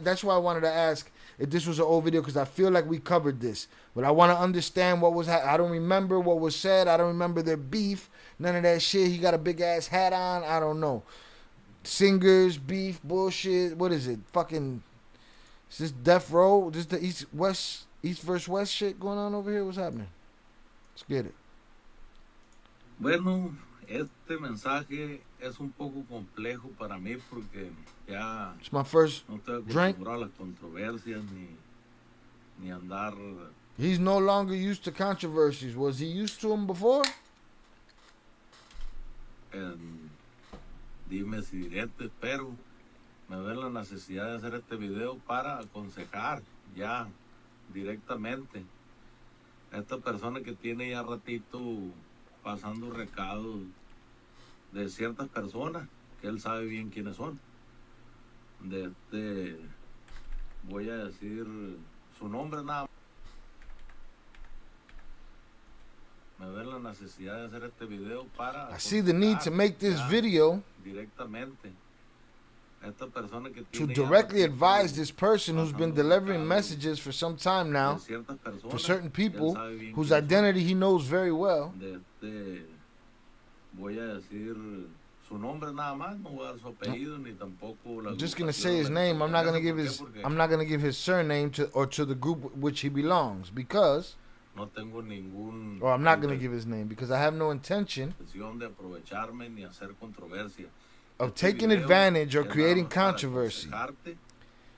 that's why I wanted to ask if this was an old video, because I feel like we covered this. But I want to understand what was I don't remember what was said. I don't remember their beef. None of that shit. He got a big-ass hat on. I don't know. Singers, beef, bullshit. What is it? Fucking... Is this Death Row? This the East versus West shit going on over here? What's happening? Let's get it. Bueno, este mensaje es un poco complejo para mí porque ya it's my first no estoy drink. acostumbrado a las controversias ni andar. He's no longer used to controversies. Was he used to them before? Dime si diretes, pero me veo la necesidad de hacer este video para aconsejar ya directamente a esta persona que tiene ya ratito pasando recados de ciertas personas que él sabe bien quiénes son. Voy a decir su nombre nada más. Me veo la necesidad de hacer este video para I see the need to make this video directamente esta persona que to tiene directly advise this person who's been delivering messages for some time now for certain people whose identity he knows very well. Voy a decir su nombre nada más, no voy a dar su apellido ni tampoco la. I'm just gonna say his name. I'm not gonna give his surname to the group which he belongs because. No tengo ningún. Or I'm not gonna give his name because I have no intention de aprovecharme ni hacer controversia. Of taking advantage or creating controversy.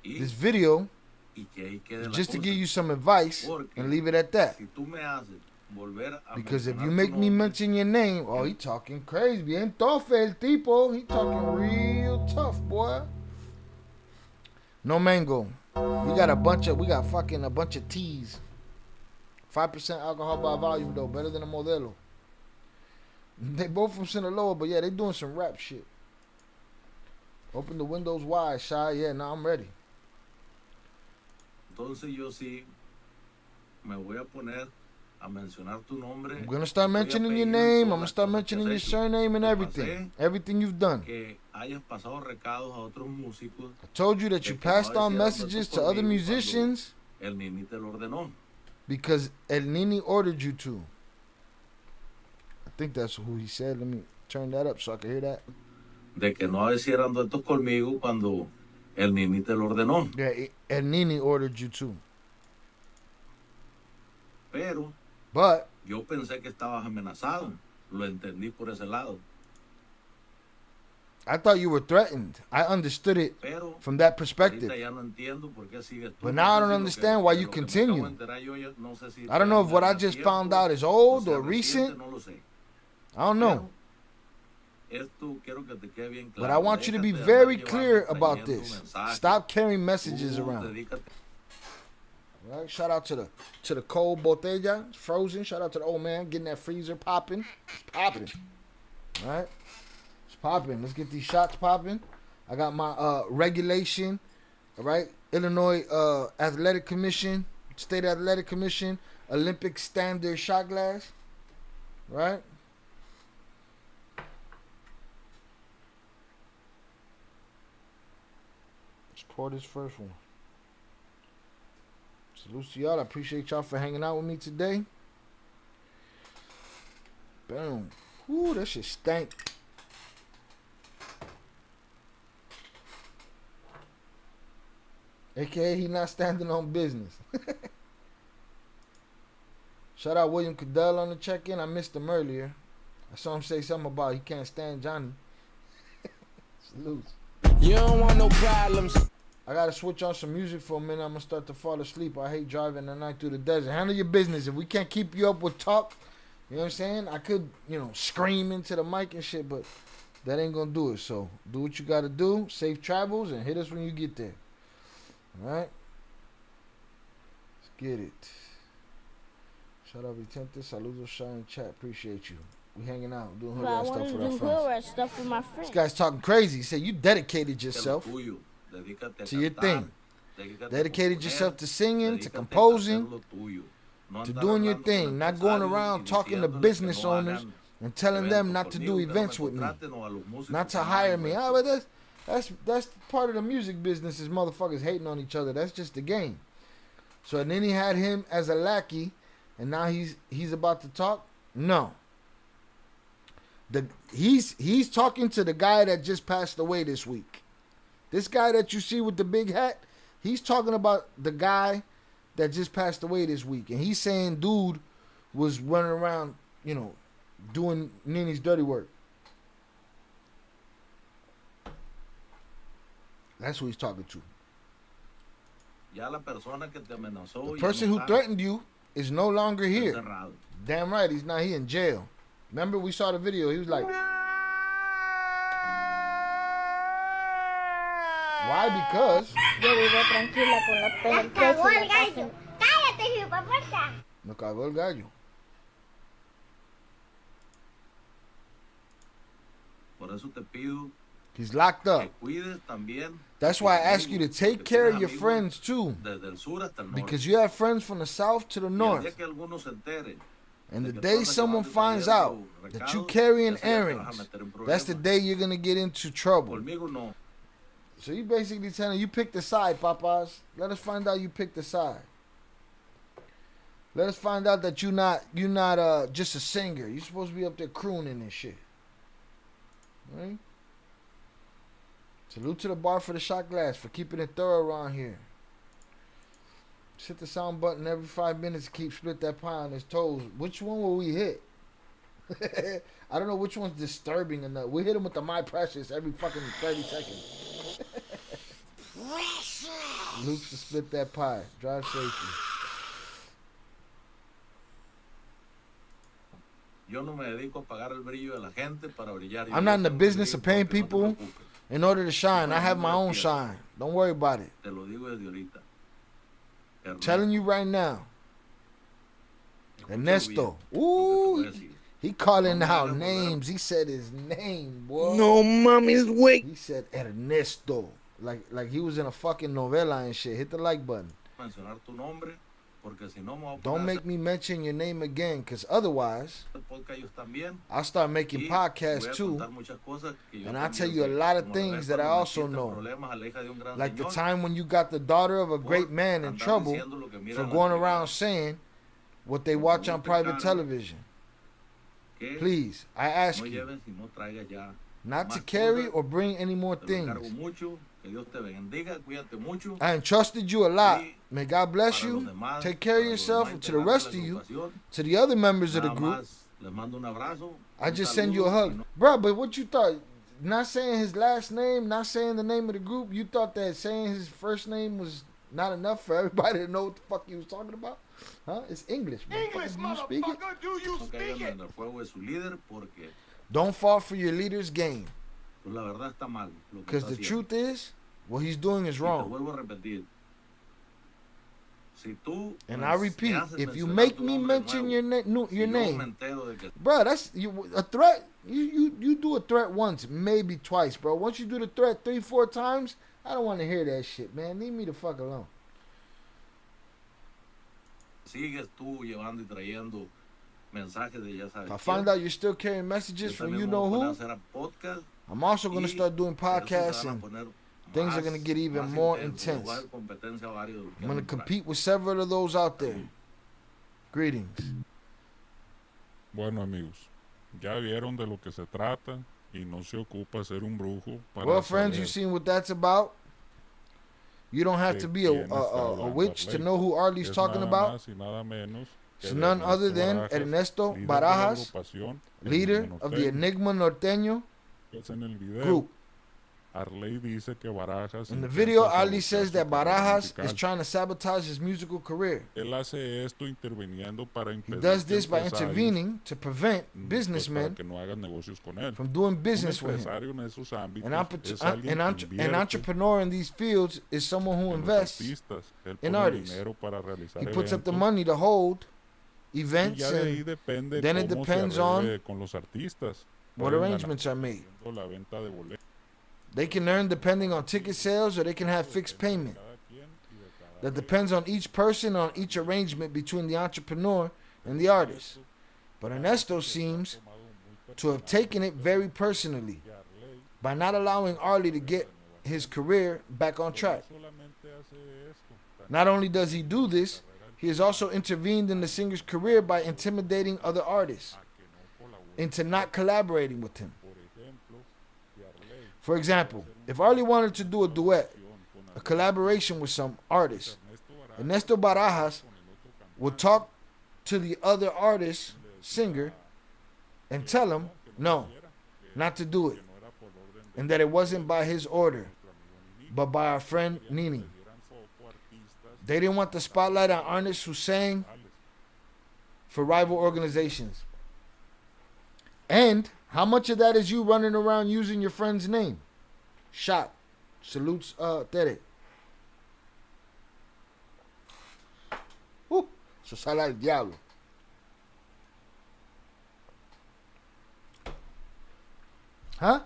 This video is just to give you some advice and leave it at that. Because if you make me mention your name, oh, he talking crazy. Bien tough, el tipo. He talking real tough, boy. No mango. We got a bunch of teas. 5% alcohol by volume, though. Better than a Modelo. They both from Sinaloa, but yeah, they doing some rap shit. Open the windows wide, Shy. Yeah, now I'm ready. Entonces yo sí me voy a poner a mencionar tu nombre. I'm gonna start mentioning your name. I'm gonna start mentioning your surname and everything. Everything you've done. Que hayas pasado recados a otros músicos. I told you that you passed on messages to other musicians. El Nini te lo ordenó. Because El Nini ordered you to. I think that's who he said. Let me turn that up so I can hear that. De que no hicieran duetos conmigo cuando El Nini te lo ordenó. Yeah, El Nini ordered you to. But yo pensé que estabas amenazado. Lo entendí por ese lado. I thought you were threatened. I understood it from that perspective. But now I don't understand why you continue. I don't know if what I just found out is old or recent. I don't know. But I want you to be very clear about this. Stop carrying messages around. Right? Shout out to the cold botella. It's frozen. Shout out to the old man getting that freezer popping. It's popping. All right? It's popping. Let's get these shots popping. I got my regulation. All right? Illinois Athletic Commission, State Athletic Commission, Olympic standard shot glass. Right? Let's pour this first one. Salute to y'all. I appreciate y'all for hanging out with me today. Boom. Whoo, that shit stank. AKA he not standing on business. Shout out William Cadell on the check-in. I missed him earlier. I saw him say something about he can't stand Johnny. Salute. You don't want no problems. I gotta switch on some music for a minute. I'm gonna start to fall asleep. I hate driving the night through the desert. Handle your business. If we can't keep you up with talk, you know what I'm saying? I could, scream into the mic and shit, but that ain't gonna do it. So do what you gotta do. Safe travels and hit us when you get there. Alright? Let's get it. Shout out Vicente. Saludos, Shine Chat. Appreciate you. We hanging out, doing hood rat stuff with our friends. Stuff with my friends. This guy's talking crazy. He said you dedicated yourself to your thing. Dedicated yourself to singing, to composing, to doing your thing. Not going around talking to business owners and telling them not to do events with me, not to hire me. But that's part of the music business is motherfuckers hating on each other. That's just the game. So and then he had him as a lackey, and now he's about to talk. No. He's talking to the guy that just passed away this week. This guy that you see with the big hat, he's talking about the guy that just passed away this week. And he's saying dude was running around, doing Nini's dirty work. That's who he's talking to. The person who threatened you is no longer here. Damn right, he's not here in jail. Remember, we saw the video. He was like, why? Because me cagó el gallo. He's locked up. That's why I ask you to take care of your friends too, because you have friends from the south to the north. And the day someone finds out that you carrying earrings, that's the day you're gonna get into trouble. So you basically telling you pick the side, papas. Let us find out you pick the side. Let us find out that you're not just a singer. You're supposed to be up there crooning and shit. Right? Salute to the bar for the shot glass for keeping it thorough around here. Just hit the sound button every 5 minutes to keep Split That Pie on his toes. Which one will we hit? I don't know which one's disturbing enough. We hit him with the My Precious every fucking 30 seconds. Luke to Split That Pie. Drive safely. I'm not in the business of paying people in order to shine. I have my own shine. Don't worry about it. I'm telling you right now. Ernesto. Ooh, he calling out names. He said his name, boy. No mommy's wake. He said Ernesto. Like he was in a fucking novela and shit. Hit the like button. Don't make me mention your name again, because otherwise I'll start making podcasts too, and I'll tell you a lot of things that I also know, like the time when you got the daughter of a great man in trouble for going around saying what they watch on private television. Please, I ask you not to carry or bring any more things. I entrusted you a lot. May God bless you. Take care of yourself, and to the rest of you, to the other members of the group, I just send you a hug. Bro, but what you thought? Not saying his last name, not saying the name of the group, you thought that saying his first name was not enough for everybody to know what the fuck he was talking about? Huh? It's English, motherfucker. Do you speak it? Don't fall for your leader's game. Because the truth is, what he's doing is wrong. And I repeat, if you make me mention your name, bro, that's a threat. You do a threat once, maybe twice, bro. Once you do the threat 3-4 times, I don't want to hear that shit, man. Leave me the fuck alone. Sigues tú llevando y trayendo mensajes de ya sabes. If I find out you're still carrying messages from you know who, I'm also going to start doing podcasts and things are going to get even more intense. I'm going to compete with several of those out there. Greetings. Bueno, amigos, ya vieron de lo que se trata y no se ocupa ser un brujo para well, friends, you've seen what that's about. You don't have to be a witch to know who Arlie's talking about. It's none other than Ernesto Barajas, leader of the Enigma Norteño group. In the video, Arlie says that Barajas is trying to sabotage his musical career. He does this by intervening to prevent businessmen from doing business with him. An entrepreneur in these fields is someone who invests in artists. He puts up the money to hold events, and then it depends on what arrangements are made. They can earn depending on ticket sales, or they can have fixed payment. That depends on each person, on each arrangement between the entrepreneur and the artist. But Ernesto seems to have taken it very personally by not allowing Arlie to get his career back on track. Not only does he do this, he has also intervened in the singer's career by intimidating other artists into not collaborating with him. For example, if Arlie wanted to do a duet, a collaboration with some artist, Ernesto Barajas would talk to the other artist, singer, and tell him no, not to do it, and that it wasn't by his order, but by our friend Nini. They didn't want the spotlight on artists who sang for rival organizations. And how much of that is you running around using your friend's name? Shot. Salutes, Tere. Eso sale al diablo. Huh?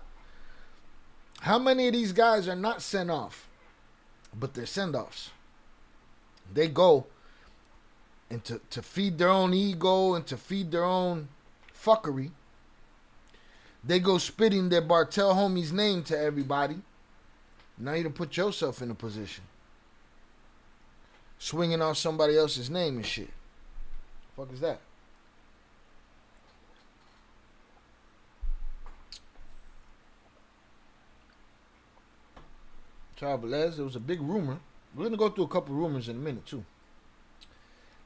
How many of these guys are not sent off, but they're send-offs? They go and to feed their own ego and to feed their own fuckery. They go spitting their Bartel homie's name to everybody. Now you done put yourself in a position. Swinging off somebody else's name and shit. The fuck is that? Chavez, there was a big rumor. We're going to go through a couple rumors in a minute, too.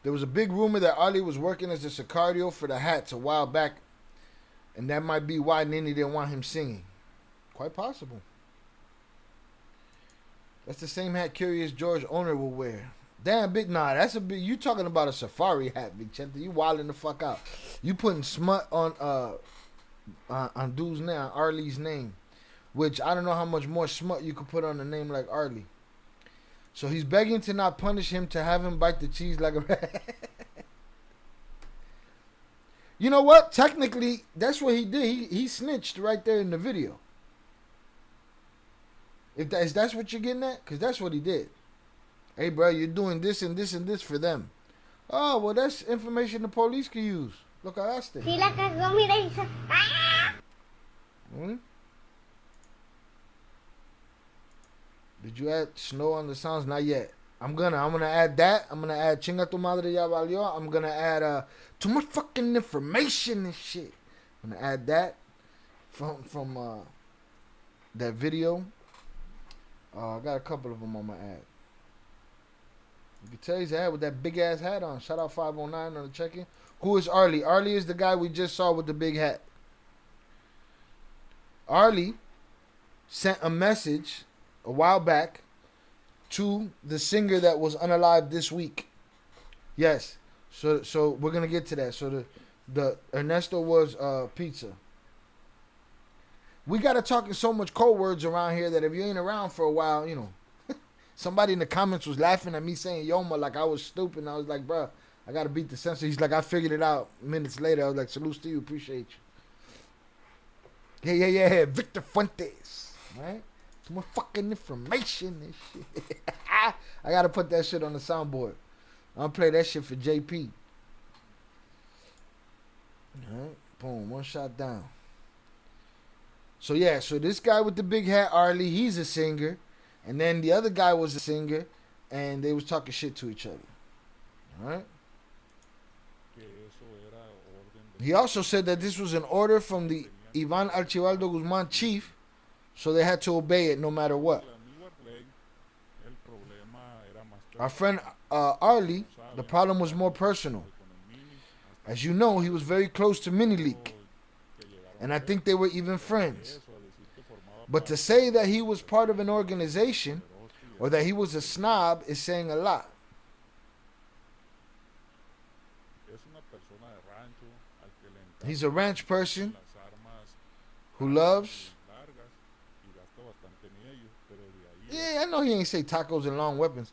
There was a big rumor that Arlie was working as a sicario for the Hats a while back, and that might be why Nini didn't want him singing. Quite possible. That's the same hat Curious George owner will wear. Damn, big nah, that's a big. You talking about a safari hat, Big Chenta? You wilding the fuck out. You putting smut on dude's name, on Arlie's name, which I don't know how much more smut you could put on a name like Arlie. So he's begging to not punish him, to have him bite the cheese like a rat. You know what? Technically, that's what he did. He snitched right there in the video. If that's what you're getting at, because that's what he did. Hey, bro, you're doing this and this and this for them. Oh, well, that's information the police can use. Look how that's there. Did you add snow on the sounds? Not yet. I'm gonna add that. I'm gonna add Chinga tu madre ya valió. I'm gonna add too much fucking information and shit. I'm gonna add that from that video. I got a couple of them on my ad. You can tell he's a hat with that big ass hat on. Shout out 509 on the check-in. Who is Arlie? Arlie is the guy we just saw with the big hat. Arlie sent a message a while back to the singer that was unalive this week. Yes. So we're gonna get to that. So the Ernesto was pizza. We gotta talk in so much code words around here that if you ain't around for a while, you know, Somebody in the comments was laughing at me saying Yoma like I was stupid. And I was like, bro, I gotta beat the censor. He's like, I figured it out minutes later. I was like, salute to you, appreciate you. Yeah. Victor Fuentes, right? Some more fucking information and shit. I gotta put that shit on the soundboard. I'll play that shit for JP. Alright, boom, one shot down. So yeah, so this guy with the big hat, Arlie, he's a singer. And then the other guy was a singer. And they was talking shit to each other. Alright? He also said that this was an order from the Ivan Archibaldo Guzman chief. So they had to obey it no matter what. Our friend Arlie, the problem was more personal. As you know, he was very close to Minileak. And I think they were even friends. But to say that he was part of an organization or that he was a snob is saying a lot. He's a ranch person who loves. Yeah, I know he ain't say tacos and long weapons.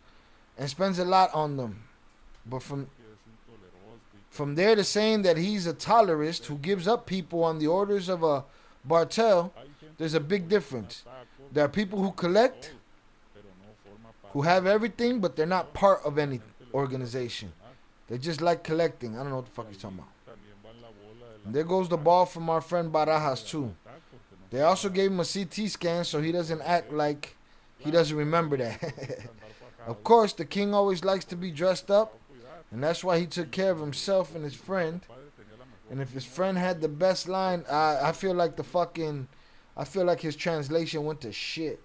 And spends a lot on them. But from there to saying that he's a tolerist who gives up people on the orders of a Bartel, there's a big difference. There are people who collect, who have everything, but they're not part of any organization. They just like collecting. I don't know what the fuck he's talking about. And there goes the ball from our friend Barajas too. They also gave him a CT scan so he doesn't act like he doesn't remember that. Of course, the king always likes to be dressed up, and that's why he took care of himself and his friend. And if his friend had the best line, I feel like his translation went to shit.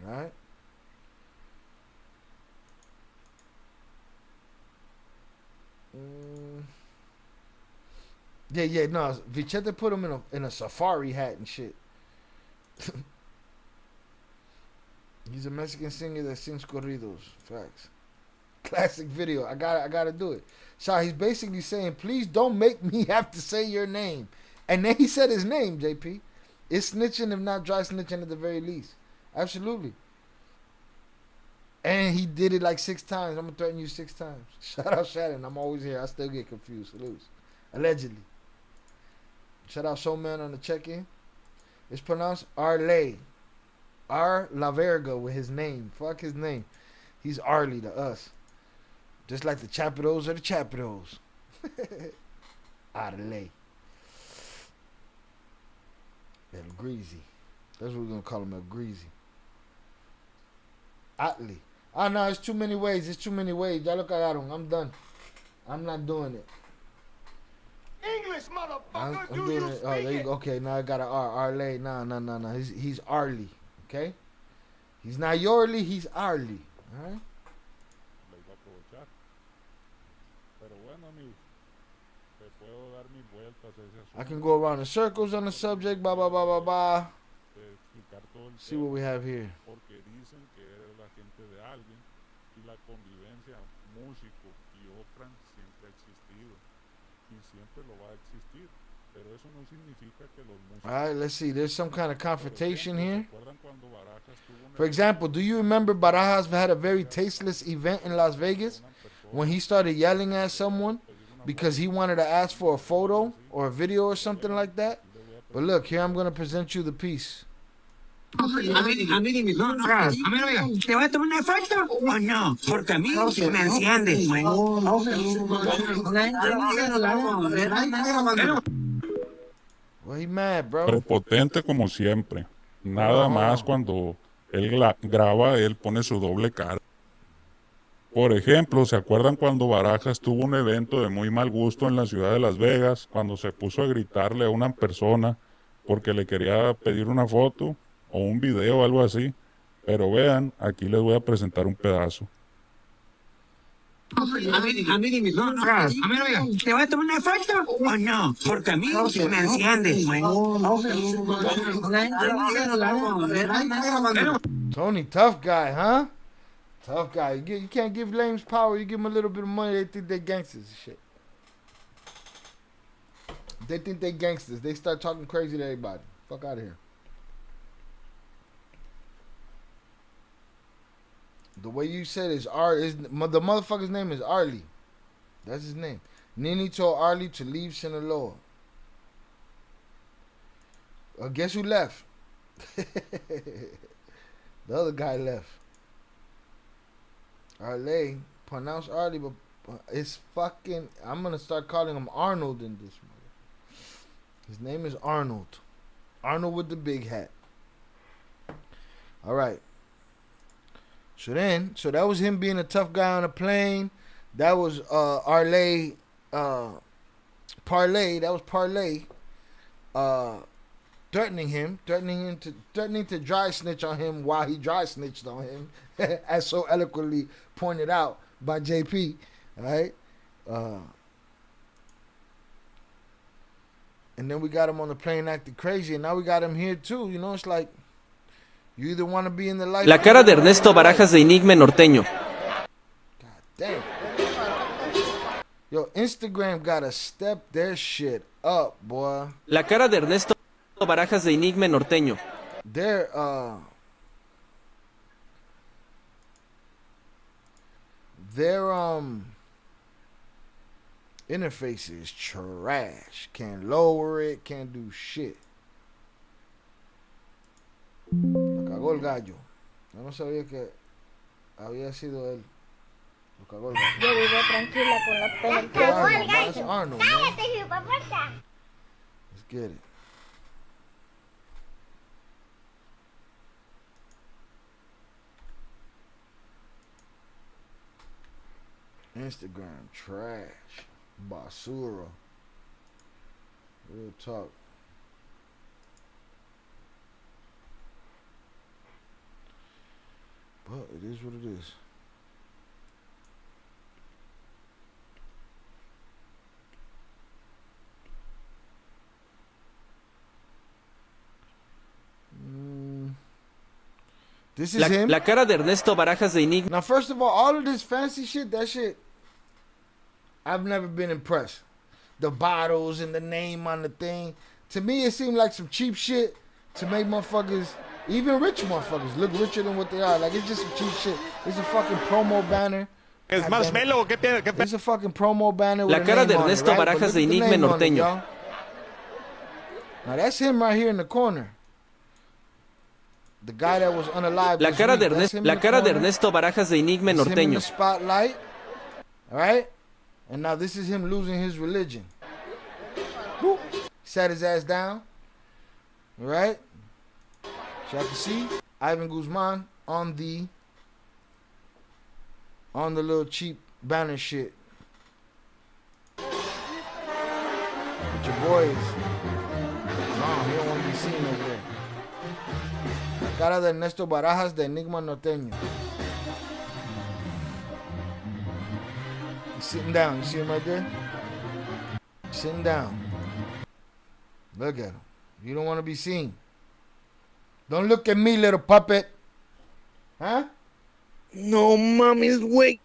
Right? No. Vichete put him in a safari hat and shit. He's a Mexican singer that sings corridos. Facts. Classic video. I gotta do it. So he's basically saying, please don't make me have to say your name. And then he said his name, JP. It's snitching, if not dry snitching at the very least. Absolutely. And he did it like 6 times. I'm gonna threaten you 6 times. Shout out Shannon. I'm always here. I still get confused. Salutes. Allegedly. Shout out Soul Man on the check-in. It's pronounced Arley. R. La Verga with his name. Fuck his name. He's Arlie to us. Just like the Chapitos are the Chapitos. Arley. El Greasy. That's what we're going to call him, El Greasy. Atley. Oh, no, it's too many ways. It's too many ways. Ya lo cagaron. I'm done. I'm not doing it. English, motherfucker. I'm doing it. Oh, there you go. Okay, now I got an R. Arley. No. He's Arlie. Okay? He's not Yorley. He's Arlie. All right? I can go around in circles on the subject. Blah, blah, blah, blah, blah. See what we have here. Alright, let's see. There's some kind of confrontation here. For example, do you remember Barajas had a very tasteless event in Las Vegas when he started yelling at someone because he wanted to ask for a photo or a video or something like that? But look, here I'm going to present you the piece. A mí no, ¿te va a tomar una foto o no? Porque a mí me enciende. Well, he mad, bro. Prepotente como siempre. Nada más cuando él graba, él pone su doble cara. Por ejemplo, ¿se acuerdan cuando Barajas tuvo un evento de muy mal gusto en la ciudad de Las Vegas? Cuando se puso a gritarle a una persona porque le quería pedir una foto o un video o algo así. Pero vean, aquí les voy a presentar un pedazo. A mí no, ¿te va a tomar una foto o no? Porque a mí me enciende. Tony, tough guy, huh? Tough guy. You can't give lames power. You give them a little bit of money, they think they're gangsters and shit. They think they gangsters. They start talking crazy to everybody. Fuck out of here. The way you said is the motherfucker's name is Arlie. That's his name. Nini told Arlie to leave Sinaloa. Guess who left? The other guy left. Arlie, pronounced Arlie, but it's fucking. I'm gonna start calling him Arnold in this movie. His name is Arnold. Arnold with the big hat. All right. So that was him being a tough guy on a plane. That was Parlay. That was Parlay. Threatening to dry snitch on him while he dry snitched on him, as so eloquently pointed out by JP. All right. And then we got him on the plane acting crazy, and now we got him here too. You know, it's like you either want to be in the life. La cara de Ernesto Barajas de Enigma Norteño. God damn. Yo, Instagram gotta step their shit up, boy. La cara de Ernesto Barajas de Enigma Norteño. Their interface is trash. Can't lower it, can't do shit. Lo cagó el gallo. Yo no sabía que había sido él. Lo cagó el gallo. Yo vivo tranquila con la pena. Lo cagó el gallo. Arnold, Cállate, hijo de puta. Let's get it. Instagram trash. Basura. Real talk. But it is what it is. This is him. La cara de Ernesto Barajas de Enigma. Now, first of all of this fancy shit, that shit, I've never been impressed. The bottles and the name on the thing. To me, it seemed like some cheap shit to make motherfuckers, even rich motherfuckers, look richer than what they are. Like, it's just some cheap shit. It's a fucking promo banner. Es marshmallow, ¿qué It's a fucking promo banner with La cara a de name Ernesto on it, right? Barajas But de look at the Enigma name on it, Norteño. y'all. Now, that's him right here in the corner. The guy that was unalive. La cara de Ernesto Barajas de Enigma That's him in Norteño. the spotlight. All right? And now this is him losing his religion. Boop. Sat his ass down. All right? So I can see Ivan Guzman on the little cheap banner shit. But your boys, no, he don't want to be seen over there. La cara de Ernesto Barajas de Enigma Norteño. He's sitting down. You see him right there? He's sitting down. Look at him. You don't want to be seen. Don't look at me, little puppet. Huh? No mommy's wait.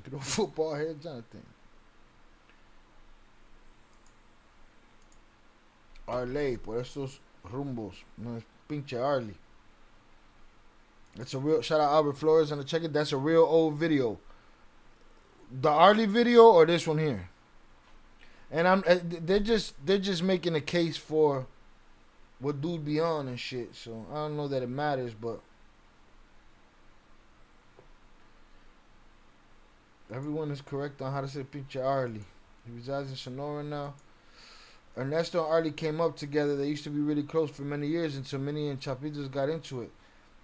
Little football head, Jonathan. Arley, por estos rumbos. No es pinche Arley. That's a real, shout out Albert Flores on the check it. That's a real old video. The Arley video or this one here. And they're just making a case for what dude be on and shit. So I don't know that it matters, but everyone is correct on how to say pinche Arley. He resides in Sonora now. Ernesto and Arlie came up together. They used to be really close for many years until Minnie and Chapitos got into it.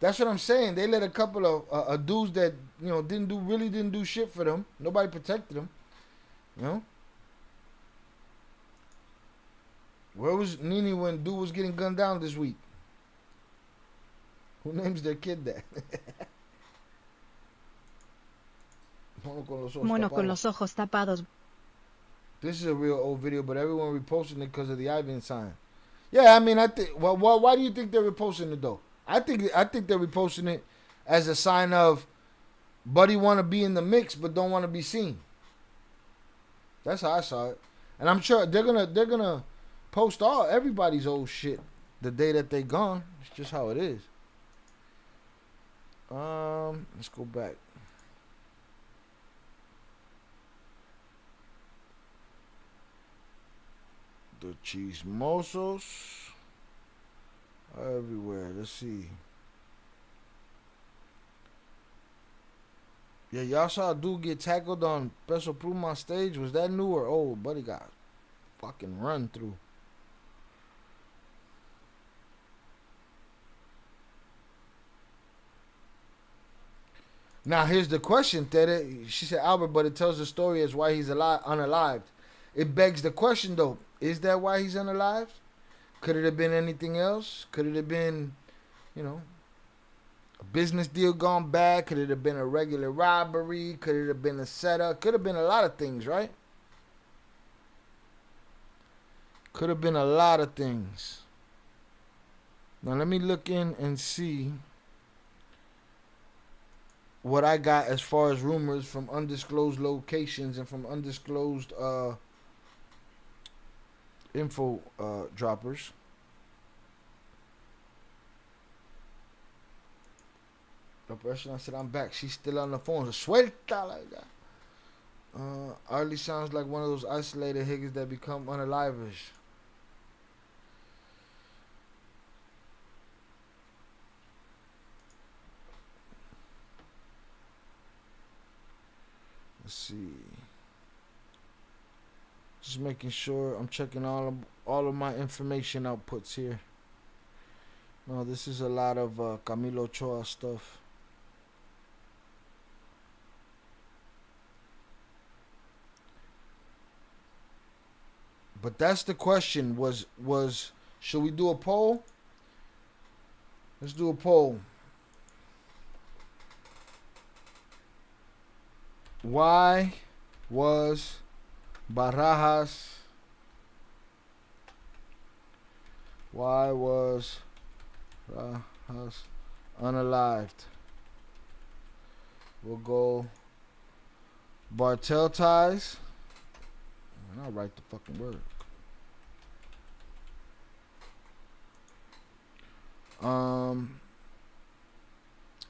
That's what I'm saying. They let a couple of dudes that, you know, didn't do shit for them. Nobody protected them. You know? Where was Nini when dude was getting gunned down this week? Who names their kid that? Mono con los ojos tapados. This is a real old video, but everyone reposting it because of the Ivan sign. Yeah, I mean, I think. Well, why do you think they're reposting it though? I think they're reposting it as a sign of Buddy want to be in the mix but don't want to be seen. That's how I saw it, and I'm sure they're gonna post everybody's old shit the day that they gone. It's just how it is. Let's go back. The chismosos are everywhere. Let's see. Yeah, y'all saw a dude get tackled on Peso Pluma stage. Was that new or old? Buddy got fucking run through. Now here's the question, Tere. She said, Albert, but it tells the story as why he's unalived. It begs the question, though. Is that why he's unalived? Could it have been anything else? Could it have been, you know, a business deal gone bad? Could it have been a regular robbery? Could it have been a setup? Could have been a lot of things, right? Could have been a lot of things. Now let me look in and see what I got as far as rumors from undisclosed locations and from undisclosed info droppers. The person, I said, I'm back. She's still on the phone. So suelta like that. Arlie sounds like one of those isolated higgers that become unalivers. Let's see. Just making sure I'm checking all of my information outputs here. No, this is a lot of Camilo Ochoa stuff. But that's the question. Was should we do a poll? Let's do a poll. Why was Barajas unalived? We'll go Bartel ties. And I'll write the fucking word.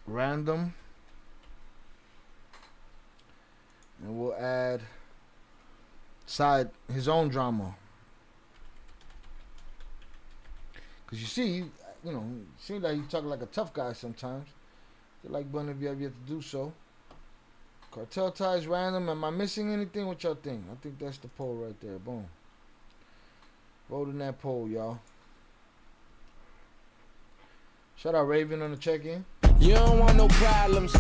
Random. And we'll add his own drama. Because you see, you know, it seems like he's talking like a tough guy sometimes. Feel like one of you have yet to do so. Cartel ties, random. Am I missing anything? What y'all think? I think that's the poll right there. Boom. Vote in that poll, y'all. Shout out Raven on the check-in. You don't want no problems.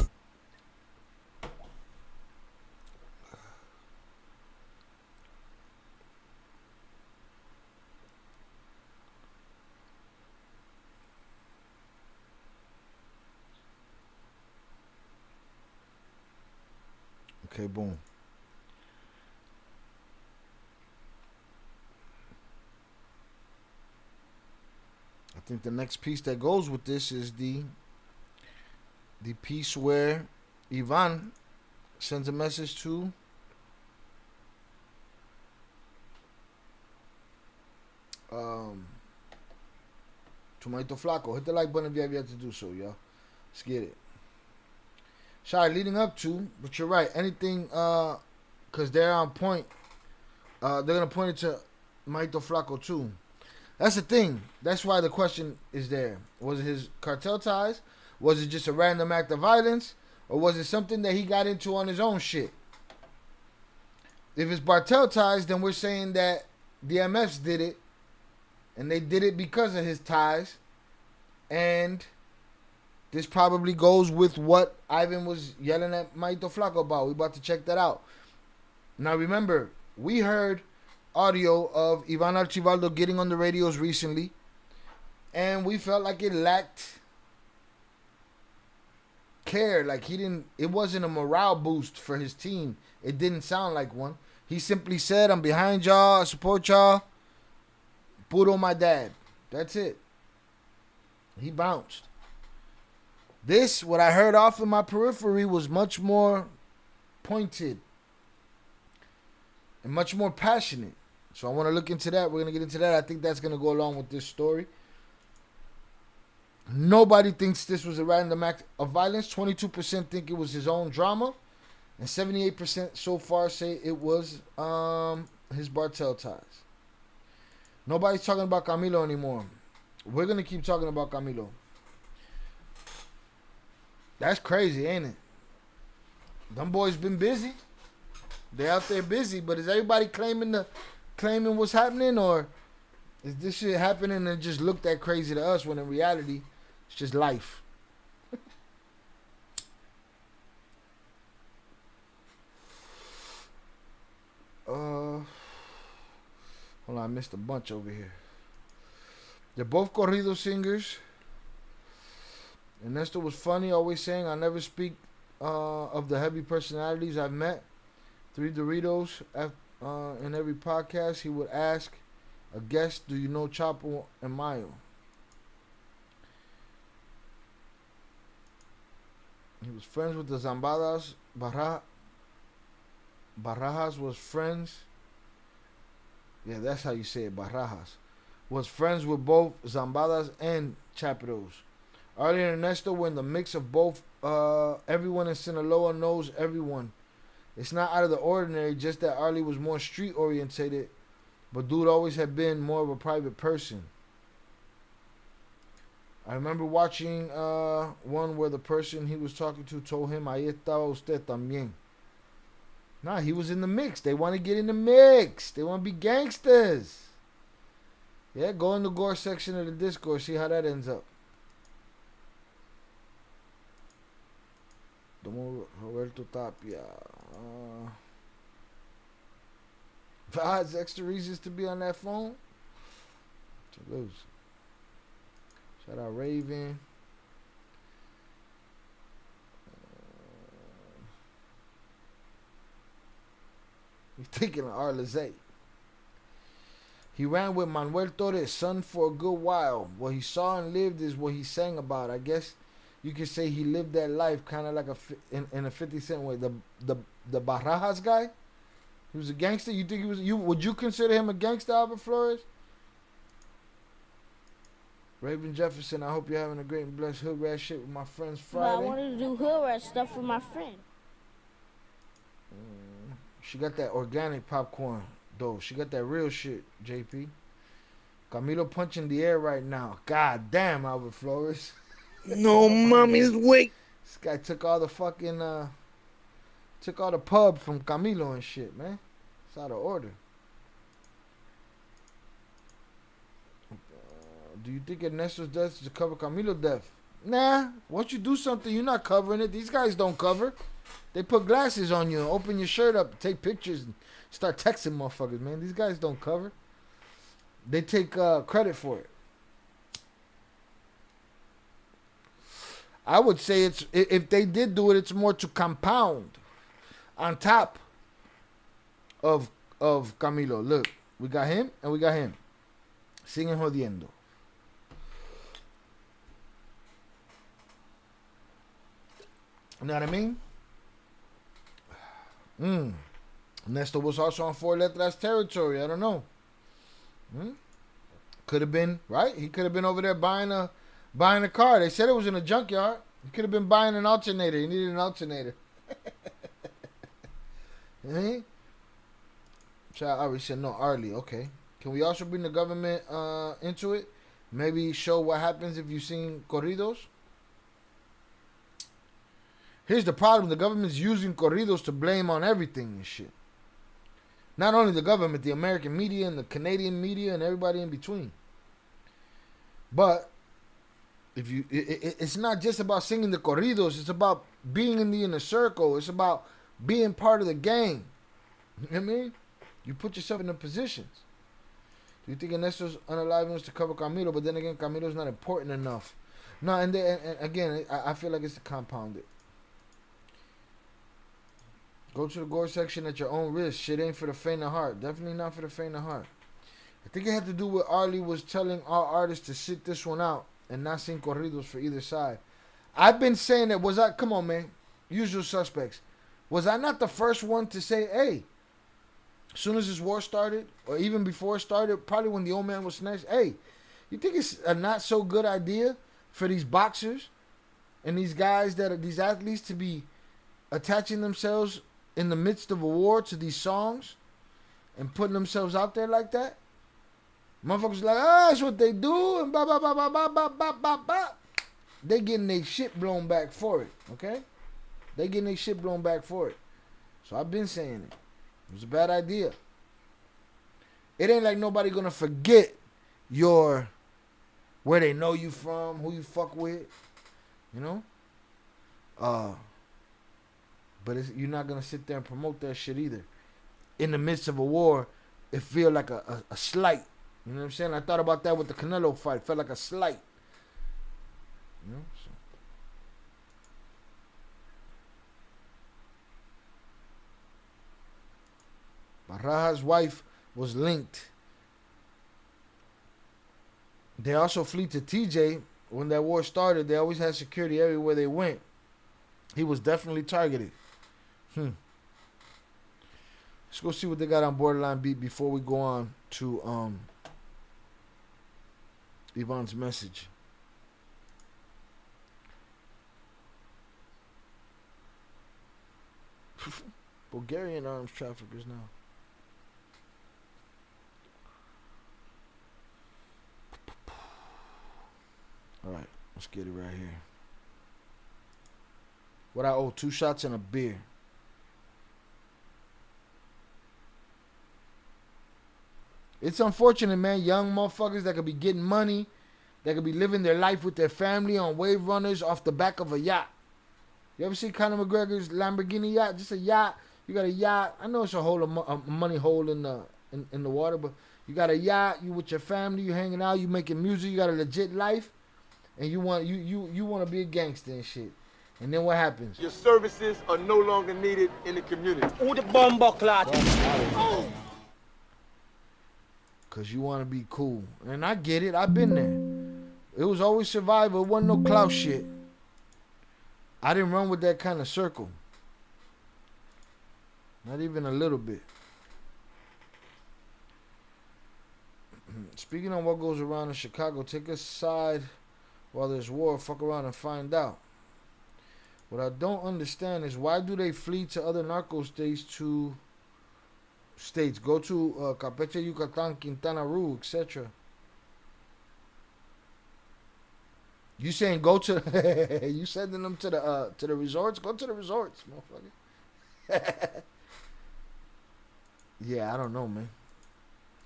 Okay, boom. I think the next piece that goes with this is the piece where Ivan sends a message to Manito Flaco. Hit the like button if you have yet to do so, y'all. Let's get it. Sorry, leading up to, but you're right. Anything, because they're on point. They're going to point it to Manito Flaco, too. That's the thing. That's why the question is there. Was it his cartel ties? Was it just a random act of violence? Or was it something that he got into on his own shit? If it's cartel ties, then we're saying that the MFs did it. And they did it because of his ties. And this probably goes with what Ivan was yelling at Manito Flaco about. We're about to check that out. Now remember, we heard audio of Ivan Archibaldo getting on the radios recently. And we felt like it lacked care. Like it wasn't a morale boost for his team. It didn't sound like one. He simply said, I'm behind y'all, I support y'all. Puro my dad. That's it. He bounced. This, what I heard off in my periphery, was much more pointed and much more passionate. So I want to look into that. We're going to get into that. I think that's going to go along with this story. Nobody thinks this was a random act of violence. 22% think it was his own drama. And 78% so far say it was his Bartel ties. Nobody's talking about Camilo anymore. We're going to keep talking about Camilo. That's crazy, ain't it? Them boys been busy. They out there busy, but is everybody claiming what's happening, or is this shit happening and just look that crazy to us when in reality it's just life? Hold on, I missed a bunch over here. They're both corrido singers. Ernesto was funny, always saying, "I never speak of the heavy personalities I've met. 3 Doritos in every podcast." He would ask a guest, "Do you know Chapo and Mayo?" He was friends with the Zambadas. Barajas was friends. Yeah, that's how you say it. Barajas was friends with both Zambadas and Chaperos. Arlie and Ernesto were in the mix of both. Everyone in Sinaloa knows everyone. It's not out of the ordinary, just that Arlie was more street orientated, but dude always had been more of a private person. I remember watching one where the person he was talking to told him, "Ahí estaba usted también." Nah, he was in the mix. They want to get in the mix. They want to be gangsters. Yeah, go in the gore section of the Discord, see how that ends up. Roberto Tapia. Vibes, extra reasons to be on that phone. To lose. Shout out Raven. He's thinking of Arlizette. He ran with Manuel Torres' son for a good while. What he saw and lived is what he sang about. I guess you could say he lived that life kind of like in a 50 Cent way. The Barajas guy, he was a gangster. You think he was? Would you consider him a gangster, Albert Flores? Raven Jefferson, I hope you're having a great and blessed hood rat shit with my friends Friday. But I wanted to do hood rat stuff with my friend. She got that organic popcorn, though. She got that real shit, JP. Camilo punching the air right now. God damn, Albert Flores. No mommy's wait. This guy took all the fucking, took all the pub from Camilo and shit, man. It's out of order. Do you think Ernesto's death is to cover Camilo's death? Nah. Once you do something, you're not covering it. These guys don't cover. They put glasses on you, open your shirt up, take pictures, and start texting motherfuckers, man. These guys don't cover. They take credit for it. I would say it's, if they did do it, it's more to compound on top of Camilo. Look, we got him and we got him. Siguen jodiendo. You know what I mean? Ernesto was also on 4 Letras territory. I don't know. Could have been, right? He could have been over there buying a car. They said it was in a junkyard. He could have been buying an alternator. He needed an alternator. Child Ari said no, Arlie. Okay. Can we also bring the government into it? Maybe show what happens if you sing corridos? Here's the problem. The government's using corridos to blame on everything and shit. Not only the government, the American media and the Canadian media and everybody in between. But if you, it's not just about singing the corridos. It's about being in the inner circle. It's about being part of the gang. You know what I mean? You put yourself in the positions. Do you think Ernesto's unaliveness to cover Camilo? But then again, Camilo's not important enough. No, and again, I feel like it's compounded. Go to the gore section at your own risk. Shit ain't for the faint of heart. Definitely not for the faint of heart. I think it had to do with Arlie was telling all artists to sit this one out and not sing corridos for either side. I've been saying that. Come on, man. Usual suspects. Was I not the first one to say, hey, As soon as this war started, or even before it started, probably when the old man was snatched, hey, you think it's a not so good idea for these boxers and these guys that are these athletes to be attaching themselves in the midst of a war to these songs and putting themselves out there like that? Motherfuckers like, that's what they do, and blah, blah, blah, blah, blah, blah, blah, blah, blah. They getting their shit blown back for it, okay? They getting their shit blown back for it. So I've been saying it. It was a bad idea. It ain't like nobody gonna forget where they know you from, who you fuck with, you know? But you're not gonna sit there and promote that shit either. In the midst of a war, it feel like a slight. You know what I'm saying? I thought about that with the Canelo fight. It felt like a slight. You know? So. Barajas' wife was linked. They also flee to TJ. When that war started, they always had security everywhere they went. He was definitely targeted. Let's go see what they got on Borderline Beat before we go on to Yvonne's message. Bulgarian arms traffickers now. Alright, let's get it right here. What I owe, 2 shots and a beer. It's unfortunate, man. Young motherfuckers that could be getting money, that could be living their life with their family on wave runners off the back of a yacht. You ever see Conor McGregor's Lamborghini yacht? Just a yacht. You got a yacht. I know it's a hole, a money hole in the water, but you got a yacht. You with your family. You hanging out. You making music. You got a legit life, and you want to be a gangster and shit. And then what happens? Your services are no longer needed in the community. Who the bomb clot? Because you want to be cool. And I get it. I've been there. It was always survival. It wasn't no clout shit. I didn't run with that kind of circle. Not even a little bit. Speaking on what goes around in Chicago, take a side while there's war. Fuck around and find out. What I don't understand is why do they flee to other narco states go to Campeche, Yucatan, Quintana Roo, etc. You saying go to you sending them to the resorts? Go to the resorts, motherfucker. Yeah, I don't know, man.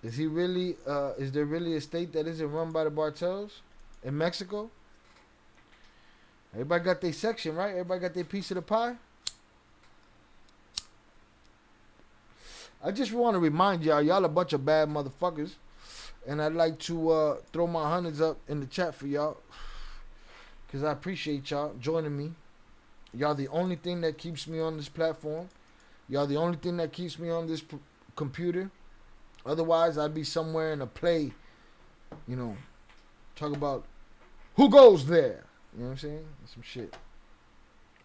Is he really is there really a state that isn't run by the Bartels in Mexico? Everybody got their section, right? Everybody got their piece of the pie. I just want to remind y'all a bunch of bad motherfuckers. And I'd like to throw my hundreds up in the chat for y'all. Because I appreciate y'all joining me. Y'all the only thing that keeps me on this platform. Y'all the only thing that keeps me on this computer. Otherwise, I'd be somewhere in a play, you know, talk about who goes there. You know what I'm saying? Some shit.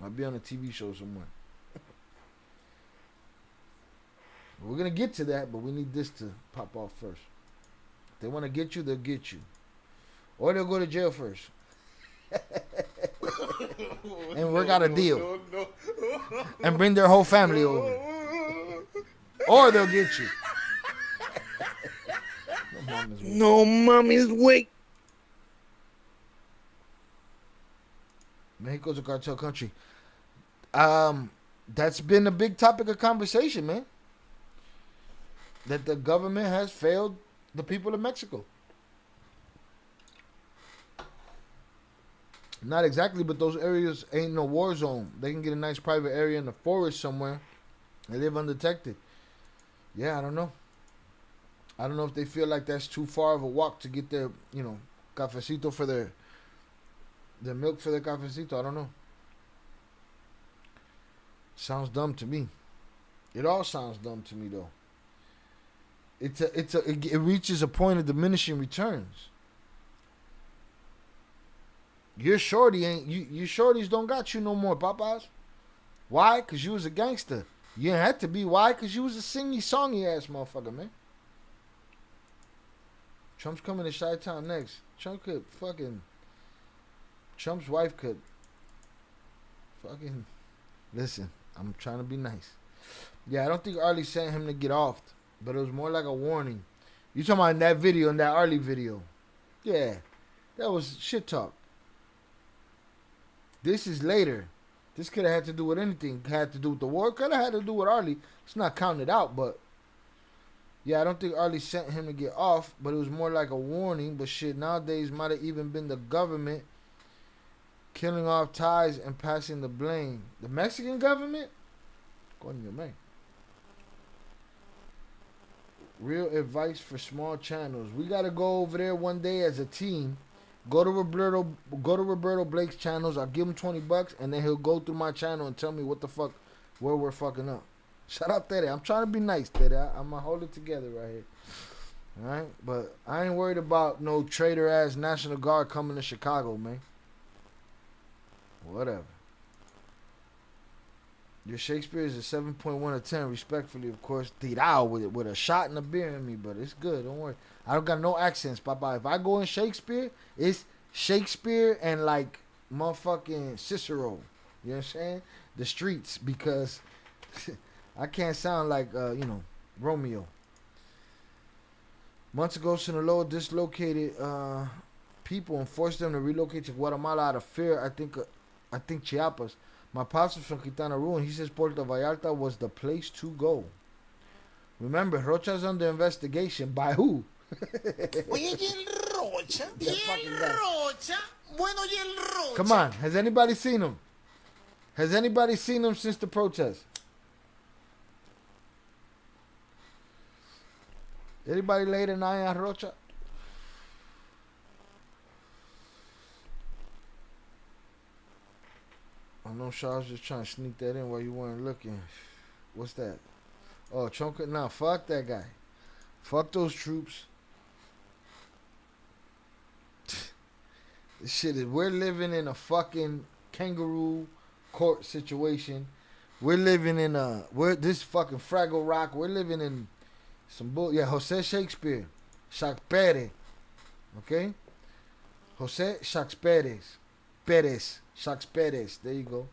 I'll be on a TV show somewhere. We're going to get to that, but we need this to pop off first. If they want to get you, they'll get you. Or they'll go to jail first. And work out a deal. And bring their whole family over. Or they'll get you. No mommy's weak. Mexico's a cartel country. That's been a big topic of conversation, man. That the government has failed the people of Mexico. Not exactly, but those areas ain't no war zone. They can get a nice private area in the forest somewhere and live undetected. Yeah, I don't know. I don't know if they feel like that's too far of a walk to get their, you know, cafecito for their milk for their cafecito. I don't know. Sounds dumb to me. It all sounds dumb to me though. It reaches a point of diminishing returns. Your shorty ain't you. Your shorties don't got you no more, Popeyes. Why? Cause you was a gangster. You didn't have to be. Why? Because you was a singy-songy ass motherfucker, man. Trump's coming to Chi-Town next. Trump's wife could fucking... Listen, I'm trying to be nice. Yeah, I don't think Arlie sent him to get off, but it was more like a warning. You talking about in that video, in that Arlie video. Yeah, that was shit talk. This is later. This could have had to do with anything. Had to do with the war. Could have had to do with Arlie. It's not counted out, but... Yeah, I don't think Arlie sent him to get off, but it was more like a warning. But shit, nowadays might have even been the government killing off ties and passing the blame. The Mexican government? Coño, man. Real advice for small channels. We gotta go over there one day as a team. Go to Roberto Blake's channels. I'll give him $20, and then he'll go through my channel and tell me what the fuck, where we're fucking up. Shout out Tere. I'm trying to be nice, Tere. I'm gonna hold it together right here. Alright? But I ain't worried about no traitor ass National Guard coming to Chicago, man. Whatever. Your Shakespeare is a 7.1 out of 10, respectfully, of course. Tirao with a shot and a beer in me, but it's good. Don't worry. I don't got no accents, Papa. If I go in Shakespeare, it's Shakespeare and like motherfucking Cicero. You know what I'm saying? The streets, because I can't sound like, Romeo. Months ago, Sinaloa dislocated people and forced them to relocate to Guatemala out of fear. I think Chiapas. My pops was from Quintana Roo, and he says Puerto Vallarta was the place to go. Remember, Rocha's under investigation. By who? Oye, ¿y el Rocha? ¿Y el Rocha? Bueno, ¿y el Rocha? Come on. Has anybody seen him? Has anybody seen him since the protest? Anybody laid an eye on Rocha? I know Shaw was just trying to sneak that in while you weren't looking. What's that? Oh, Trump. Nah, fuck that guy. Fuck those troops. This shit is, we're living in a fucking kangaroo court situation. We're living in this fucking Fraggle Rock. We're living in some bull. Yeah, Jose Shakespeare. Shakespeare. Okay? Jose Shakespeare. Perez. Shakespeare. There you go.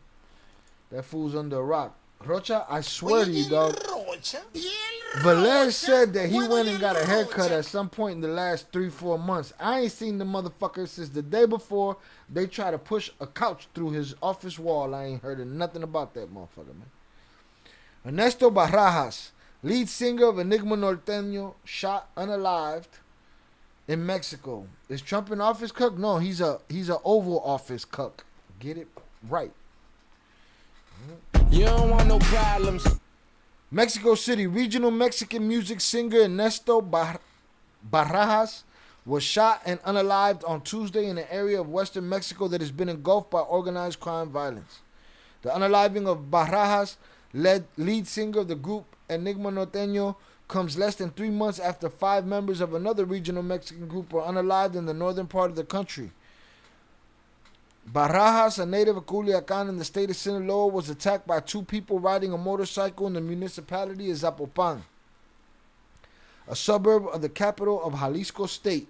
That fool's under a rock. Rocha, I swear to you, dog. Velez said that he went and got a haircut at some point in the last 3-4 months. I ain't seen the motherfucker since the day before they tried to push a couch through his office wall. I ain't heard of nothing about that motherfucker, man. Ernesto Barajas, lead singer of Enigma Norteño, shot unalived in Mexico. Is Trump an office cuck? No, he's a Oval Office cuck. Get it right. You don't want no problems. Mexico City, regional Mexican music singer Ernesto Barajas was shot and unalived on Tuesday in an area of western Mexico that has been engulfed by organized crime violence. The unaliving of Barajas, lead singer of the group Enigma Norteño, comes less than 3 months after 5 members of another regional Mexican group were unalived in the northern part of the country. Barajas, a native of Culiacan in the state of Sinaloa, was attacked by 2 people riding a motorcycle in the municipality of Zapopan, a suburb of the capital of Jalisco State.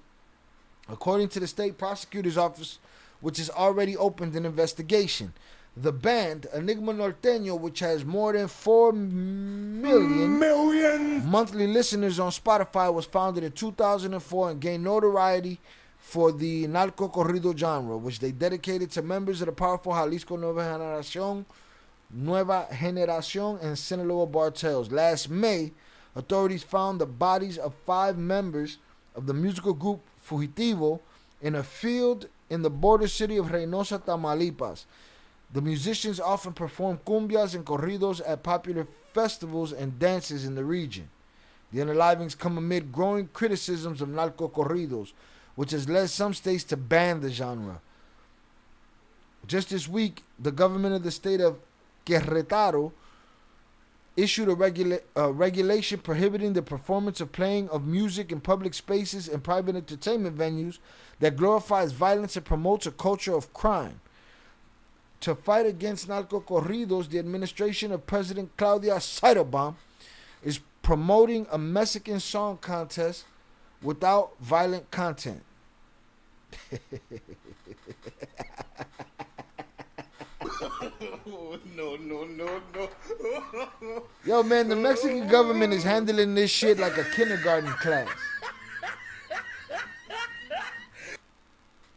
According to the state prosecutor's office, which has already opened an investigation, the band, Enigma Norteño, which has more than 4 million monthly listeners on Spotify, was founded in 2004 and gained notoriety for the narco corrido genre, which they dedicated to members of the powerful Jalisco Nueva Generación and Sinaloa Bartels. Last May, authorities found the bodies of 5 members of the musical group Fugitivo in a field in the border city of Reynosa, Tamaulipas. The musicians often perform cumbias and corridos at popular festivals and dances in the region. The unalivings come amid growing criticisms of narco corridos, which has led some states to ban the genre. Just this week, the government of the state of Querétaro issued a regulation prohibiting the performance of playing of music in public spaces and private entertainment venues that glorifies violence and promotes a culture of crime. To fight against narco corridos, the administration of President Claudia Sheinbaum is promoting a Mexican song contest without violent content. No. Yo, man, the Mexican government is handling this shit like a kindergarten class.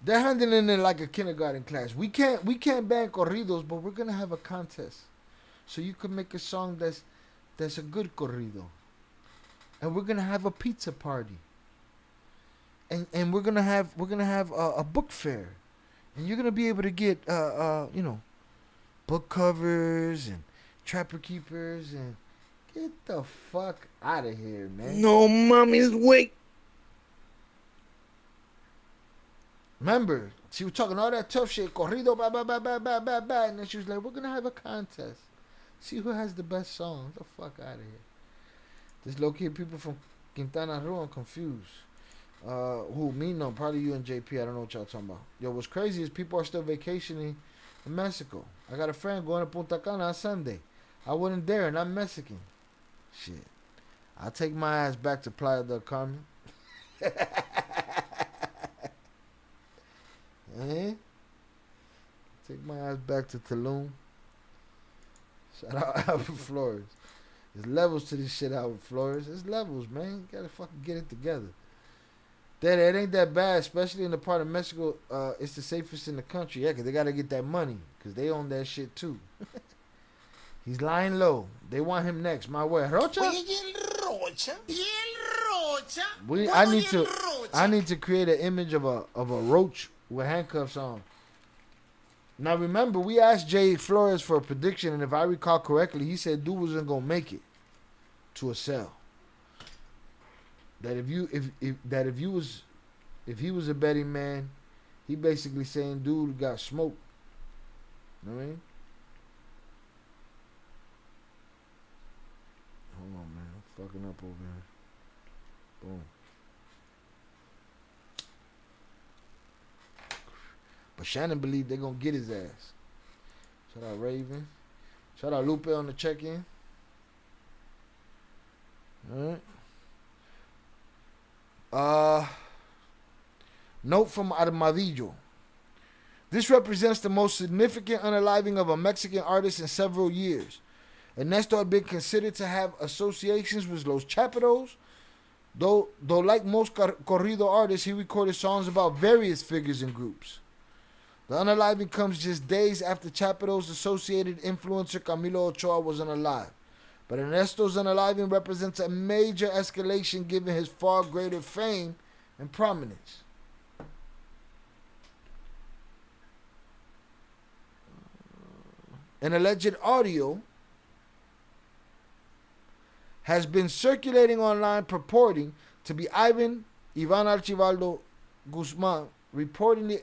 They're handling it like a kindergarten class. We can't ban corridos, but we're gonna have a contest, so you can make a song that's a good corrido, and we're gonna have a pizza party, and we're gonna have a book fair, and you're gonna be able to get book covers and trapper keepers, and get the fuck out of here, man. No mommy's wait. Remember, she was talking all that tough shit, corrido, blah, blah, blah, blah, blah, blah, blah, and then she was like, we're going to have a contest. See who has the best song. Get the fuck out of here. This low-key people from Quintana Roo, I'm confused. Who? Me? No, probably you and JP. I don't know what y'all talking about. Yo, what's crazy is people are still vacationing in Mexico. I got a friend going to Punta Cana on Sunday. I wasn't there, and I'm Mexican. Shit. I'll take my ass back to Playa del Carmen. Take my ass back to Tulum. Shout out Albert Flores. There's levels to this shit, Albert Flores. There's levels, man. You gotta fucking get it together. That it ain't that bad, especially in the part of Mexico. It's the safest in the country. Yeah, because they gotta get that money, because they own that shit too. He's lying low. They want him next. My way, Rocha. I need to create an image of a roach with handcuffs on. Now remember, we asked Jay Flores for a prediction, and if I recall correctly, he said dude wasn't gonna make it to a cell. That if he was a betting man, he basically saying dude got smoked. You know what I mean? Hold on, man. I'm fucking up over here. Boom. But Shannon believed they're going to get his ass. Shout out Raven. Shout out Lupe on the check-in. Alright. Note from Armadillo. This represents the most significant unaliving of a Mexican artist in several years. Ernesto had been considered to have associations with Los Chaperos. Though like most corrido artists, he recorded songs about various figures and groups. The unaliving comes just days after Chapero's associated influencer Camilo Ochoa was unalive. But Ernesto's unaliving represents a major escalation given his far greater fame and prominence. An alleged audio has been circulating online purporting to be Ivan Archibaldo Guzman responding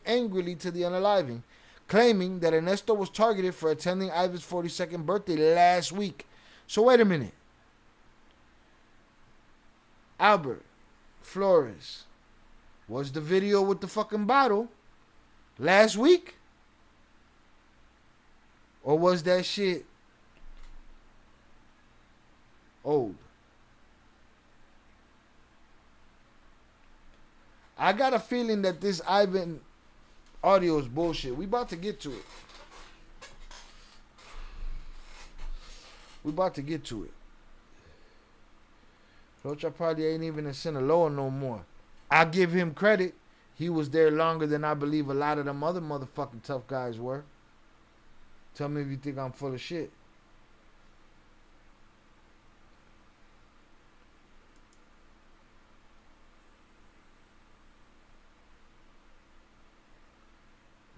angrily to the unaliving, claiming that Ernesto was targeted for attending Ivan's 42nd birthday last week. So wait a minute. Albert Flores, was the video with the fucking bottle last week? Or was that shit old? I got a feeling that this Ivan audio is bullshit. We about to get to it. Rocha probably ain't even in Sinaloa no more. I give him credit. He was there longer than I believe a lot of them other motherfucking tough guys were. Tell me if you think I'm full of shit.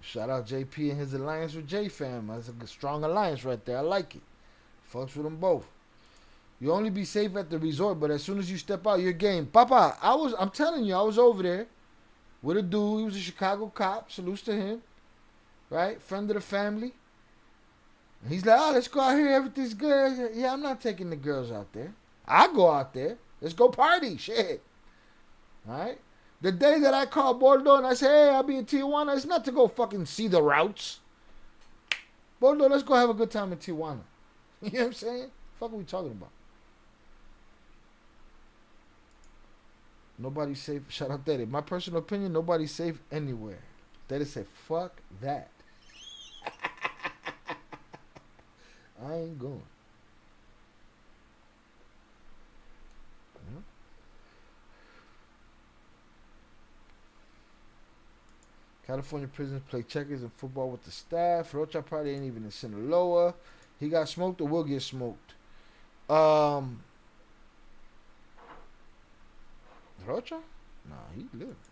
Shout out JP and his alliance with J-Fam. That's a strong alliance right there. I like it. Fucks with them both. You only be safe at the resort, but as soon as you step out, you're game. Papa, I'm telling you, I was over there with a dude. He was a Chicago cop. Salutes to him. Right? Friend of the family. And he's like, oh, let's go out here. Everything's good. Yeah, I'm not taking the girls out there. I go out there. Let's go party. Shit. All right? The day that I call Bordo and I say, hey, I'll be in Tijuana, it's not to go fucking see the routes. Bordo, let's go have a good time in Tijuana. You know what I'm saying? Fuck are we talking about? Nobody's safe. Shout out Daddy. My personal opinion, nobody's safe anywhere. Daddy said, fuck that. I ain't going. California prisoners play checkers and football with the staff. Rocha probably ain't even in Sinaloa. He got smoked or will get smoked. Rocha? Nah, he lived.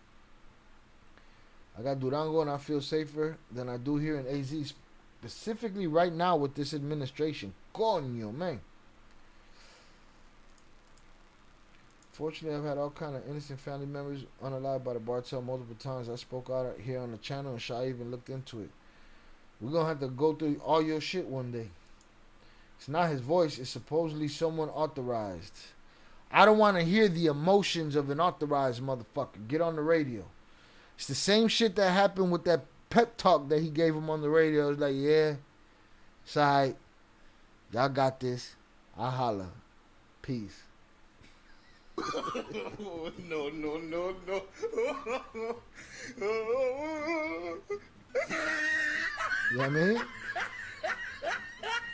I got Durango and I feel safer than I do here in AZ. Specifically right now with this administration. Coño, man. Fortunately, I've had all kind of innocent family members unalived by the cartel multiple times. I spoke out here on the channel and Shy even looked into it. We're going to have to go through all your shit one day. It's not his voice. It's supposedly someone authorized. I don't want to hear the emotions of an authorized motherfucker. Get on the radio. It's the same shit that happened with that pep talk that he gave him on the radio. It's like, yeah, it's all right. Y'all got this. I holla. Peace. No. You know what I mean?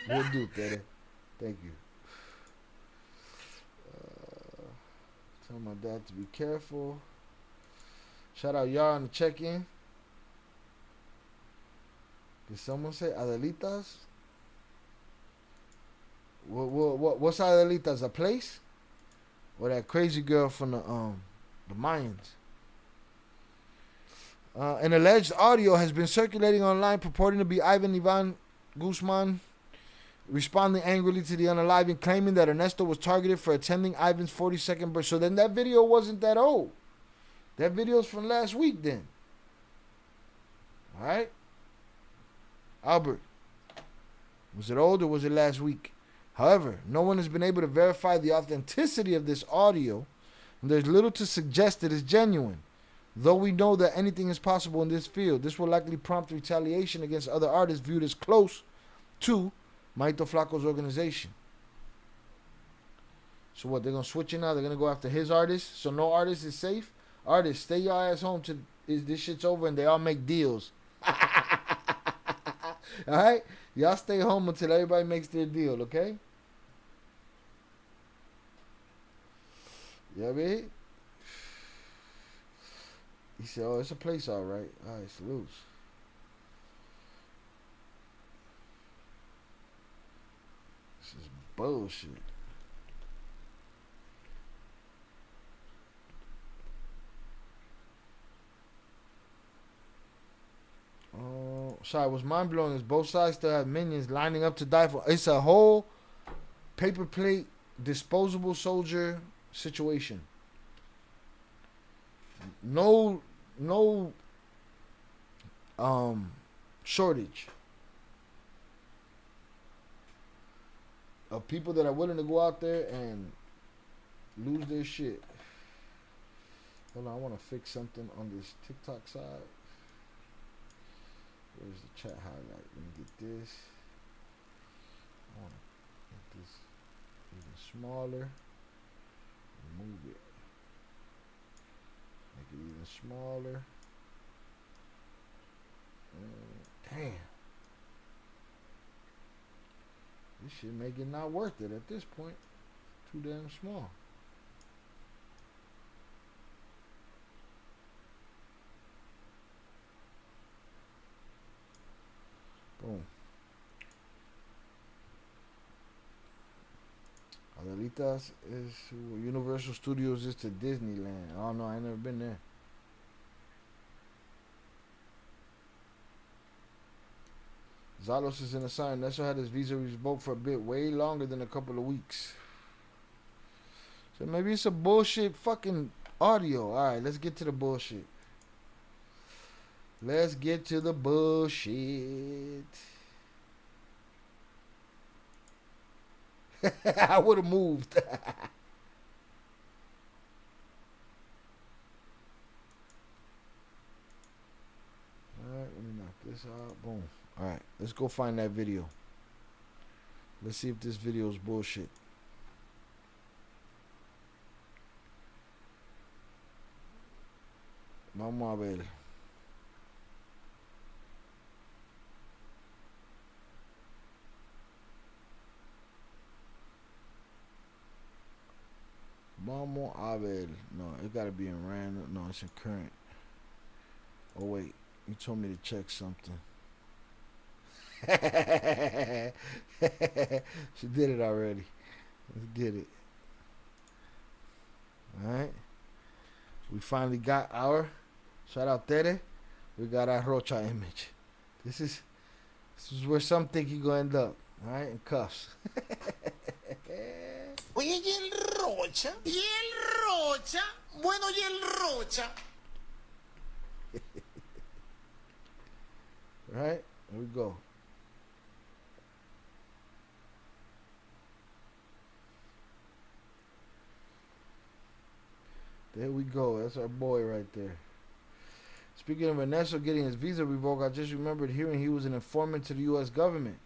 We'll do that. Thank you. Tell my dad to be careful. Shout out y'all on the check-in. Did someone say Adelitas? What's Adelitas? A place? Or that crazy girl from the Mayans? An alleged audio has been circulating online purporting to be Ivan Guzman responding angrily to the unaliving, claiming that Ernesto was targeted for attending Ivan's 42nd birthday. So then that video wasn't that old. That video's from last week then. Alright? Albert. Was it old or was it last week? However, no one has been able to verify the authenticity of this audio, and there's little to suggest it is genuine. Though we know that anything is possible in this field, this will likely prompt retaliation against other artists viewed as close to Maito Flaco's organization. So what, they're going to switch it now? They're going to go after his artist? So no artist is safe? Artists, stay your ass home till this shit's over and they all make deals. Alright? Y'all stay home until everybody makes their deal, okay? You know what I mean? He said, oh, it's a place alright. Alright, salutes. This is bullshit. Sorry, what's mind blowing is both sides still have minions lining up to die for. It's a whole paper plate, disposable soldier situation. No shortage of people that are willing to go out there and lose their shit. Hold on, I want to fix something on this TikTok side. Where's the chat highlight? Let me get this. I want to make this even smaller. Move it. Make it even smaller. Damn. This shit make it not worth it at this point. Too damn small. Boom. Adelitas is Universal Studios is to Disneyland. Oh no, I ain't never been there. Zalos is in a sign. Ernesto had his visa revoked for a bit, way longer than a couple of weeks. So maybe it's a bullshit fucking audio. Alright, let's get to the bullshit. Let's get to the bullshit. I would have moved. Boom. All right, let's go find that video. Let's see if this video is bullshit. Vamos a ver. Vamos a ver. No, it gotta be in random. No, it's in current. Oh wait, you told me to check something. She did it already. Let's get it. Alright. We finally got our, shout out Tere, we got our Rocha image. This is where some think he gonna end up. Alright, in cuffs. Oye, ¿y el Rocha? ¿Y el Rocha? Bueno, ¿y el Rocha? Right? Here we go. There we go. That's our boy right there. Speaking of Ernesto getting his visa revoked, I just remembered hearing he was an informant to the U.S. government.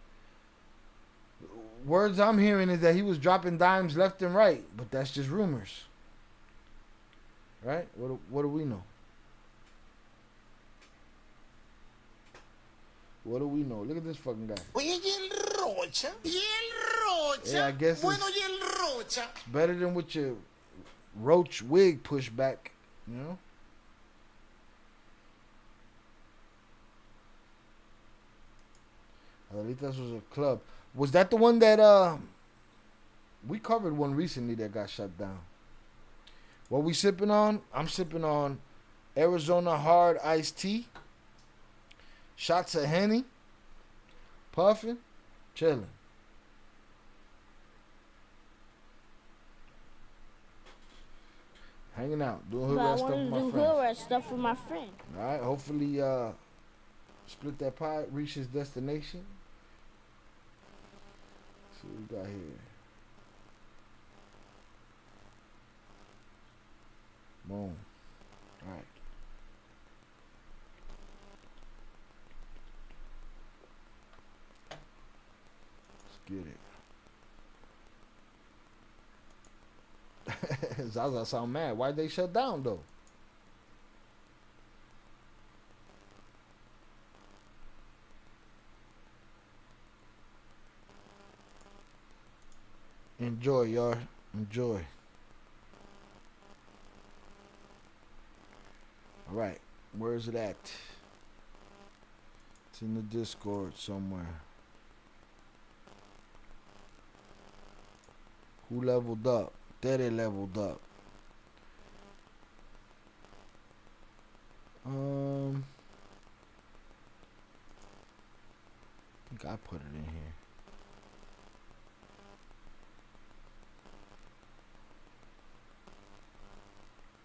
Words I'm hearing is that he was dropping dimes left and right, but that's just rumors. Right? What do we know? What do we know? Look at this fucking guy. Oye, ¿y el Rocha? ¿Y el Rocha? Yeah, I guess bueno, ¿y el Rocha? It's better than with your roach wig pushback, you know? Adelitas was a club. Was that the one that we covered one recently that got shut down? What we sipping on? I'm sipping on Arizona hard iced tea, shots of Henny, puffing, chilling. Hanging out, doing hood rat stuff with my friends. Hood rat stuff with my friend. All right, hopefully, split that pie, reach his destination. Let's see what we got here. Boom. All right. Let's get it. Zaza sound mad. Why'd they shut down though? Enjoy, y'all. Enjoy. All right. Where is it at? It's in the Discord somewhere. Who leveled up? Tere leveled up. I think I put it in here.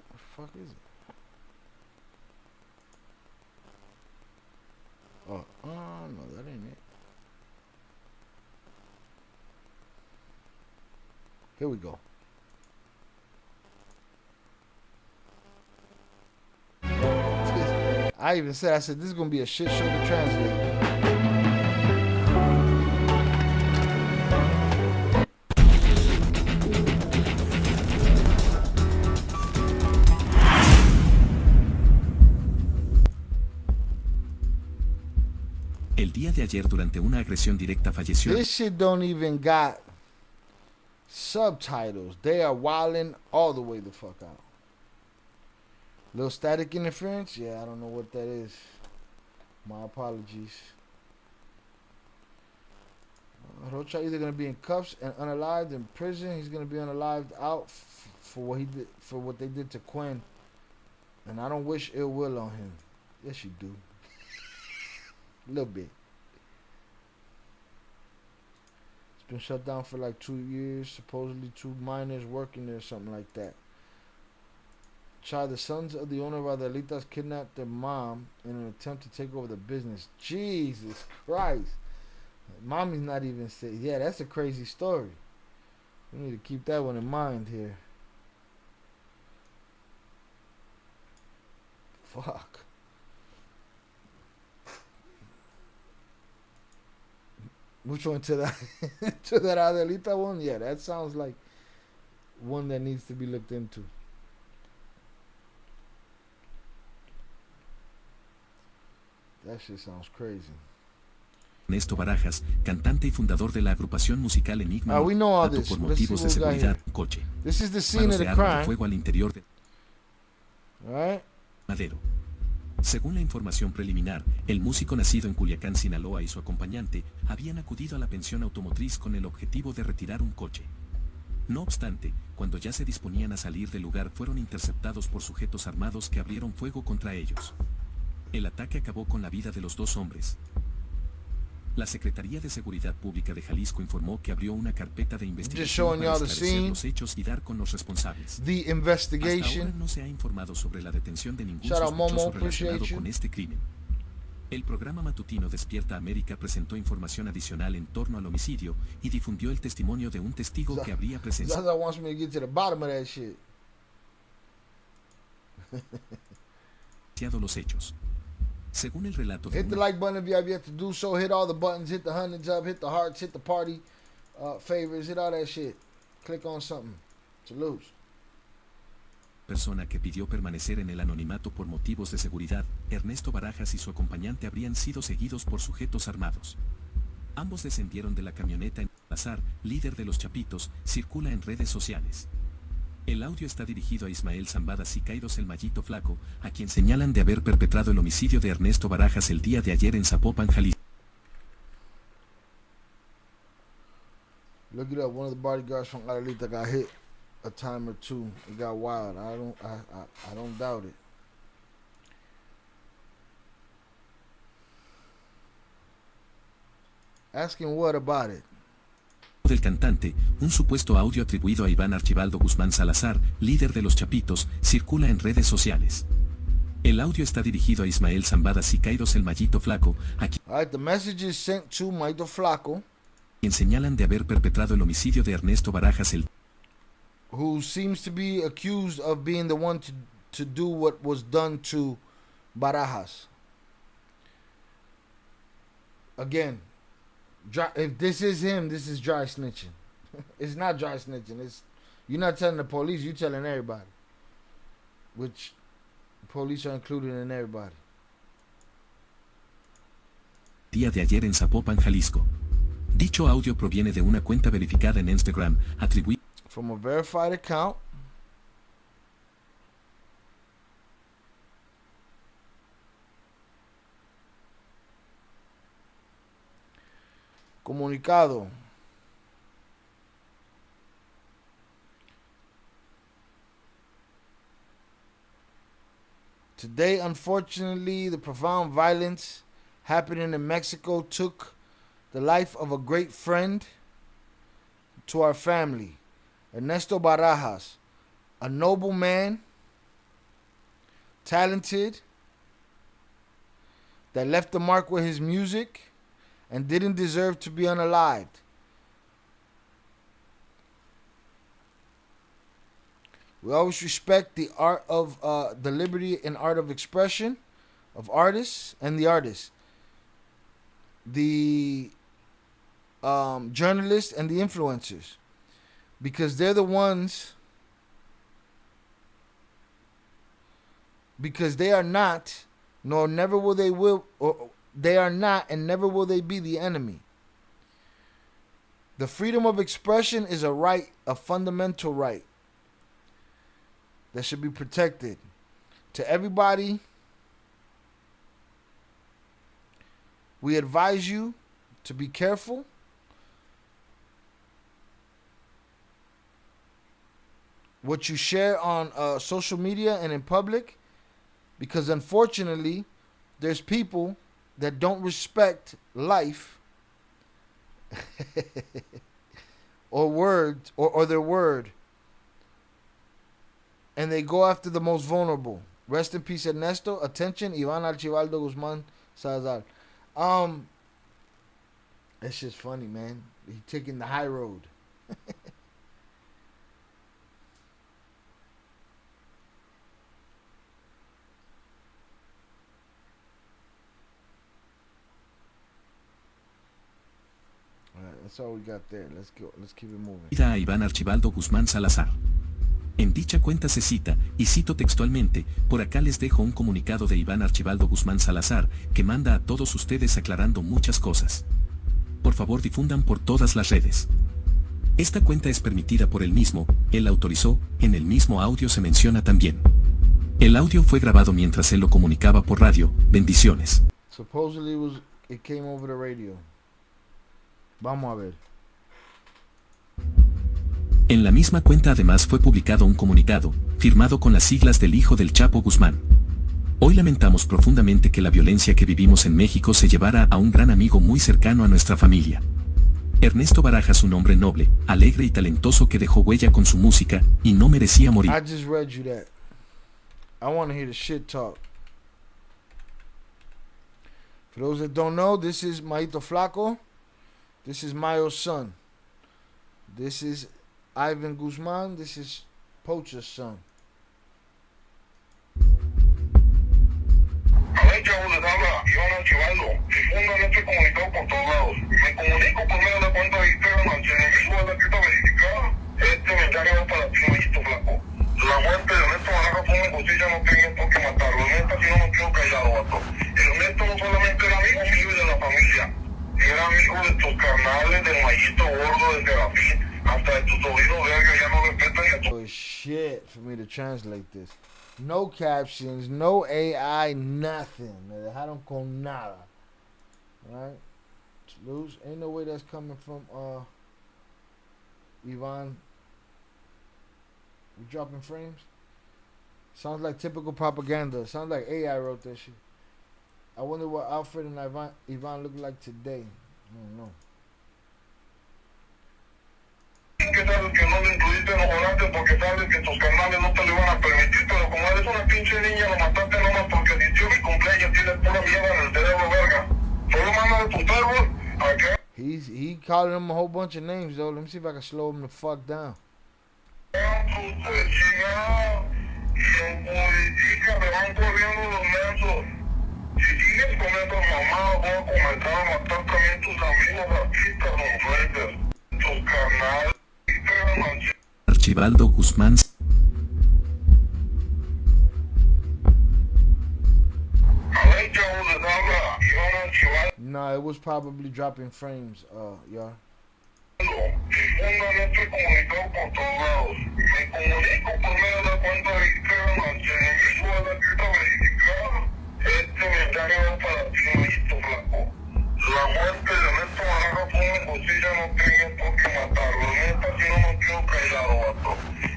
What the fuck is it? Oh, no, that ain't it. Here we go. I even said, I said, this is going to be a shit show to translate. El día de ayer, durante una agresión directa, falleció. This shit don't even got subtitles. They are wilding all the way the fuck out. Little static interference? Yeah, I don't know what that is. My apologies. Rocha either gonna be in cuffs and unalived in prison. He's gonna be unalived out for what he did, for what they did to Quinn. And I don't wish ill will on him. Yes, you do. A little bit. It's been shut down for like 2 years. Supposedly 2 minors working there, something like that. Child, the sons of the owner of Adelitas kidnapped their mom in an attempt to take over the business. Jesus Christ. Mommy's not even safe. Yeah, that's a crazy story. We need to keep that one in mind here. Fuck. Which one to that? To that Adelita one? Yeah, that sounds like one that needs to be looked into. That shit sounds crazy. Ernesto Barajas, cantante y fundador de la agrupación musical Enigma, we know all this. por motivos de seguridad, coche. This is the scene Manos of de the arma de crime. fuego al interior de Right? Madero. Según la información preliminar, el músico nacido en Culiacán, Sinaloa y su acompañante habían acudido a la pensión automotriz con el objetivo de retirar un coche. No obstante, cuando ya se disponían a salir del lugar fueron interceptados por sujetos armados que abrieron fuego contra ellos. El ataque acabó con la vida de los dos hombres. La Secretaría de Seguridad Pública de Jalisco informó que abrió una carpeta de investigación para esclarecer los hechos y dar con los responsables. The investigation. Hasta ahora no se ha informado sobre la detención de ningún sospechoso relacionado con este crimen. El programa matutino Despierta América presentó información adicional en torno al homicidio y difundió el testimonio de un testigo que habría presenciado Zaza wants me to get to the bottom of that shit. los hechos. Según el relato de Hit the like button if you have yet to do so. Hit all the buttons. Hit the hundreds up. Hit the hearts. Hit the party favorites. Hit all that shit. Click on something. Salute. Persona que pidió permanecer en el anonimato por motivos de seguridad, Ernesto Barajas y su acompañante habrían sido seguidos por sujetos armados. Ambos descendieron de la camioneta en Salazar, líder de los Chapitos, circula en redes sociales. El audio está dirigido a Ismael Zambada Siqueiros el Mallito Flaco, a quien señalan de haber perpetrado el homicidio de Ernesto Barajas el día de ayer en Zapopan, Jalisco. Look it up. One of the bodyguards from Adelita got hit a time or two. It got wild. I don't doubt it. Asking what about it? Del cantante, un supuesto audio atribuido a Iván Archibaldo Guzmán Salazar, líder de los Chapitos, circula en redes sociales. El audio está dirigido a Ismael Zambada Siqueiros el Mallito Flaco, a the message is sent to Mallito Flaco, quien señalan de haber perpetrado el homicidio de Ernesto Barajas who seems to be accused of being the one to do what was done to Barajas. Again, if this is him, this is dry snitching. It's not dry snitching. You're not telling the police, you're telling everybody. Which police are included in everybody. Día de ayer en Zapopan, Jalisco. Dicho audio proviene de una cuenta verificada en Instagram, atribuida from a verified account. Comunicado. Today, unfortunately, the profound violence happening in Mexico took the life of a great friend to our family, Ernesto Barajas, a noble man, talented, that left a mark with his music and didn't deserve to be unalived. We always respect the art of the liberty and art of expression of artists and the artists, the journalists and the influencers, because they're the ones, because they are not, nor never will they will, or they are not and never will they be the enemy. The freedom of expression is a right, a fundamental right that should be protected. To everybody, we advise you to be careful. What you share on social media and in public, because unfortunately, there's people that don't respect life or words or their word, and they go after the most vulnerable. Rest in peace, Ernesto. Attention, Iván Archibaldo Guzmán Salazar. It's just funny, man. He's taking the high road. That's all we got there. Let's go. Let's keep it moving. A Iván Archibaldo Guzmán Salazar. En dicha cuenta se cita, y cito textualmente, por acá les dejo un comunicado de Iván Archibaldo Guzmán Salazar, que manda a todos ustedes aclarando muchas cosas. Por favor difundan por todas las redes. Esta cuenta es permitida por él mismo, él autorizó, en el mismo audio se menciona también. El audio fue grabado mientras él lo comunicaba por radio. Bendiciones. Supposedly it came over the radio. Vamos a ver. En la misma cuenta además fue publicado un comunicado, firmado con las siglas del hijo del Chapo Guzmán. Hoy lamentamos profundamente que la violencia que vivimos en México se llevara a un gran amigo muy cercano a nuestra familia. Ernesto Barajas, un hombre noble, alegre y talentoso que dejó huella con su música, y no merecía morir. I just read you that. I want to hear the shit talk. For those that don't know, this is Maito Flaco. This is Mayo's son. This is Ivan Guzman. This is Pocha's son. A ver, chavos, les habla Iván Archibaldo. Difundan este comunicado por todos lados. Me comunico por medio de la cuenta de Instagram al enemigo de la cripta verificada. Este mensaje va para ti, Mayito Flaco. La muerte de Ernesto Barajas fue una injusticia, no tenía por qué matarlo. Neta, si no me quedo callado, vato. Ernesto no solamente era amigo mío y de la familia. Era amigo de tus carnales, del Mayito Gordo, de Serafín, hasta de tu sobrino verga, ya no respetan ni a tu... Oh shit, for me to translate this. No captions, no AI, nothing. Me dejaron con nada. Alright? Lose. Ain't no way that's coming from Ivan. We dropping frames? Sounds like typical propaganda. Sounds like AI wrote that shit. I wonder what Alfred and Ivan look like today. I don't know. Que sabes que no lo incluiste en los volantes porque sabes que tus canales no te lo iban a permitir, pero como eres una pinche niña lo mataste nomás porque dició mi cumpleaños, tienes pura mierda en el cerebro, verga. Solo manda de tus verbos a que... He calling him a whole bunch of names though. Let me see if I can slow him the fuck down. Si sigues con esas mamadas, voy a comenzar a matar también tus amigos artistas, los frentes, tus canales. Archibaldo Guzmán. No, it was probably dropping frames, yeah. Difundan este comunicado por todos lados. Me comunico por medio de la cuenta de Instagram al enemigo de la cripta verificada. Este mensaje va para ti, Mayito Flaco. La muerte de Ernesto Barajas fue una injusticia, no tenía por qué matarlo. Neta, si no me quedo callado, vato.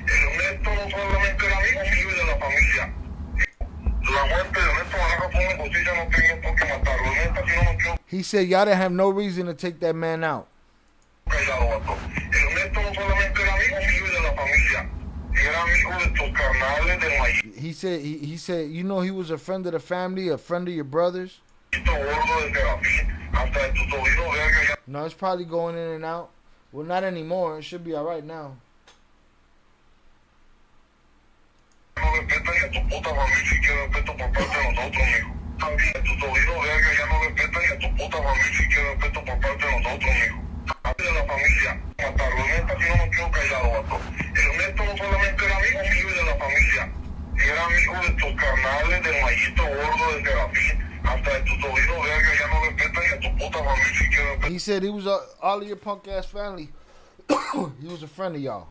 Ernesto no solamente era amigo mío y de la familia. La muerte de Ernesto Barajas fue una injusticia, no tenía por qué matarlo. Neta, si no me quedo... He said y'all didn't have no reason to take that man out. Callado, vato. Ernesto no solamente era amigo mío y de la familia. Era amigo de tus carnales, del Mayito. He said, you know, he was a friend of the family, a friend of your brothers. No, it's probably going in and out. Well, not anymore. It should be all right now. Era amigo de tus carnales, del Mayito Gordo, de Serafín, hasta de tu sobrino verga, ya no respetan ni a tu puta familia siquiera. He said he was all of your punk ass family. He was a friend of y'all.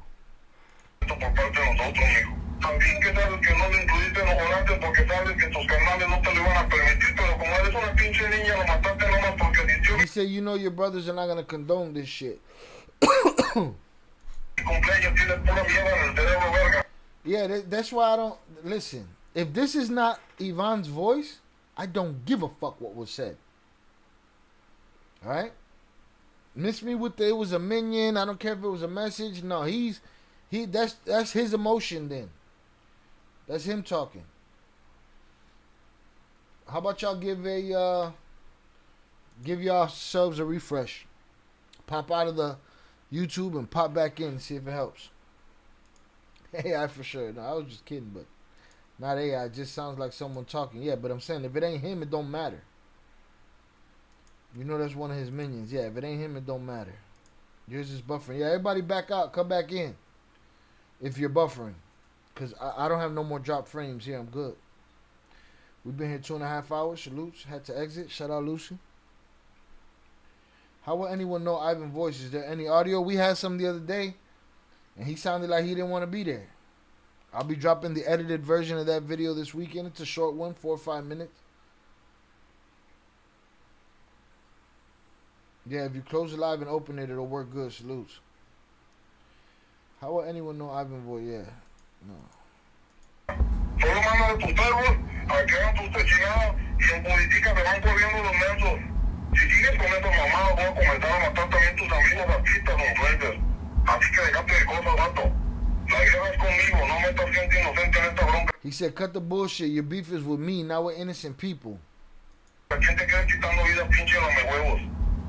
Por parte de nosotros, mijo. También que sabes que no lo incluiste en los volantes porque sabes que tus carnales no te lo iban a permitir, pero como eres una pinche niña, lo mataste nomás porque dició. He said, you know, your brothers are not gonna condone this shit. Cumpleaños tienes pura mierda en el cerebro, verga. Yeah, that's why I don't listen. If this is not Ivan's voice, I don't give a fuck what was said. All right? Miss me with it was a minion. I don't care if it was a message. No, that's his emotion then. That's him talking. How about y'all give yourselves a refresh. Pop out of the YouTube and pop back in and see if it helps. AI for sure. No, I was just kidding, but not AI. It just sounds like someone talking. Yeah, but I'm saying if it ain't him, it don't matter. You know that's one of his minions. Yeah, if it ain't him, it don't matter. Yours is buffering. Yeah, everybody back out. Come back in if you're buffering. Because I don't have no more drop frames here. I'm good. We've been here 2.5 hours. Salutes. Had to exit. Shout out Lucy. How will anyone know Ivan's voice? Is there any audio? We had some the other day, and he sounded like he didn't want to be there. I'll be dropping the edited version of that video this weekend. It's a short one, 4 or 5 minutes. Yeah, if you close the live and open it, it'll work good. Salutes. How will anyone know Ivan's voice? Yeah. No. Solo manda tus perros a que hagan tus cochinadas y en política se van corriendo los mensos. Si sigues con esas mamadas, voy a comenzar a matar también tus amigos artistas o influencers. Así que dejate de cosas, vato. La guerra es conmigo, no metas gente inocente en esta bronca. He said, cut the bullshit. Your beef is with me, not with innocent people. La gente quiere quitando vidas, pinche lamehuevos.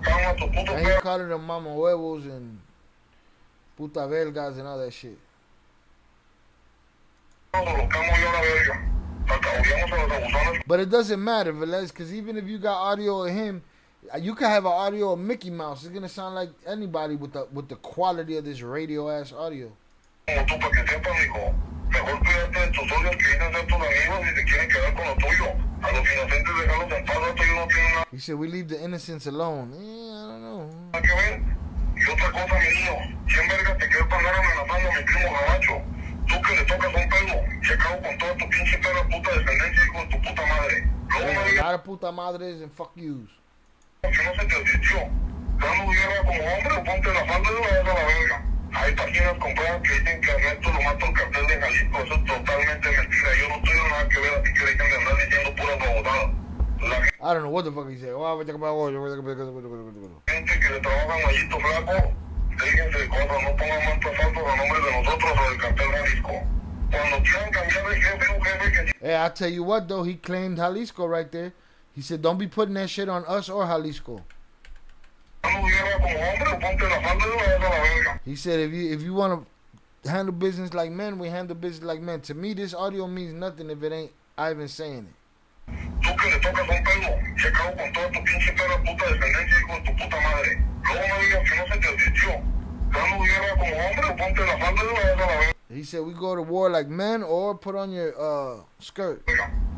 Calma tu puto And he calling them mama huevos and puta belgas and all that shit. But it doesn't matter, Velez, because even if you got audio of him, you can have an audio of Mickey Mouse. It's gonna sound like anybody with the quality of this radio ass audio. He said we leave the innocents alone. I don't know. Y otra cosa, mi niño, ¿quién verga te quiere pagar amenazando a mi primo gabacho? Tú que le tocas un pelo, se cago con toda tu pinche perra puta descendencia, hijo de tu puta madre. Luego me digas, a lot of puta madres and fuck yous. Que no se te advirtió. Dando guerra como hombre o ponte la falda y vayas a la verga. Hay páginas compradas que dicen que Ernesto lo mató el cartel de Jalisco. Eso es totalmente mentira. Yo no tengo nada que ver, así que dejen de andar diciendo puras babosadas. I don't know what the fuck he said. Gente que le trabaja en Mallito Flaco, déjense de cosas, no pongan mantos altos a nombre de nosotros o del cartel Jalisco. Cuando quieran cambiar de jefe, un jefe que... Hey, I'll tell you what though, he claimed Jalisco right there. He said, don't be putting that shit on us or Jalisco. He said, if you want to handle business like men, we handle business like men. To me, this audio means nothing if it ain't Ivan saying it. Tú que le tocas un pelo, se cago con toda tu pinche perra puta descendencia, hijo de tu puta madre. Luego me digas que no se te advirtió. Dando guerra como hombre o ponte la falda y vayas a la verga. He said we go to war like men or put on your skirt.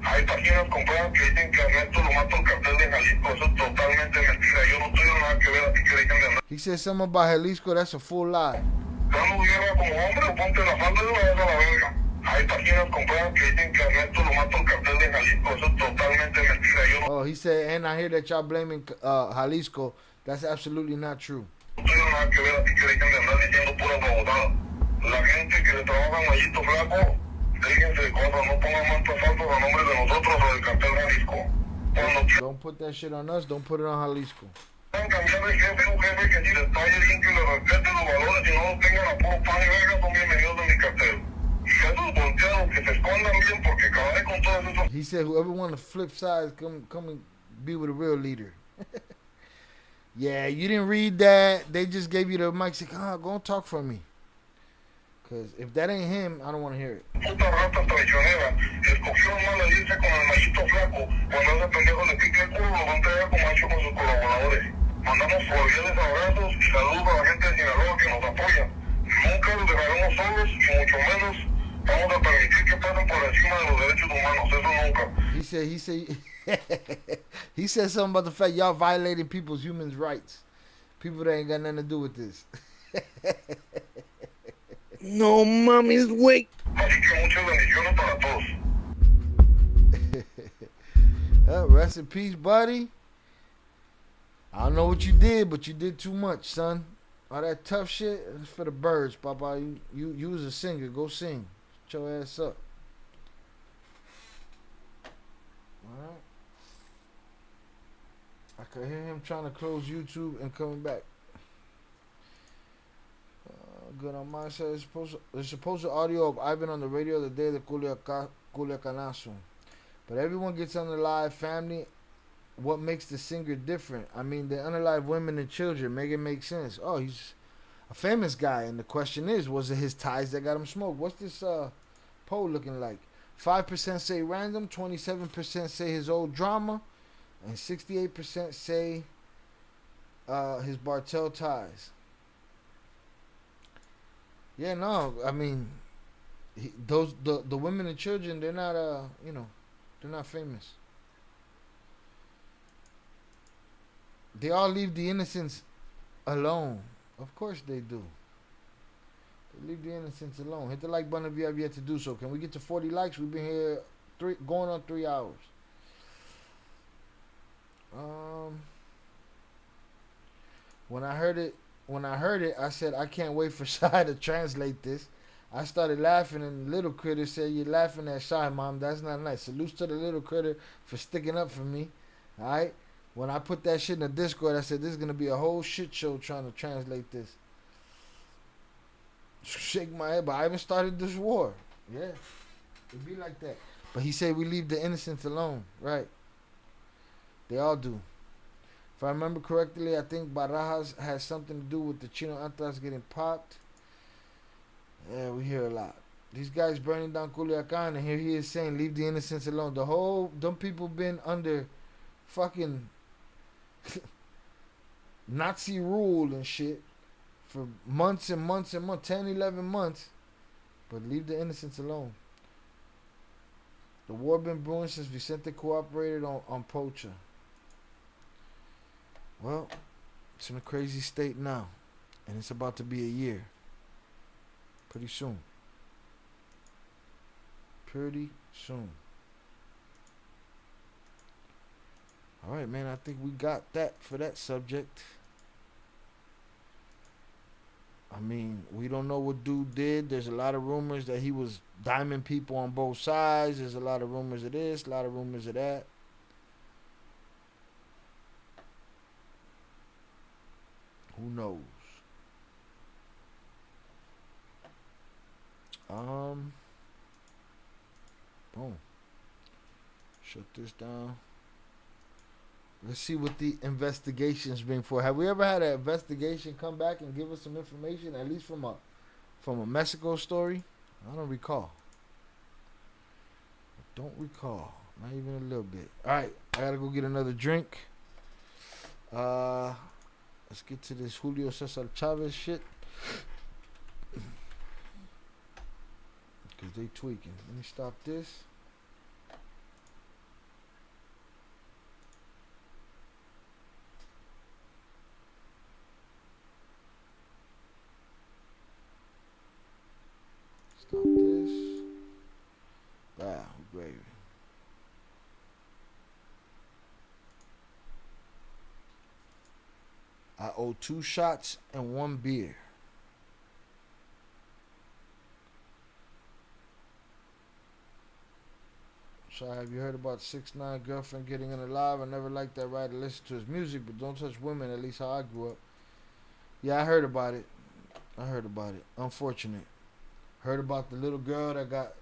Hay páginas compradas que dicen que Ernesto lo mató el cartel de Jalisco. Eso es totalmente mentira. Yo no tengo nada que ver, así que dejen de andar. He said something about Jalisco, that's a full lie. Dando guerra como hombre o ponte la falda y vayas a la verga. Hay páginas compradas que dicen que Ernesto lo mató el cartel de Jalisco. Eso es totalmente mentira. Yo no... Oh, he said, and I hear that y'all blaming Jalisco. That's absolutely not true. No tengo nada que ver, así que dejen de andar diciendo puras babosadas. La gente que le trabaja en Mallito Flaco, déjense de cosas, no pongan mantos altos a nombre de nosotros o del cartel Jalisco. Don't put that shit on us, don't put it on Jalisco. Cambiar de jefe, un jefe que si les pague bien, que le respete los valores y no los tengan a puro pan y verga, son bienvenidos de mi cartel. Y esos volteados que se escondan bien porque acabaré con todos esos... He said whoever want to flip sides, come and be with a real leader. Yeah, you didn't read that. They just gave you the mic. Say, go and talk for me. Because if that ain't him, I don't want to hear it. Putas ratas traicioneras, escogieron mal a irse con el Mallito Flaco. Cuando ese pendejo le pique el culo, lo van a traer como ha hecho con sus colaboradores. Mandamos cordiales abrazos y saludos a la gente de Sinaloa que nos apoya. Nunca los dejaremos solos y mucho menos vamos a permitir que pasen por encima de los derechos humanos. Eso nunca. He said something about the fact y'all violating people's human rights. People that ain't got nothing to do with this. No mommy's weak. Así que muchas bendiciones para todos. Rest in peace, buddy. I don't know what you did, but you did too much, son. All that tough shit is for the birds, Papa. You was a singer. Go sing. Shut your ass up. Alright. I could hear him trying to close YouTube and coming back. Good on my side. There's supposed audio of Ivan on the radio the day of the Culiacanazo. But everyone gets on the live family. What makes the singer different? I mean, they unalive women and children. Make it make sense. Oh, he's a famous guy. And the question is, was it his ties that got him smoked? What's this poll looking like? 5% say random. 27% say his old drama. And 68% say his Bartel ties. Yeah, no, I mean, the women and children, they're not they're not famous. They all leave the innocents alone. Of course they do. They leave the innocents alone. Hit the like button if you have yet to do so. Can we get to 40 likes? We've been here going on 3 hours. When I heard it, I said I can't wait for Shy to translate this. I started laughing, and the little critter said, "You're laughing at Shy, Mom. That's not nice." Salutes to the little critter for sticking up for me. All right. When I put that shit in the Discord, I said this is gonna be a whole shit show trying to translate this. Shake my head, but I haven't started this war. Yeah, it be like that. But he said we leave the innocents alone, right? They all do. If I remember correctly, I think Barajas has something to do with the Chino Antas getting popped. Yeah, we hear a lot. These guys burning down Culiacan, and here he is saying, leave the innocents alone. Them people been under fucking Nazi rule and shit for months and months and months, 10, 11 months. But leave the innocents alone. The war been brewing since Vicente cooperated on Pocha. Well, it's in a crazy state now, and it's about to be a year. Pretty soon. Pretty soon. All right, man, I think we got that for that subject. I mean, we don't know what dude did. There's a lot of rumors that he was diming people on both sides. There's a lot of rumors of this, a lot of rumors of that. Who knows? Boom. Shut this down. Let's see what the investigation's been for. Have we ever had an investigation come back and give us some information, at least from a Mexico story? I don't recall. Don't recall. Not even a little bit. All right, I gotta go get another drink. Let's get to this Julio Cesar Chavez shit. Because they tweaking. Let me stop this. Stop this. Wow, gravy. I owe 2 shots and 1 beer. So have you heard about 6ix9ine girlfriend getting in alive? I never liked that right to listen to his music, but don't touch women, at least how I grew up. Yeah, I heard about it. Unfortunate. Heard about the little girl that got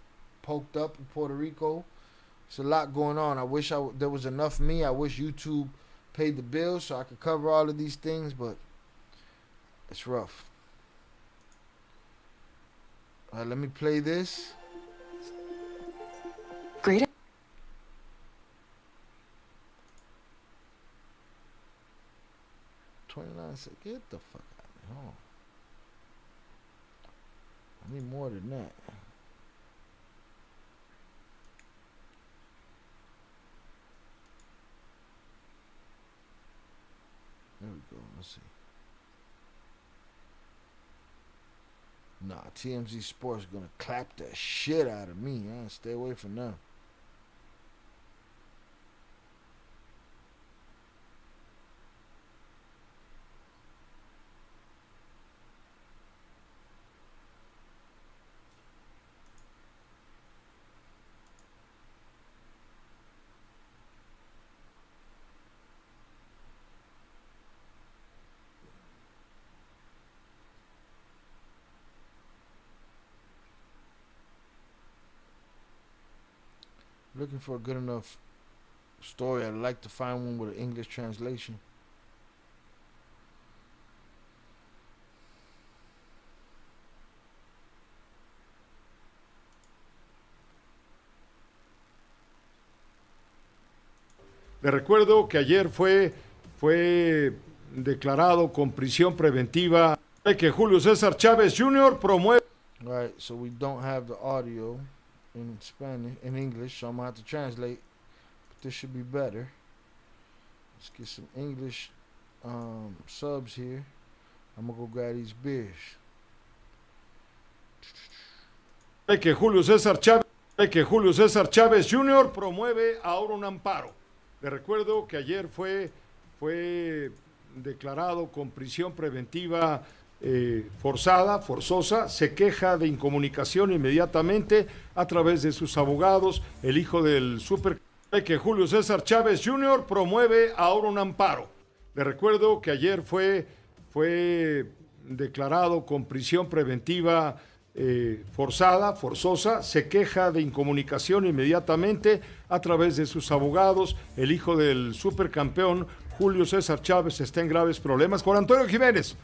poked up in Puerto Rico. It's a lot going on. I wish there was enough me. I wish YouTube paid the bills so I could cover all of these things, but it's rough. All right, let me play this. Great. 29 said, get the fuck out of here. Hold on. I need more than that. There we go. Let's see. Nah, TMZ Sports gonna clap the shit out of me. Stay away from them. Looking for a good enough story. I'd like to find one with an English translation. Le recuerdo que ayer fue declarado con prisión preventiva Que Julio César Chávez Jr. promueve. All right, so we don't have the audio in Spanish, in English, so I'm gonna have to translate. But this should be better. Let's get some English subs here. I'm gonna go grab these beers. Que Julio César Chávez Jr. promueve ahora un amparo. Le recuerdo que ayer fue declarado con prisión preventiva forzosa, se queja de incomunicación inmediatamente a través de sus abogados. El hijo del que Julio César Chávez Jr. promueve ahora un amparo. Le recuerdo que ayer fue declarado con prisión preventiva forzosa, se queja de incomunicación inmediatamente a través de sus abogados. El hijo del supercampeón Julio César Chávez está en graves problemas. Juan Antonio Jiménez,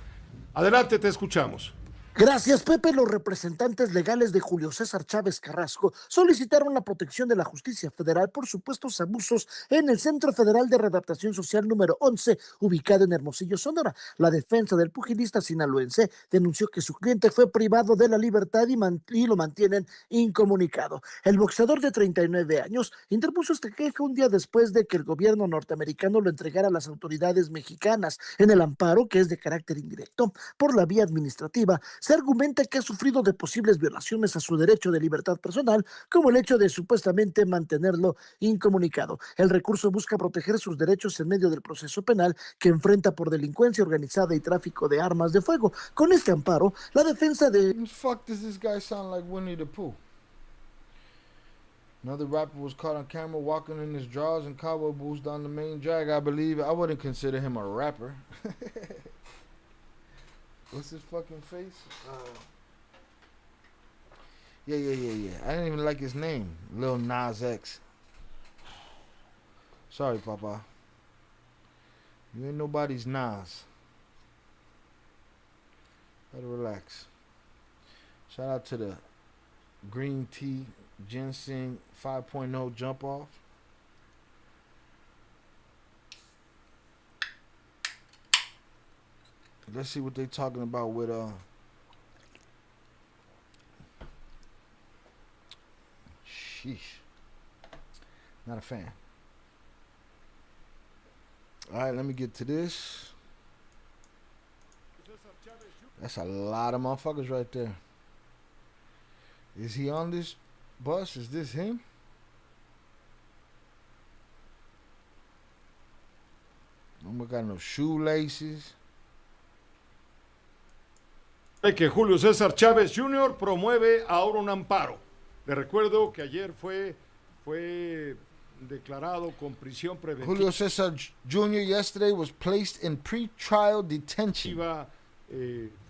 adelante, te escuchamos. Gracias, Pepe. Los representantes legales de Julio César Chávez Carrasco solicitaron la protección de la justicia federal por supuestos abusos en el Centro Federal de Readaptación Social número 11, ubicado en Hermosillo, Sonora. La defensa del pugilista sinaloense denunció que su cliente fue privado de la libertad y lo mantienen incomunicado. El boxeador de 39 años interpuso esta queja un día después de que el gobierno norteamericano lo entregara a las autoridades mexicanas. En el amparo, que es de carácter indirecto, por la vía administrativa, se argumenta que ha sufrido de posibles violaciones a su derecho de libertad personal, como el hecho de supuestamente mantenerlo incomunicado. El recurso busca proteger sus derechos en medio del proceso penal que enfrenta por delincuencia organizada y tráfico de armas de fuego. Con este amparo, la defensa de... Fuck does this guy sound like Winnie the Pooh? Another rapper was caught on camera walking in his drawers and cowboy boots down the main drag. I believe I wouldn't consider him a rapper. What's his fucking face? Yeah. I didn't even like his name. Lil Nas X. Sorry, Papa. You ain't nobody's Nas. Gotta relax. Shout out to the Green Tea Ginseng 5.0 jump off. Let's see what they're talking about with sheesh. Not a fan. Alright, let me get to this. That's a lot of motherfuckers right there. Is he on this bus? Is this him? No got no shoelaces. Que Julio César Chávez Jr. promueve ahora un amparo. Le recuerdo que ayer fue declarado con prisión preventiva. Julio César Jr. yesterday was placed in pre-trial detention.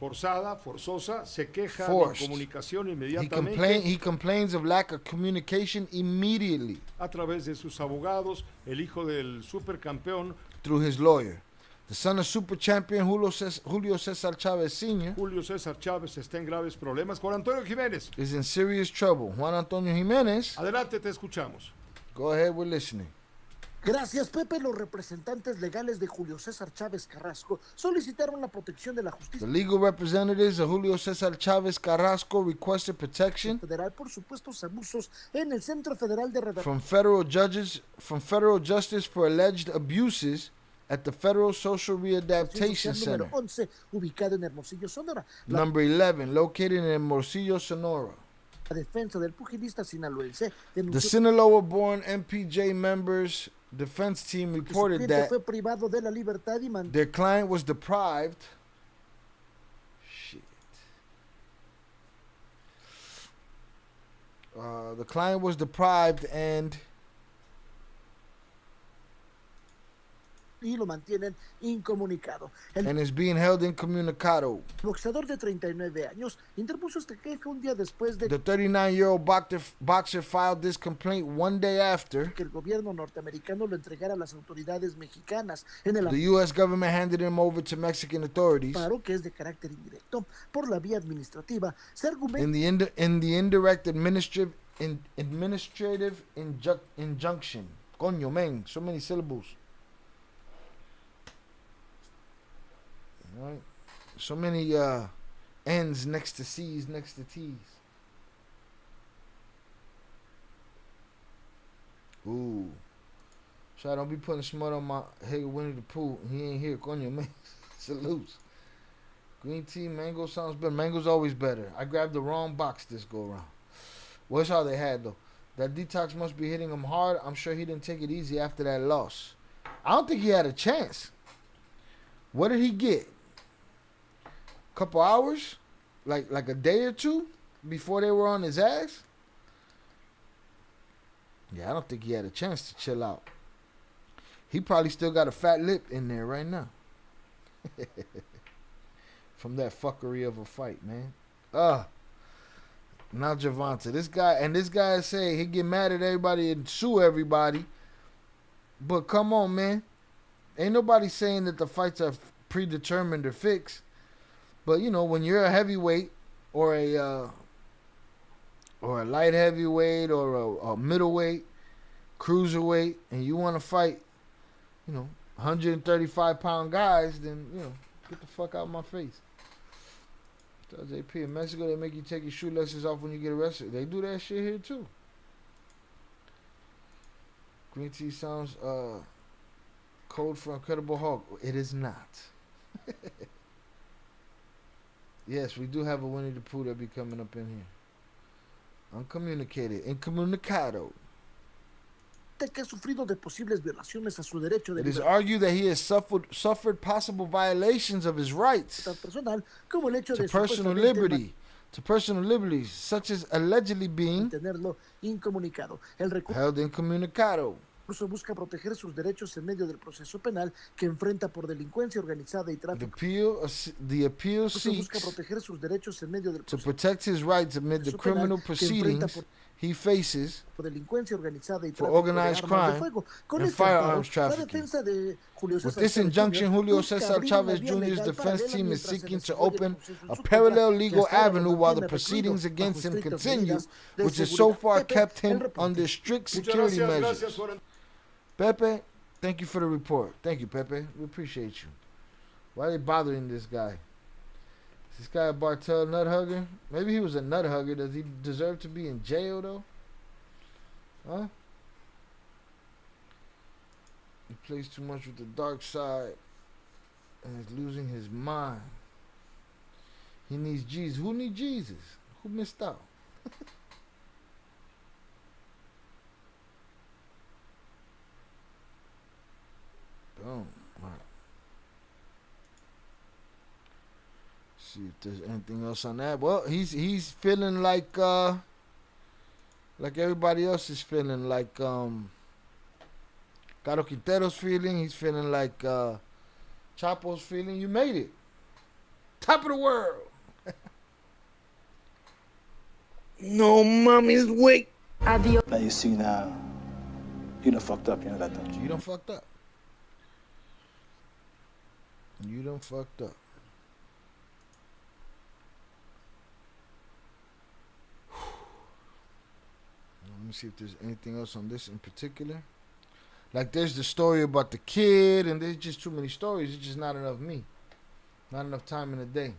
Forzosa, se queja Forced. de comunicación inmediatamente. He complains of lack of communication immediately. A través de sus abogados, el hijo del supercampeón. Through his lawyer. The son of super champion Julio César Chávez Sr. Julio César Chávez está en graves problemas. Juan Antonio Jiménez is in serious trouble. Juan Antonio Jiménez. Adelante, te escuchamos. Go ahead, we're listening. Gracias, Pepe. Los representantes legales de Julio César Chávez Carrasco solicitaron la protección de la justicia. The legal representatives of Julio César Chávez Carrasco requested protection federal por supuestos abusos en el Centro Federal de Readaptación from federal justice for alleged abuses at the Federal Social Readaptation Center. Número 11, ubicado en Hermosillo, Sonora. Number 11, located in Hermosillo, Sonora. La defensa del pugilista sinaloense The Sinaloa-born MPJ members defense team reported that fue privado de la libertad y their client was deprived. The client was deprived and lo mantienen incomunicado. And is being held incommunicado. El boxeador de 39 años interpuso esta queja un día después de The 39-year-old boxer filed this complaint one day after que el gobierno norteamericano lo entregara a las autoridades mexicanas. En el the U.S. government handed him over to Mexican authorities. Amparo, que es de carácter indirecto, por la vía administrativa, se argumenta in the indirect administrative injunction. Coño, man, so many syllables. Right. So many N's next to C's next to T's. Ooh. So I don't be putting smut on my head Winnie the Pooh. He ain't here. Coño, man. Salutes. Green tea, mango sounds better. Mango's always better. I grabbed the wrong box this go around. What's all they had though? That detox must be hitting him hard. I'm sure he didn't take it easy after that loss. I don't think he had a chance. What did he get? Couple hours? Like a day or two before they were on his ass? Yeah, I don't think he had a chance to chill out. He probably still got a fat lip in there right now. From that fuckery of a fight, man. Now Javante. This guy say he get mad at everybody and sue everybody. But come on, man. Ain't nobody saying that the fights are predetermined or fixed. But you know, when you're a heavyweight or a light heavyweight or a middleweight, cruiserweight, and you want to fight, 135-pound guys, then get the fuck out of my face. Tell JP, in Mexico they make you take your shoelaces off when you get arrested. They do that shit here too. Green tea sounds code for Incredible Hulk. It is not. Yes, we do have a Winnie the Pooh that be coming up in here. Uncommunicated. Incommunicado. Que ha sufrido de posibles violaciones a su derecho de It is argued that he has suffered possible violations of his rights personal, como el hecho to de personal liberty, to personal liberties, such as allegedly being tenerlo incomunicado. El held incommunicado. Busca proteger sus derechos en medio del proceso penal que enfrenta por delincuencia organizada y tráfico. The appeal seeks to protect his rights amid the criminal proceedings he faces for organized crime and firearms trafficking. With this injunction, Julio Cesar Chavez Jr.'s defense team is seeking to open a parallel legal avenue while the proceedings against him continue, which has so far kept him under strict security measures. Pepe, thank you for the report. Thank you, Pepe. We appreciate you. Why are they bothering this guy? Is this guy a Bartel nut hugger? Maybe he was a nut hugger. Does he deserve to be in jail, though? Huh? He plays too much with the dark side and is losing his mind. He needs Jesus. Who needs Jesus? Who missed out? Boom. All right. See if there's anything else on that. Well, he's feeling like everybody else is feeling, like Caro Quintero's feeling. He's feeling like Chapo's feeling. You made it. Top of the world. No mommy's wait. Adios. Now you see now, you done fucked up, you know that, don't you? You done fucked up. You done fucked up. Let me see if there's anything else on this in particular. Like, there's the story about the kid, and there's just too many stories. It's just not enough me. Not enough time in the day.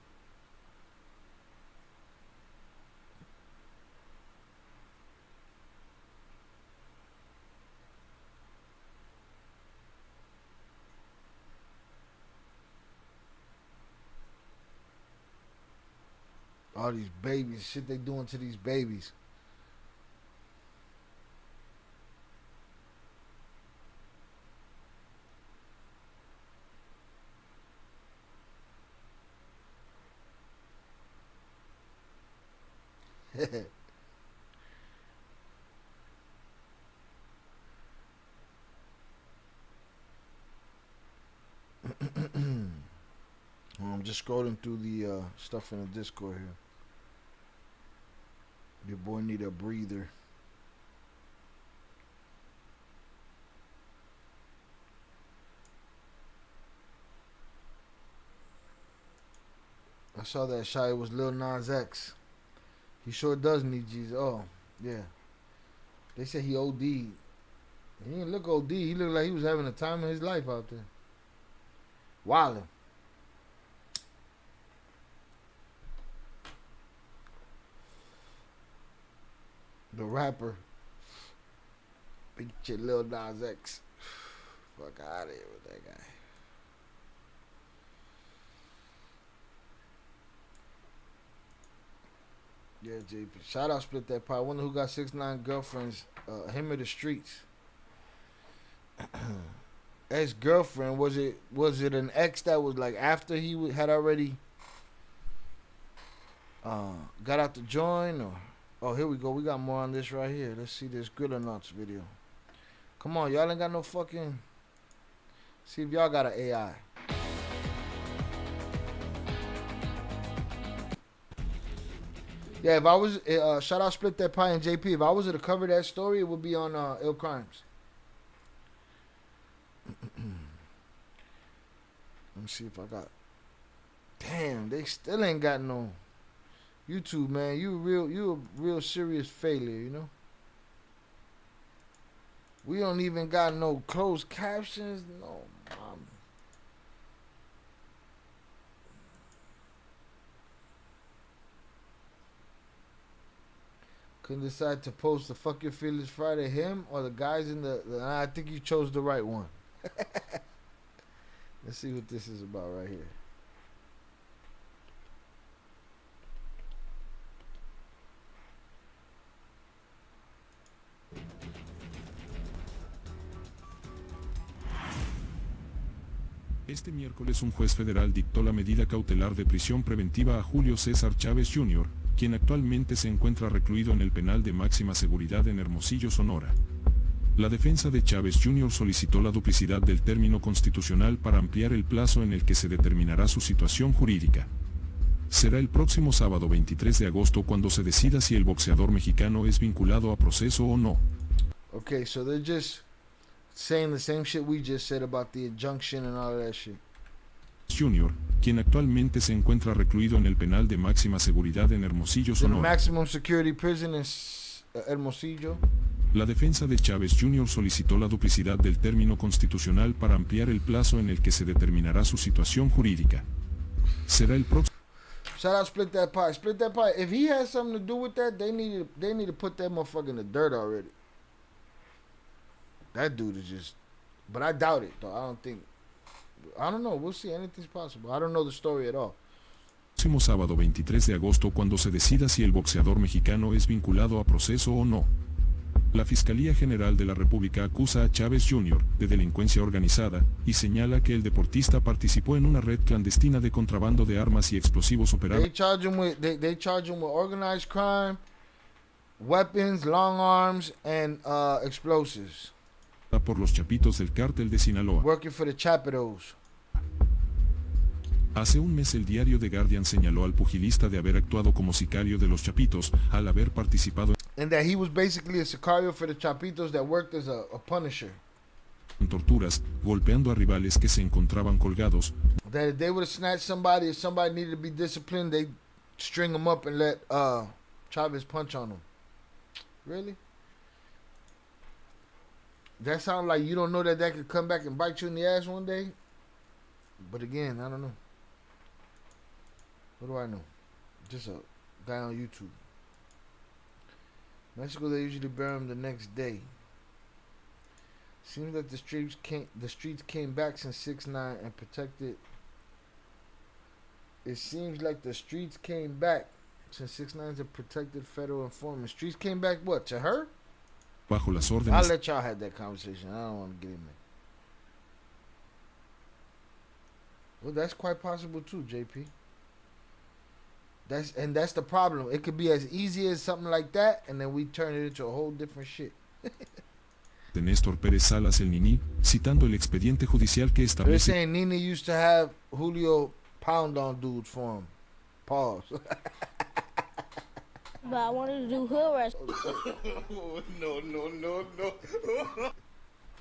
All these babies, shit they doing to these babies. I'm just scrolling through the stuff in the Discord here. Your boy need a breather. I saw that shot. It was Lil Nas X. He sure does need Jesus. Oh, yeah. They said he OD'd. He didn't look OD. He looked like he was having a time of his life out there. Wildin'. rapper. Big shit, Lil Nas X. Fuck out of here with that guy. Yeah, JP. Shout out Split That Pie. I wonder who got 6ix9ine girlfriends. Him or the streets. Ex-girlfriend, was it an ex that was like after he had already got out the joint, or oh, here we go, we got more on this right here. Let's see this Grill or Nuts video. Come on, y'all ain't got no fucking, see if y'all got an AI. Yeah, if I was shout out Split That Pie and JP, if I was to cover that story, it would be on Ill Crimes. Let me see if I got. Damn, they still ain't got no YouTube, man. You a real serious failure, you know. We don't even got no closed captions, no. Couldn't decide to post the Fuck Your Feelings Friday, him or the guys in the I think you chose the right one. Let's see what this is about right here. Este miércoles un juez federal dictó la medida cautelar de prisión preventiva a Julio César Chávez Jr., quien actualmente se encuentra recluido en el penal de máxima seguridad en Hermosillo, Sonora. La defensa de Chávez Jr. solicitó la duplicidad del término constitucional para ampliar el plazo en el que se determinará su situación jurídica. Será el próximo sábado 23 de agosto cuando se decida si el boxeador mexicano es vinculado a proceso o no. Okay, so they're just saying the same shit we just said about the injunction and all of that shit. Jr., quien actualmente se encuentra recluido en el penal de máxima seguridad en Hermosillo, Sonora. Maximum security prison in Hermosillo. La defensa de Chávez Jr. solicitó la duplicidad del término constitucional para ampliar el plazo en el que se determinará su situación jurídica. Será el próximo. Shout out Split That Pie. Split That Pie. If he has something to do with that, they need to put that motherfucker in the dirt already. That dude is just. But I doubt it though. I don't know. We'll see. Anything's possible. I don't know the story at all. Próximo sábado 23 de agosto cuando se decida si el boxeador mexicano es vinculado a proceso o no. La Fiscalía General de la República acusa a Chávez Jr. de delincuencia organizada y señala que el deportista participó en una red clandestina de contrabando de armas y explosivos operada. They charge him with organized crime, weapons, long arms, and explosives. Por los chapitos del Cartel de Sinaloa. Working for the Chapitos. Hace un mes el diario The Guardian señaló al pugilista de haber actuado como sicario de los Chapitos al haber participado and that he was basically a sicario for the Chapitos that worked as a punisher. En torturas, golpeando a rivales que se encontraban colgados. That if they would have snatched somebody, if somebody needed to be disciplined, they'd string them up and let Chavez punch on them. Really? That sounds like you don't know that could come back and bite you in the ass one day? But again, I don't know. What do I know? Just a guy on YouTube. Mexico, they usually bury him the next day. Seems like the streets came back since 6ix9ine and protected. It seems like the streets came back since 6ix9ine's a protected federal informant. Streets came back what, to her? Bajo las órdenes. I'll let y'all have that conversation. I don't want to get in there. Well, that's quite possible too, JP. That's the problem. It could be as easy as something like that, and then we turn it into a whole different shit. De Néstor Pérez Salas el Nini, citando el expediente judicial que They're establece. saying Nini used to have Julio pound on dudes for him. Pause. But I wanted to do hood rest. No.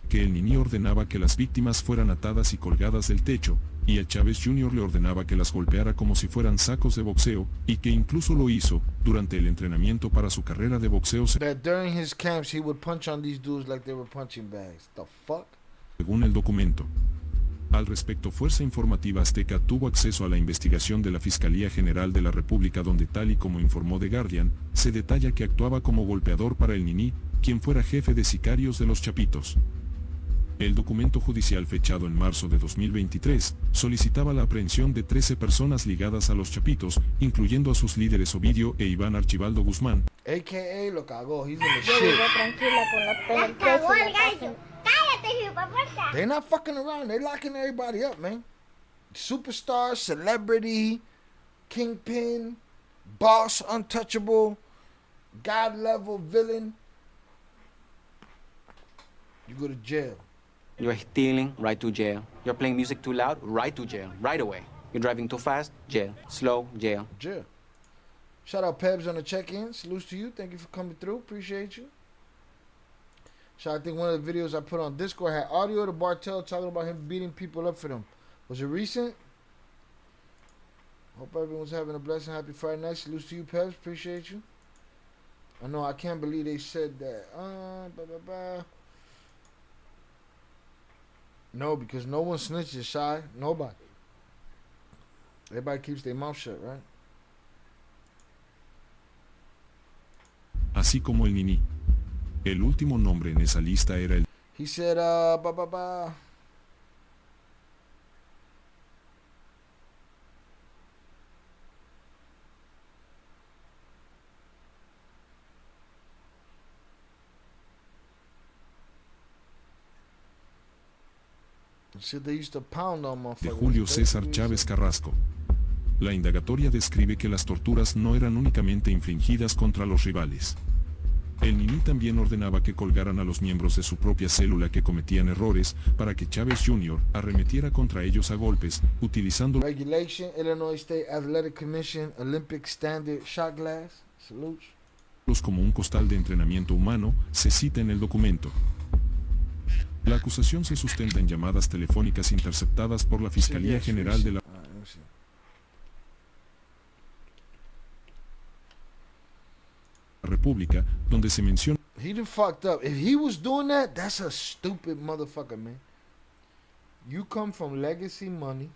Que el Nini ordenaba que las víctimas fueran atadas y colgadas del techo, y a Chávez Jr. le ordenaba que las golpeara como si fueran sacos de boxeo, y que incluso lo hizo durante el entrenamiento para su carrera de boxeo. That during his camps he would punch on these dudes like they were punching bags. The fuck? Según el documento. Al respecto, Fuerza Informativa Azteca tuvo acceso a la investigación de la Fiscalía General de la República donde, tal y como informó The Guardian, se detalla que actuaba como golpeador para el Nini, quien fuera jefe de sicarios de los Chapitos. El documento judicial fechado en marzo de 2023 solicitaba la aprehensión de 13 personas ligadas a los Chapitos, incluyendo a sus líderes Ovidio e Iván Archibaldo Guzmán. AKA lo cagó, he's in the Yo shit. vivo tranquila con los pelos presos en la casa. Cállate, hipopuerta. They're not fucking around, they're locking everybody up, man. Superstar, celebrity, kingpin, boss, untouchable, god level villain. You go to jail. You're stealing, right to jail. You're playing music too loud, right to jail, right away. You're driving too fast, jail. Slow, jail. Jail. Shout out Pebs on the check-in. Salutes to you. Thank you for coming through. Appreciate you. So I think one of the videos I put on Discord had audio to Bartel talking about him beating people up for them. Was it recent? Hope everyone's having a blessed and happy Friday night. Salutes to you, Pebs. Appreciate you. I know, I can't believe they said that. No, because no one snitches, Shy. Nobody. Everybody keeps their mouth shut, right? Así como el Nini. El último nombre en esa lista era el... He said, they used to pound on de motherfuckers. Julio César Chávez Carrasco. La indagatoria describe que las torturas no eran únicamente infringidas contra los rivales. El Nini también ordenaba que colgaran a los miembros de su propia célula que cometían errores para que Chávez Jr. arremetiera contra ellos a golpes, utilizando Regulation, Illinois State Athletic Commission, Olympic Standard Shot Glass. Salutes. como un costal de entrenamiento humano, se cita en el documento. La acusación se sustenta en llamadas telefónicas interceptadas por la Fiscalía General de la República, donde se menciona He done fucked up. If he was doing that, that's a stupid motherfucker, man. You come from legacy money.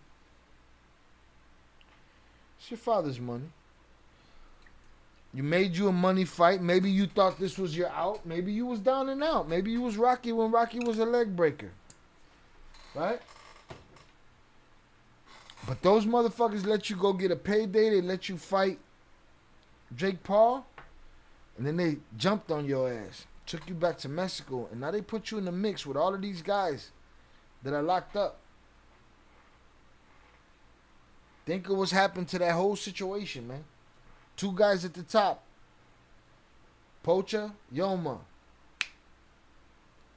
It's your father's money. You made you a money fight. Maybe you thought this was your out. Maybe you was down and out. Maybe you was Rocky when Rocky was a leg breaker. Right? But those motherfuckers let you go get a payday. They let you fight Jake Paul. And then they jumped on your ass. Took you back to Mexico. And now they put you in the mix with all of these guys that are locked up. Think of what's happened to that whole situation, man. Two guys at the top. Pocha, Yoma.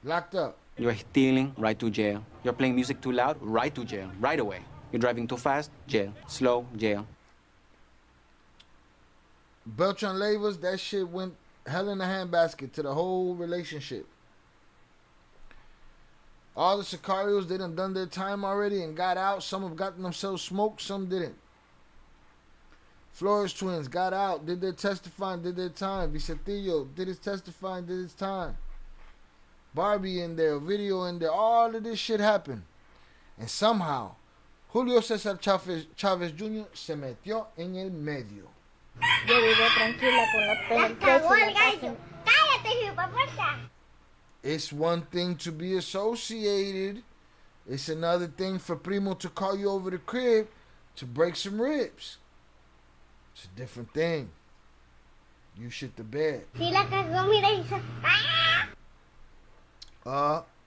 Locked up. You're stealing, right to jail. You're playing music too loud, right to jail, right away. You're driving too fast, jail. Slow, jail. Beltran Leyvas, that shit went hell in a handbasket to the whole relationship. All the sicarios, they done their time already and got out. Some have gotten themselves smoked, some didn't. Flores twins got out, did their testifying, did their time. Vicentillo did his testifying, did his time. Barbie in there, video in there, all of this shit happened. And somehow, Julio César Chávez Jr. se metió en el medio. Yo vivo tranquila con los pelos presos en la casa. Cállate, hipopuerta. It's one thing to be associated. It's another thing for Primo to call you over the crib to break some ribs. It's a different thing. You shit the bed. Si la cagó, mira, hizo.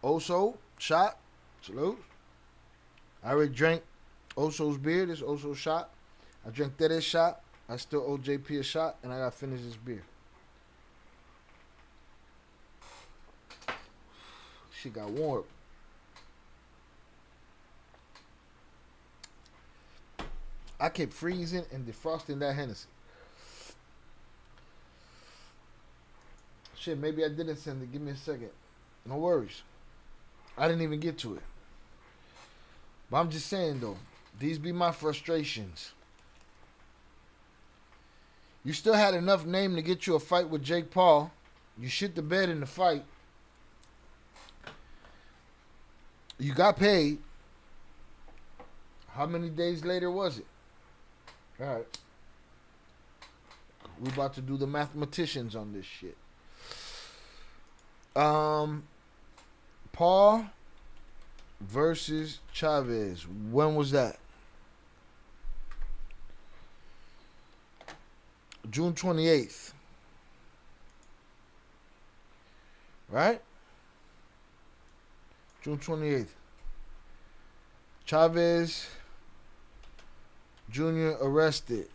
Oso, shot. Salute. I already drank Oso's beer. This Oso shot. I drank that shot. I still owe JP a shot, and I gotta finish this beer. Shit got warm. I kept freezing and defrosting that Hennessy. Shit, maybe I didn't send it. Give me a second. No worries. I didn't even get to it. But I'm just saying, though, these be my frustrations. You still had enough name to get you a fight with Jake Paul. You shit the bed in the fight. You got paid. How many days later was it? All right. We about to do the mathematicians on this shit. Paul versus Chavez. When was that? June 28th. Right? June 28th. Chavez Jr. arrested.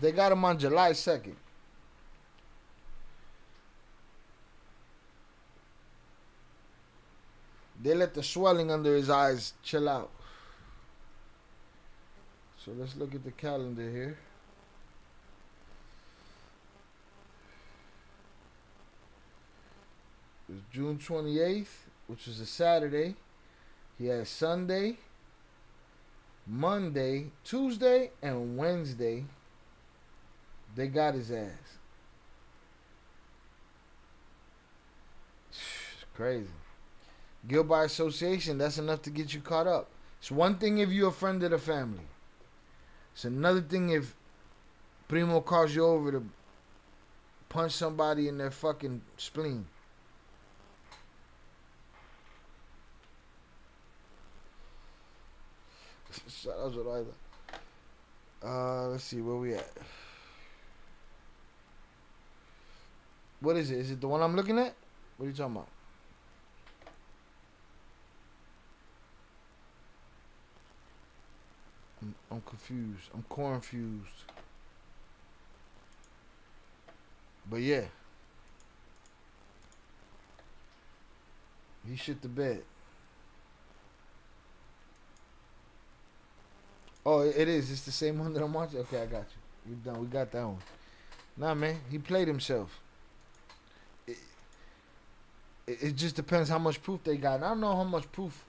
They got him on July 2nd. They let the swelling under his eyes chill out. So let's look at the calendar here. It was June 28th, which was a Saturday. He had Sunday, Monday, Tuesday, and Wednesday. They got his ass. It's crazy. Guilt by association, that's enough to get you caught up. It's one thing if you're a friend of the family. It's another thing if Primo calls you over to punch somebody in their fucking spleen. Shout out to either. Let's see where we at. What is it? Is it the one I'm looking at? What are you talking about? I'm confused. I'm confused. But yeah. He shit the bed. Oh, it is. It's the same one that I'm watching. Okay, I got you. You done. We got that one. Nah, man. He played himself. It just depends how much proof they got. And I don't know how much proof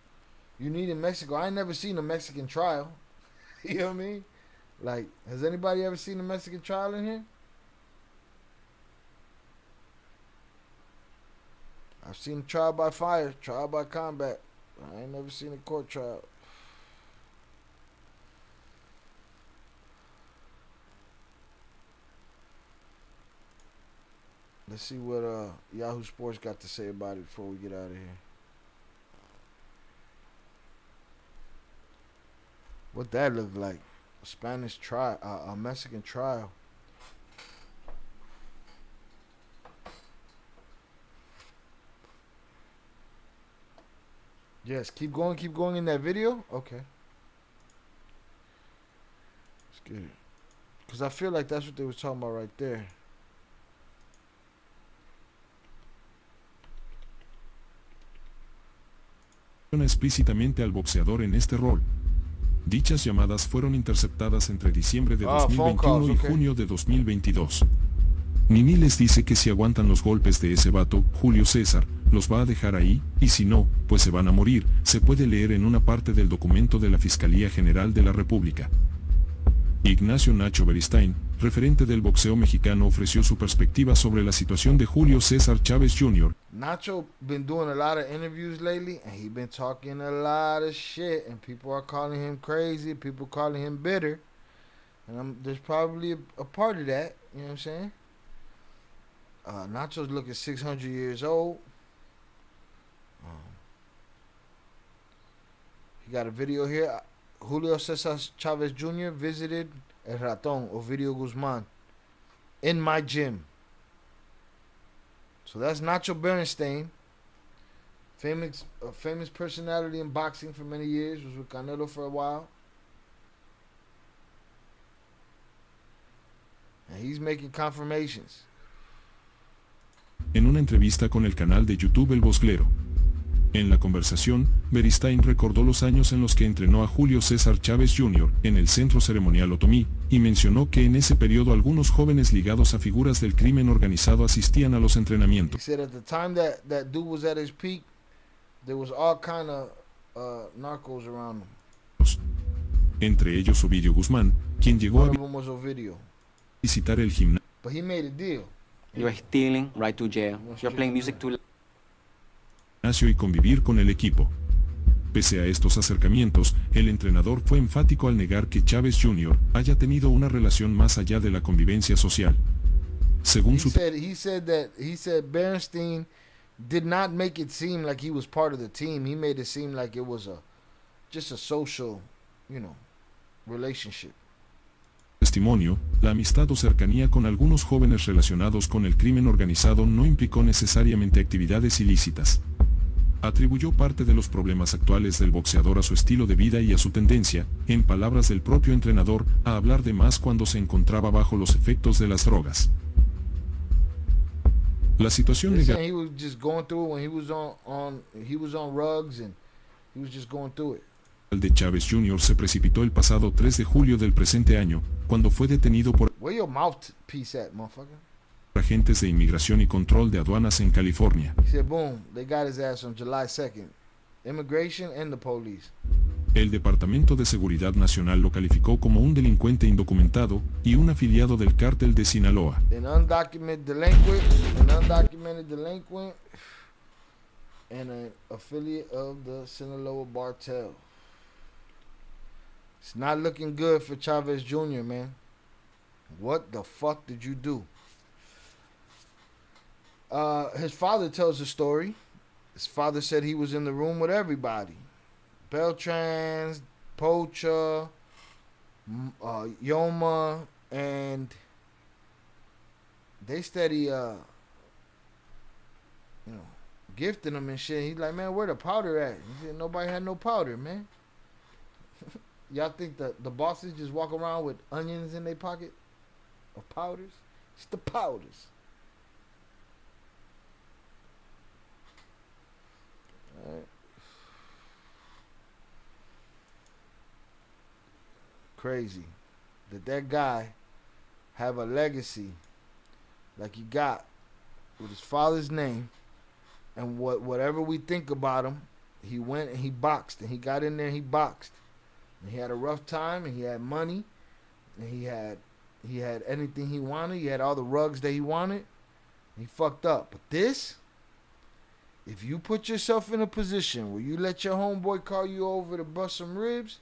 you need in Mexico. I ain't never seen a Mexican trial. You know what I mean? Like, has anybody ever seen a Mexican trial in here? I've seen trial by fire, trial by combat. I ain't never seen a court trial. Let's see what Yahoo Sports got to say about it before we get out of here. What that look like? A Spanish trial, a Mexican trial. Yes, keep going in that video. Okay. Let's get it. Because I feel like that's what they was talking about right there. Explícitamente al boxeador en este rol. Dichas llamadas fueron interceptadas entre diciembre de 2021 y junio de 2022. Nini les dice que si aguantan los golpes de ese vato, Julio César, los va a dejar ahí, y si no, pues se van a morir, se puede leer en una parte del documento de la Fiscalía General de la República. Ignacio Nacho Beristain, referente del boxeo mexicano, ofreció su perspectiva sobre la situación de Julio César Chávez Jr. Nacho been doing a lot of interviews lately, and he been talking a lot of shit, and people are calling him crazy, people calling him bitter, and there's probably a part of that, you know what I'm saying? Nacho's looking 600 years old. He got a video here. Julio Cesar Chavez Jr. visited El Raton, Ovidio Guzman, in my gym. So that's Nacho Beristain, famous personality in boxing for many years, was with Canelo for a while. And he's making confirmations. En una entrevista con el canal de YouTube El Bosglero, En la conversación, Beristain recordó los años en los que entrenó a Julio César Chávez Jr. en el Centro Ceremonial Otomí, y mencionó que en ese periodo algunos jóvenes ligados a figuras del crimen organizado asistían a los entrenamientos. He said at the time that dude was at his peak, there was all kind of narcos around him. Entre ellos Ovidio Guzmán, quien llegó One a of them was Ovidio. visitar el gimnasio. But he made a deal. You're stealing, right to jail. You're playing music too loud. Y convivir con el equipo. Pese a estos acercamientos, el entrenador fue enfático al negar que Chávez Jr. haya tenido una relación más allá de la convivencia social. Según su he said Berenstein did not make it seem like he was part of the team. He made it seem like it was just a social, relationship. Testimonio, la amistad o cercanía con algunos jóvenes relacionados con el crimen organizado no implicó necesariamente actividades ilícitas. Atribuyó parte de los problemas actuales del boxeador a su estilo de vida y a su tendencia, en palabras del propio entrenador, a hablar de más cuando se encontraba bajo los efectos de las drogas. La situación legal He was just going through it when he was on rugs and he was just going through it. de Chávez Jr. se precipitó el pasado 3 de julio del presente año, cuando fue detenido por Where your mouthpiece at, motherfucker? agentes de inmigración y control de aduanas en California. He said, boom, they got his ass on July 2nd. Immigration and the police. El Departamento de Seguridad Nacional lo calificó como un delincuente indocumentado y un afiliado del Cártel de Sinaloa. An undocumented delinquent, and an affiliate of the Sinaloa Cartel. It's not looking good for Chavez Jr., man. What the fuck did you do? His father tells the story. His father said he was in the room with everybody. Beltrans, Pocha, Yoma, and they steady, gifting him and shit. He's like, man, where the powder at? He said, nobody had no powder, man. Y'all think the bosses just walk around with onions in their pocket? Or powders? It's the powders. Alright. Crazy that guy have a legacy like he got with his father's name, and whatever we think about him, he went and he boxed, and he got in there and he boxed, and he had a rough time, and he had money, and he had anything he wanted, he had all the rugs that he wanted, and he fucked up. But this, if you put yourself in a position where you let your homeboy call you over to bust some ribs,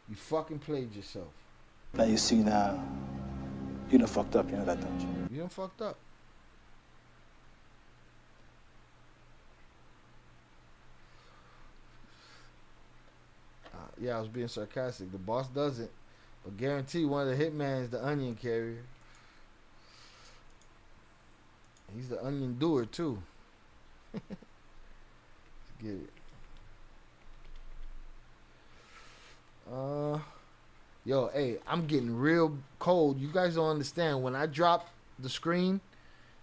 you fucking played yourself. Now you see now, you done fucked up, you know that, don't you? You done fucked up. Yeah, I was being sarcastic. The boss doesn't, but guarantee one of the hitmen is the onion carrier. He's the onion doer too. Let's get it. Yo, hey, I'm getting real cold. You guys don't understand. When I drop the screen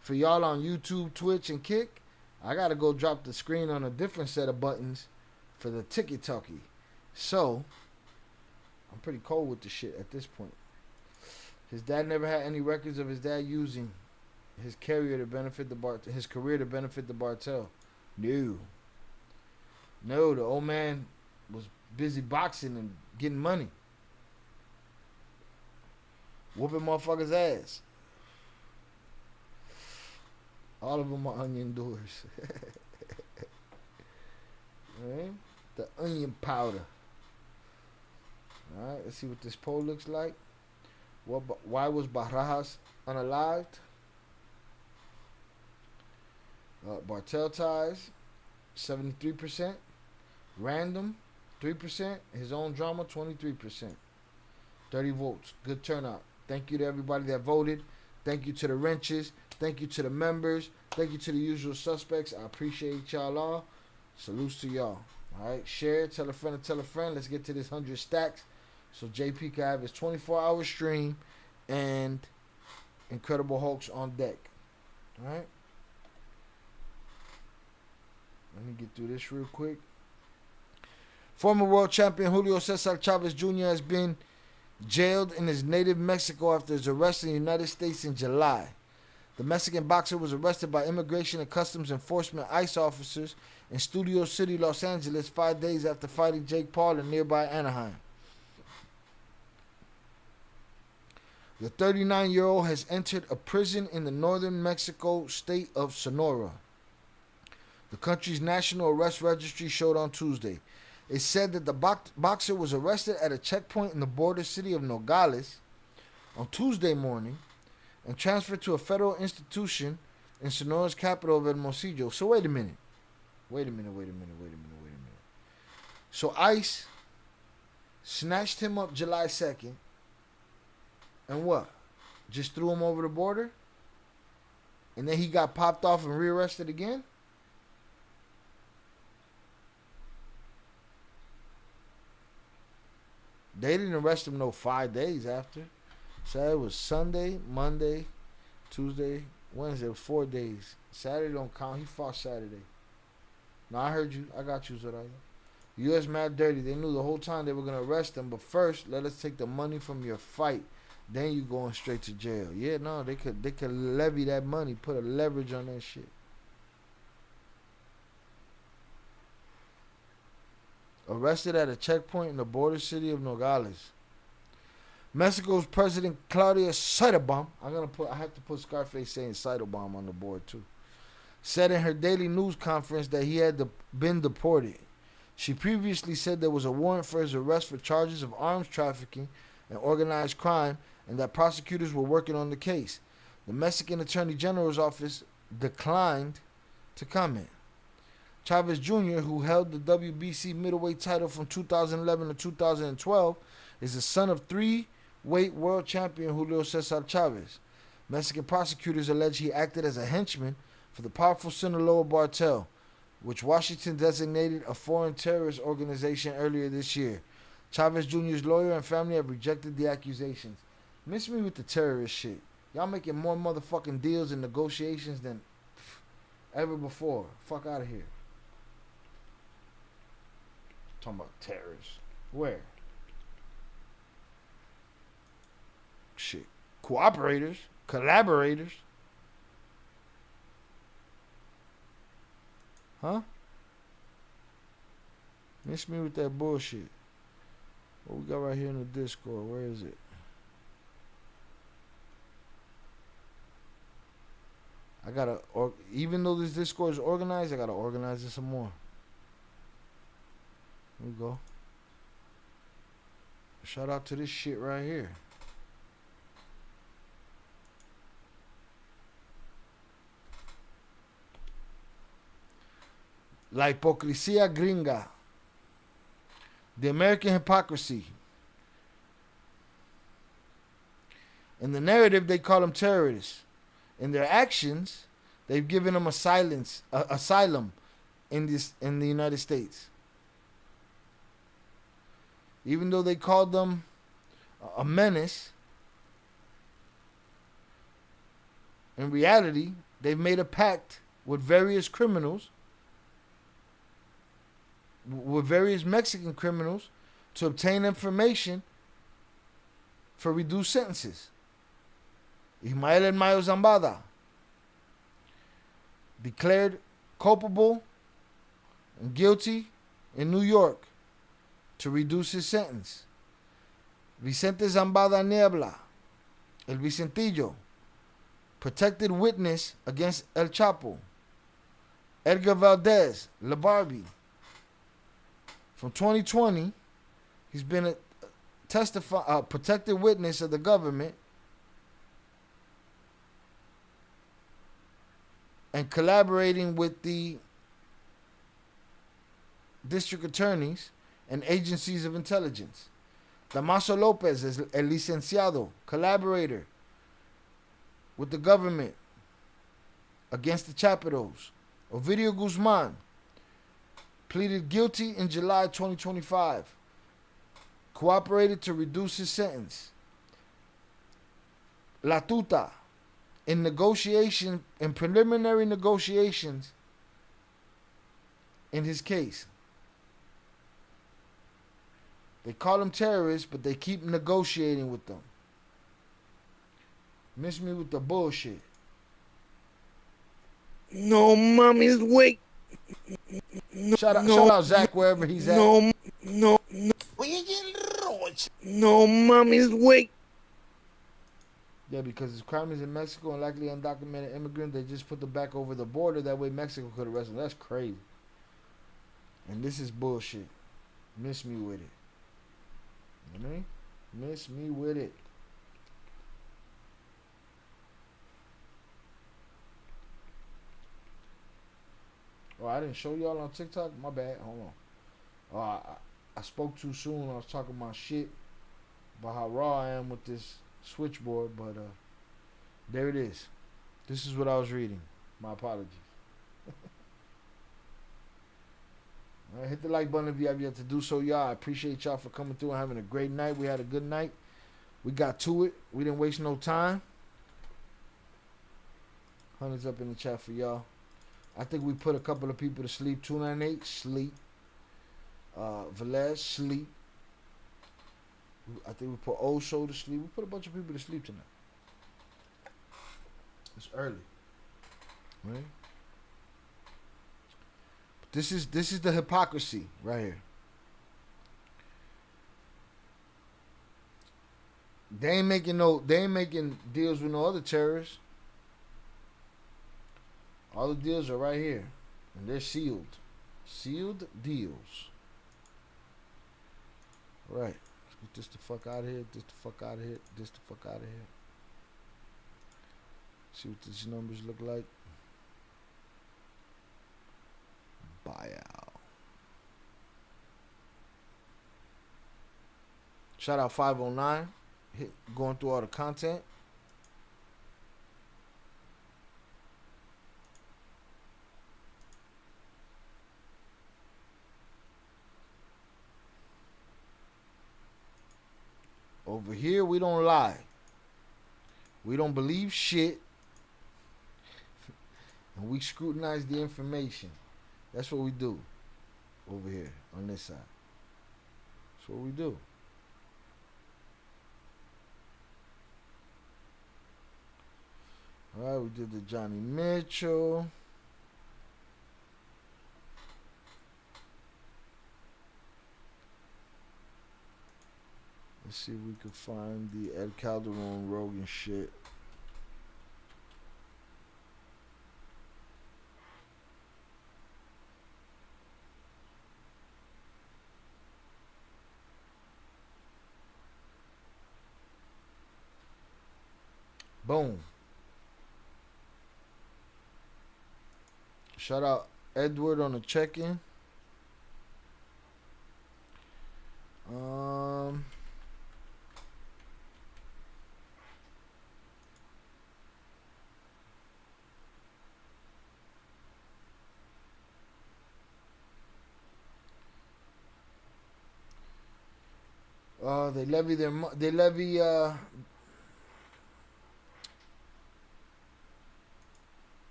for y'all on YouTube, Twitch, and Kick, I gotta go drop the screen on a different set of buttons for the tiki-talkie. So, I'm pretty cold with the shit at this point. His dad never had any records of his dad using his career to benefit the Bartel. No, the old man was busy boxing and getting money. Whooping motherfuckers' ass. All of them are onion doers. Right? The onion powder. Alright, let's see what this poll looks like. Why was Barajas unalived? Bartel ties, 73%. Random, 3%. His own drama, 23%. 30 votes. Good turnout. Thank you to everybody that voted. Thank you to the wrenches. Thank you to the members. Thank you to the usual suspects. I appreciate y'all all. Salutes to y'all. Alright, share, tell a friend to tell a friend. Let's get to this 100 stacks so JP can have his 24-hour stream and Incredible Hulks on deck. Alright? Let me get through this real quick. Former world champion Julio Cesar Chavez Jr. has been jailed in his native Mexico after his arrest in the United States in July. The Mexican boxer was arrested by Immigration and Customs Enforcement ICE officers in Studio City, Los Angeles, 5 days after fighting Jake Paul in nearby Anaheim. The 39-year-old has entered a prison in the northern Mexico state of Sonora. The country's National Arrest Registry showed on Tuesday. It said that the boxer was arrested at a checkpoint in the border city of Nogales on Tuesday morning and transferred to a federal institution in Sonora's capital of Hermosillo. So wait a minute. So ICE snatched him up July 2nd and what? Just threw him over the border? And then he got popped off and rearrested again? They didn't arrest him 5 days after. So it was Sunday, Monday, Tuesday, Wednesday. It was 4 days. Saturday don't count. He fought Saturday. No, I heard you. I got you, Zoraya. U.S. mad dirty. They knew the whole time they were going to arrest him. But first, let us take the money from your fight. Then you going straight to jail. Yeah, no, they could levy that money, put a leverage on that shit. Arrested at a checkpoint in the border city of Nogales. Mexico's President Claudia Sheinbaum, I have to put Scarface saying Sheinbaum on the board too, said in her daily news conference that he had been deported. She previously said there was a warrant for his arrest for charges of arms trafficking and organized crime, and that prosecutors were working on the case. The Mexican Attorney General's office declined to comment. Chavez Jr., who held the WBC middleweight title from 2011 to 2012, is the son of three-weight world champion Julio Cesar Chavez. Mexican prosecutors allege he acted as a henchman for the powerful Sinaloa cartel, which Washington designated a foreign terrorist organization earlier this year. Chavez Jr.'s lawyer and family have rejected the accusations. Miss me with the terrorist shit. Y'all making more motherfucking deals and negotiations than ever before. Fuck out of here. Talking about terrorists. Where? Shit. Cooperators. Collaborators. Huh? Miss me with that bullshit. What we got right here in the Discord? Where is it? I gotta, even though this Discord is organized, I gotta organize it some more. Here we go. Shout out to this shit right here. La hipocresía gringa. The American hypocrisy. In the narrative, they call them terrorists. In their actions, they've given them asylum in the United States. Even though they called them a menace, in reality, they've made a pact with various criminals, with various Mexican criminals, to obtain information for reduced sentences. Ismael El Mayo Zambada, declared culpable and guilty in New York to reduce his sentence. Vicente Zambada Niebla, El Vicentillo, protected witness against El Chapo. Edgar Valdez, La Barbie. From 2020, he's been a protected witness of the government and collaborating with the district attorneys and agencies of intelligence. Damaso Lopez is El Licenciado, collaborator with the government against the Chapitos. Ovidio Guzman pleaded guilty in July 2025. Cooperated to reduce his sentence. La Tuta, in preliminary negotiations, in his case. They call them terrorists, but they keep negotiating with them. Miss me with the bullshit. No mommy's wake. Shout out Zach wherever he's at. No mommy's wake. Yeah, because his crime is in Mexico and likely undocumented immigrant, they just put them back over the border. That way Mexico could arrest them. That's crazy. And this is bullshit. Miss me with it. You know what I mean? Miss me with it. Oh, I didn't show y'all on TikTok? My bad. Hold on. I spoke too soon. I was talking my shit about how raw I am with this switchboard, but there it is. This is what I was reading. My apologies. All right, hit the like button if you have yet to do so, y'all. I appreciate y'all for coming through and having a great night. We had a good night. We got to it. We didn't waste no time. Hundreds up in the chat for y'all. I think we put a couple of people to sleep. 298, sleep. Velez, sleep. I think we put Oso to sleep. We put a bunch of people to sleep tonight. It's early. Right? But this is the hypocrisy right here. They ain't making deals with no other terrorists. All the deals are right here. And they're sealed. Sealed deals. All right. Let's get this the fuck out of here. This the fuck out of here. This the fuck out of here. See what these numbers look like. Buyout. Shout out 509. Going through all the content. Over here, we don't lie. We don't believe shit. And we scrutinize the information. That's what we do over here on this side. That's what we do. All right, we did the Johnny Mitchell. Let's see if we can find the Ed Calderon Rogan shit. Boom. Shout out Edward on the check-in.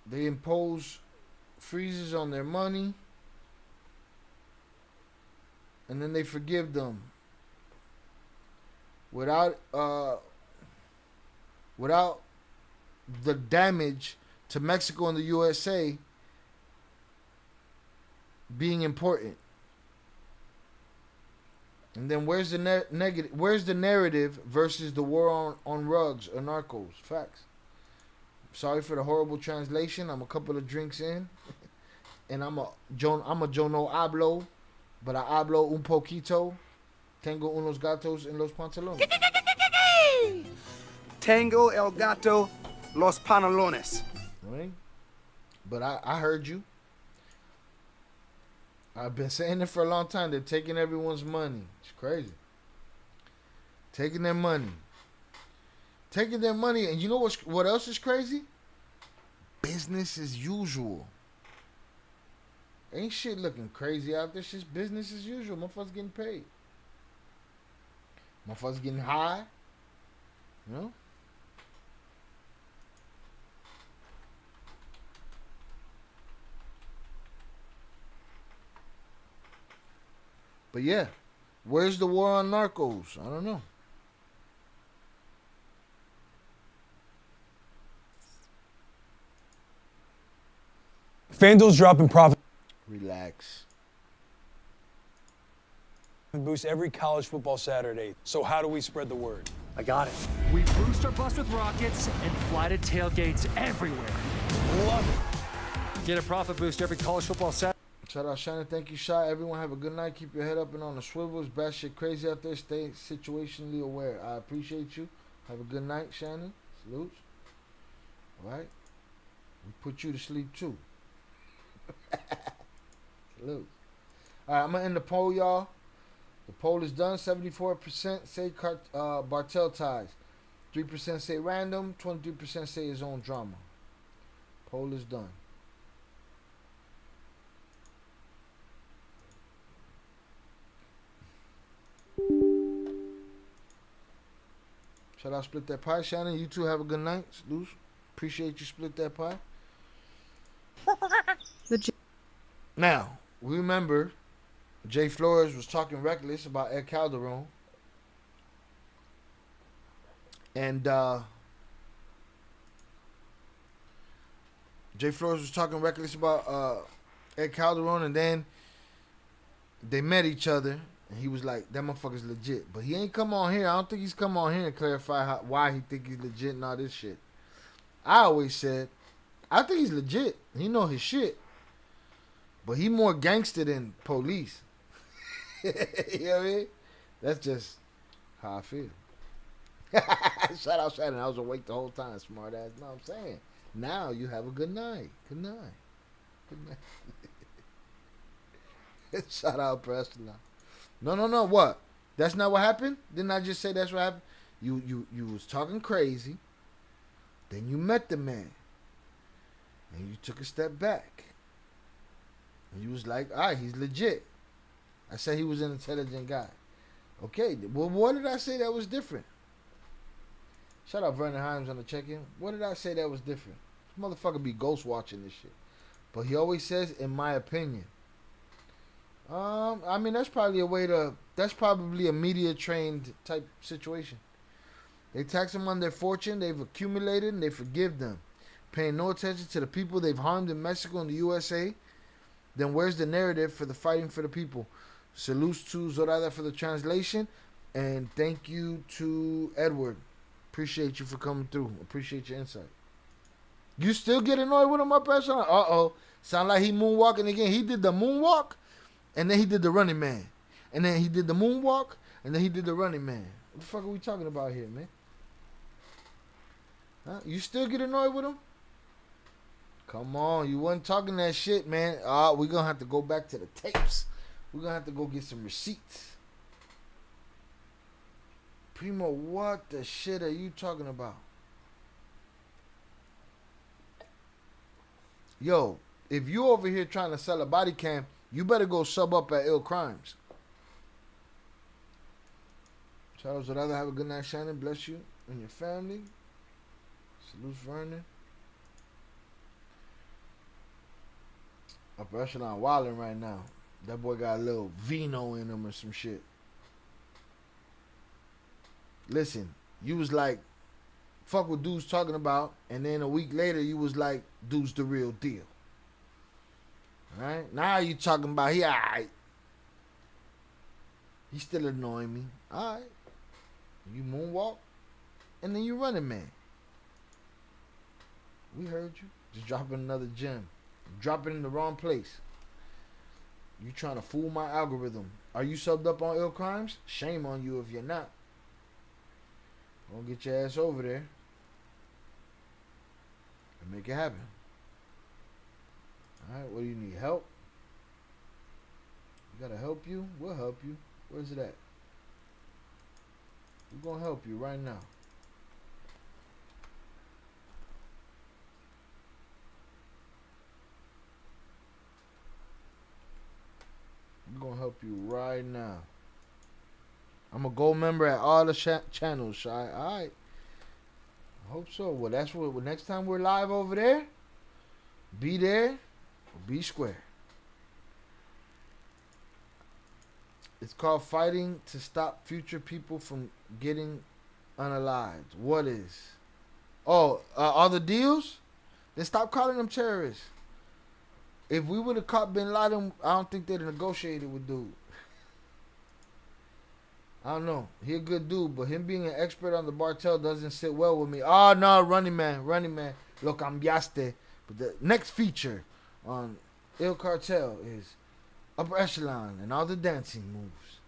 They impose freezes on their money, and then they forgive them without the damage to Mexico and the USA being important. And then where's the negative? Where's the narrative versus the war on rugs or narcos? Facts. Sorry for the horrible translation. I'm a couple of drinks in, and yo no hablo, but I hablo un poquito. Tengo unos gatos en los pantalones. Tango el gato los pantalones. Right? But I heard you. I've been saying it for a long time. They're taking everyone's money. It's crazy. Taking their money. Taking their money. And you know what else is crazy? Business as usual. Ain't shit looking crazy out there. It's just business as usual. Motherfuckers getting paid. Motherfuckers getting high. You know? But yeah, where's the war on narcos? I don't know. FanDuel's dropping profit Relax. boost every college football Saturday. So how do we spread the word? I got it. We boost our bus with rockets and fly to tailgates everywhere. Love it. Get a profit boost every college football Saturday. Shout out Shannon. Thank you, Shy. Everyone have a good night. Keep your head up and on the swivels. Bad shit crazy out there. Stay situationally aware. I appreciate you. Have a good night, Shannon. Salutes. All right. We put you to sleep too. Salute. All right, I'm going to end the poll, y'all. The poll is done. 74% say Bartel ties. 3% say random. 23% say his own drama. Poll is done. Shout out Split That Pie. Shannon, you two have a good night. Luce, appreciate you Split That Pie. Now, remember, Jay Flores was talking reckless about Ed Calderon. And Jay Flores was talking reckless about Ed Calderon, and then they met each other, and he was like, that motherfucker's legit. But he ain't come on here. I don't think he's come on here and clarify why he think he's legit and all this shit. I always said, I think he's legit. He know his shit. But he more gangster than police. You know what I mean? That's just how I feel. Shout out Shannon. I was awake the whole time, smart ass. No, I'm saying. Now you have a good night. Good night. Good night. Shout out Preston. No. What? That's not what happened? Didn't I just say that's what happened? You was talking crazy. Then you met the man. And you took a step back. And you was like, all right, he's legit. I said he was an intelligent guy. Okay, well, what did I say that was different? Shout out Vernon Himes on the check-in. What did I say that was different? This motherfucker be ghost watching this shit. But he always says, in my opinion. I mean, that's probably a media-trained type situation. They tax them on their fortune, they've accumulated, and they forgive them. Paying no attention to the people they've harmed in Mexico and the USA. Then where's the narrative for the fighting for the people? Salutes to Zorada for the translation. And thank you to Edward. Appreciate you for coming through. Appreciate your insight. You still get annoyed with him up there? Uh-oh. Sound like he moonwalking again. He did the moonwalk, and then he did the running man. And then he did the moonwalk, and then he did the running man. What the fuck are we talking about here, man? Huh? You still get annoyed with him? Come on, you wasn't talking that shit, man. We're going to have to go back to the tapes. We're going to have to go get some receipts. Primo, what the shit are you talking about? Yo, if you over here trying to sell a body cam, you better go sub up at Ill Crimes. Charles, would rather have a good night, Shannon. Bless you and your family. Salute Vernon. Upper Echelon wilding right now. That boy got a little vino in him or some shit. Listen, you was like, fuck what dude's talking about, and then a week later you was like, dude's the real deal. Alright? Now you talking about he alright. He still annoying me. Alright. You moonwalk, and then you running man. We heard you. Just dropping another gem. Dropping in the wrong place. You trying to fool my algorithm. Are you subbed up on Ill Crimes? Shame on you if you're not. Gonna get your ass over there and make it happen. Alright, what do you need? Help? We gotta help you? We'll help you. Where's it at? We're gonna help you right now. We're gonna help you right now. I'm a gold member at all the channels, Shy. Alright. I hope so. Well, that's what next time we're live over there, be there or be square. It's called fighting to stop future people from getting unalived. What is? Oh, all the deals? Then stop calling them terrorists. If we would have caught Bin Laden, I don't think they'd have negotiated with dude. I don't know. He a good dude, but him being an expert on the Bartel doesn't sit well with me. Oh, no, Running Man. Lo cambiaste. But the next feature on Il Cartel is Upper Echelon and all the dancing moves.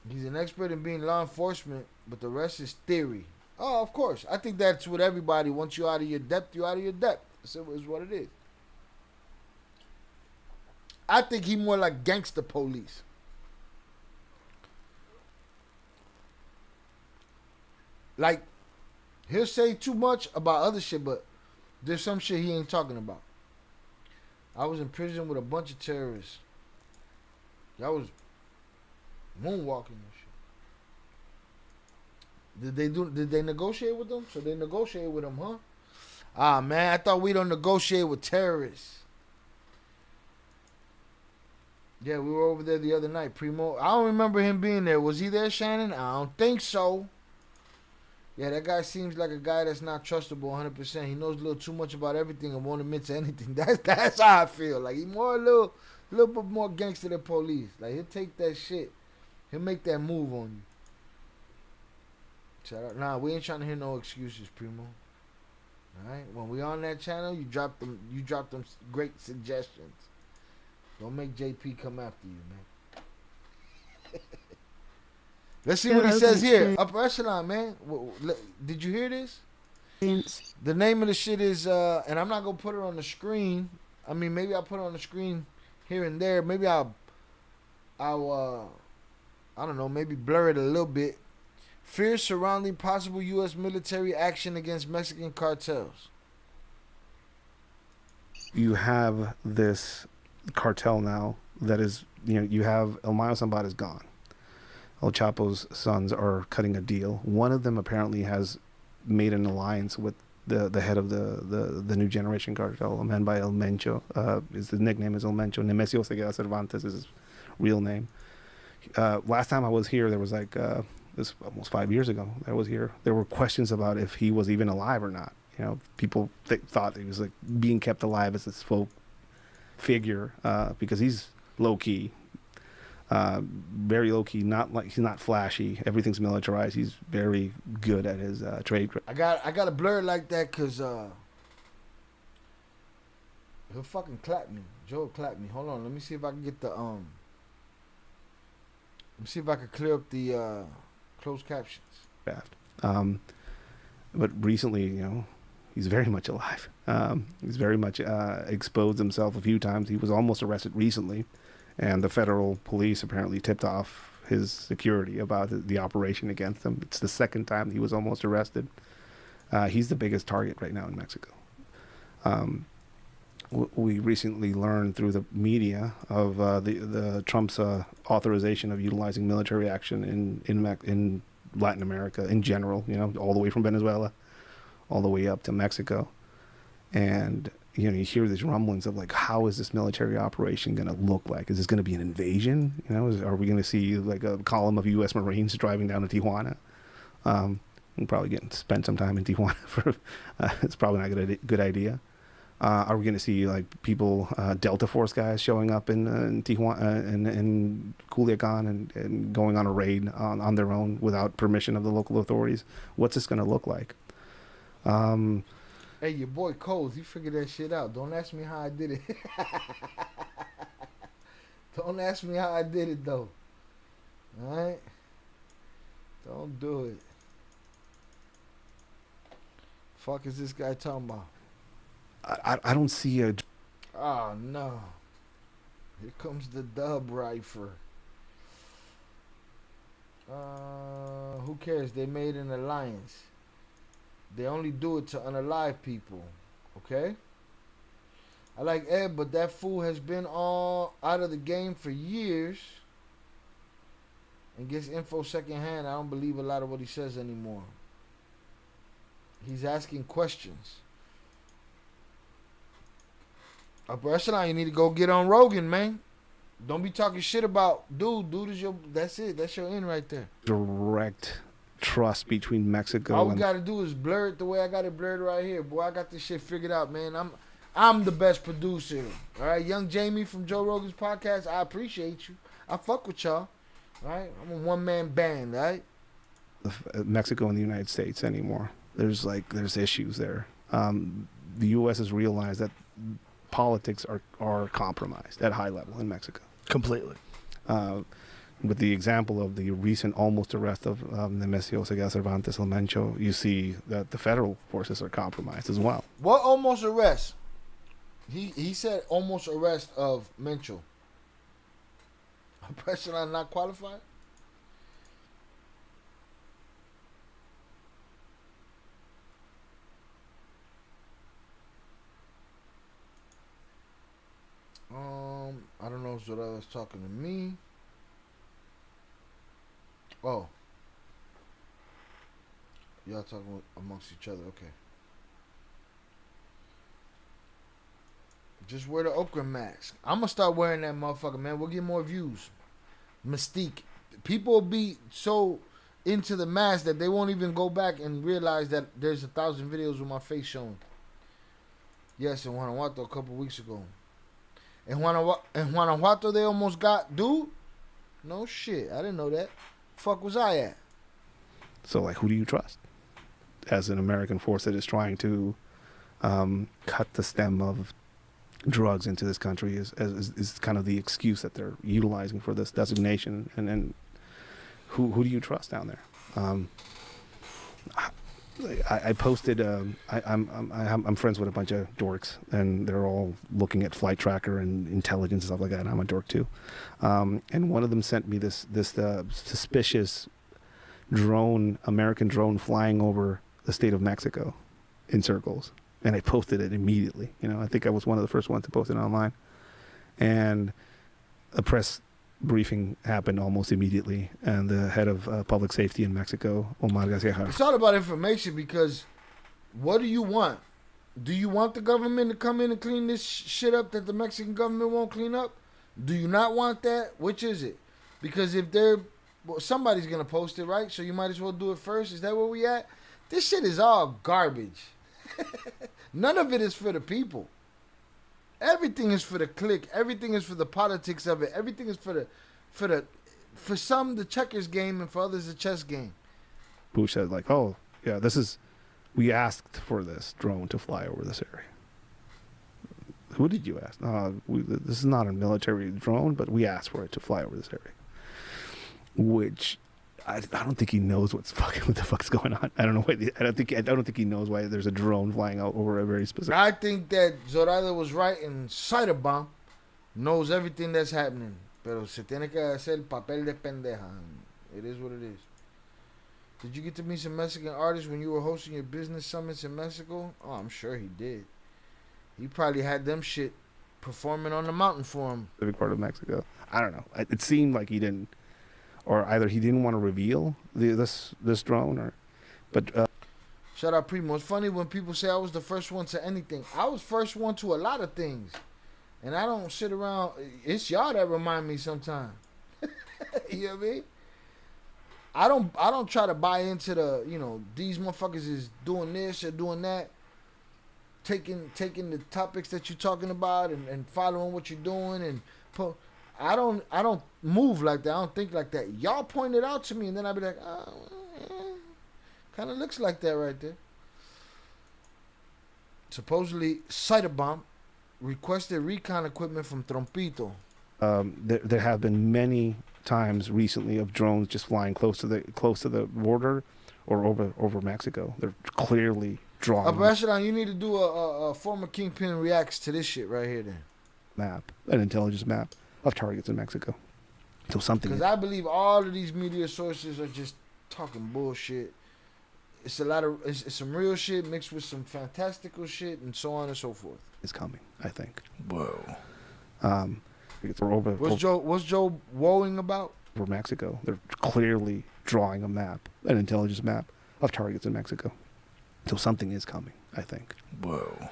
He's an expert in being law enforcement, but the rest is theory. Oh, of course. I think that's what everybody, once you're out of your depth, you're out of your depth. That's what it is. I think he more like gangster police. Like, he'll say too much about other shit, but there's some shit he ain't talking about. I was in prison with a bunch of terrorists. Y'all was moonwalking and shit. Did they negotiate with them? So they negotiated with them, huh? Ah, man, I thought we don't negotiate with terrorists. Yeah, we were over there the other night. Primo, I don't remember him being there. Was he there, Shannon? I don't think so. Yeah, that guy seems like a guy that's not trustable 100%. He knows a little too much about everything and won't admit to anything. That's how I feel. Like, he's more a little bit more gangster than police. Like, he'll take that shit. He'll make that move on you. Shout out. Nah, we ain't trying to hear no excuses, Primo. All right? When we on that channel, you drop them great suggestions. Don't make JP come after you, man. Let's see what he says here. Upper Echelon, man. Did you hear this? The name of the shit is, and I'm not going to put it on the screen. I mean, maybe I'll put it on the screen here and there. Maybe I'll I don't know, maybe blur it a little bit. Fears surrounding possible U.S. military action against Mexican cartels. You have this cartel now that is, you have El Mayo Zambada is gone. El Chapo's sons are cutting a deal. One of them apparently has made an alliance with the head of the new generation cartel, a man by El Mencho. His nickname is El Mencho. Nemesio Segueda Cervantes is his real name. Last time I was here, there was this almost 5 years ago. I was here. There were questions about if he was even alive or not. People thought he was like being kept alive as this folk figure because he's low key. Very low key, he's not flashy. Everything's militarized. He's very good at his trade. I got to blur it like that because he'll fucking clap me. Joe will clap me. Hold on, let me see if I can get the let me see if I can clear up the closed captions. But recently, he's very much alive. He's very much exposed himself a few times. He was almost arrested recently. And the federal police apparently tipped off his security about the operation against him. It's the second time he was almost arrested. He's the biggest target right now in Mexico. We recently learned through the media of the Trump's authorization of utilizing military action in Latin America in general. All the way from Venezuela, all the way up to Mexico, and you hear these rumblings of how is this military operation going to look like? Is this going to be an invasion? Are we going to see like a column of U.S. Marines driving down to Tijuana? We'll probably spend some time in Tijuana for. It's probably not a good idea. Are we going to see people, Delta Force guys showing up in Tijuana and Culiacan and going on a raid on their own without permission of the local authorities? What's this going to look like? Hey, your boy Coles, he figured that shit out. Don't ask me how I did it. Don't ask me how I did it, though. All right? Don't do it. Fuck is this guy talking about? I don't see a... Oh, no. Here comes the dub rifle. Who cares? They made an alliance. They only do it to unalive people, okay? I like Ed, but that fool has been all out of the game for years and gets info secondhand. I don't believe a lot of what he says anymore. He's asking questions. Upper Echelon, you need to go get on Rogan, man. Don't be talking shit about dude. Dude is your. That's it. That's your end right there. Direct trust between Mexico. All we gotta do is blur it the way I got it blurred right here. Boy, I got this shit figured out, man. I'm the best producer. All right, Young Jamie from Joe Rogan's podcast. I appreciate you. I fuck with y'all. All right, I'm a one-man band. All right. Mexico and the United States anymore. There's issues there. The U.S. has realized that politics are compromised at high level in Mexico. Completely. With the example of the recent almost arrest of Nemesio Seguela Cervantes El Mencho, you see that the federal forces are compromised as well. What almost arrest? He said almost arrest of Mencho. A person not qualified? I don't know if Zorada's talking to me. Oh. Y'all talking amongst each other, okay. Just wear the okra mask. I'm gonna start wearing that motherfucker, man. We'll get more views. Mystique. People will be so into the mask that they won't even go back and realize that there's 1,000 videos with my face shown. Yes, in Guanajuato a couple weeks ago. In Guanajuato they almost got dude. No shit, I didn't know that. Fuck was I at? So, like, who do you trust as an American force that is trying to cut the stem of drugs into this country? Is kind of the excuse that they're utilizing for this designation, and who do you trust down there? I posted. I'm friends with a bunch of dorks, and they're all looking at flight tracker and intelligence and stuff like that. And I'm a dork too. And one of them sent me this suspicious American drone flying over the state of Mexico in circles, and I posted it immediately. I think I was one of the first ones to post it online, and a press briefing happened almost immediately, and the head of public safety in Mexico, Omar Garcia. It's all about information, because what do you want? Do you want the government to come in and clean this shit up that the Mexican government won't clean up? Do you not want that? Which is it? Because if somebody's gonna post it, right? So you might as well do it first. Is that where we at? This shit is all garbage. None of it is for the people. Everything is for the clique. Everything is for the politics of it. Everything is for some the checkers game, and for others the chess game. Bush said, like, oh yeah, we asked for this drone to fly over this area. Who did you ask? This is not a military drone, but we asked for it to fly over this area. Which I don't think he knows what the fuck's going on. I don't know why. I don't think he knows why there's a drone flying out over a very specific. I think that Zorada was right, and Cyberbomb knows everything that's happening. Pero se tiene que hacer el papel de pendeja. It is what it is. Did you get to meet some Mexican artists when you were hosting your business summits in Mexico? Oh, I'm sure he did. He probably had them shit performing on the mountain for him. The big part of Mexico. I don't know. It seemed like he didn't. Or either he didn't want to reveal this drone, but shout out Primo. It's funny when people say I was the first one to anything. I was first one to a lot of things, and I don't sit around. It's y'all that remind me sometimes. You know what I mean? I don't try to buy into these motherfuckers is doing this or doing that, taking the topics that you're talking about and following what you're doing and. I don't move like that. I don't think like that. Y'all point it out to me, and then I'll be like, kind of looks like that right there. Supposedly, Cyberbomb requested recon equipment from Trompito. There have been many times recently of drones just flying close to the border or over Mexico. They're clearly drawing. Rashidon, you need to do a former Kingpin reacts to this shit right here then. An intelligence map of targets in Mexico. So something. Because I believe all of these media sources are just talking bullshit. It's it's some real shit mixed with some fantastical shit and so on and so forth. It's coming, I think. Whoa. What's Joe woeing about? For Mexico, they're clearly drawing a map, an intelligence map of targets in Mexico. So something is coming, I think. Whoa.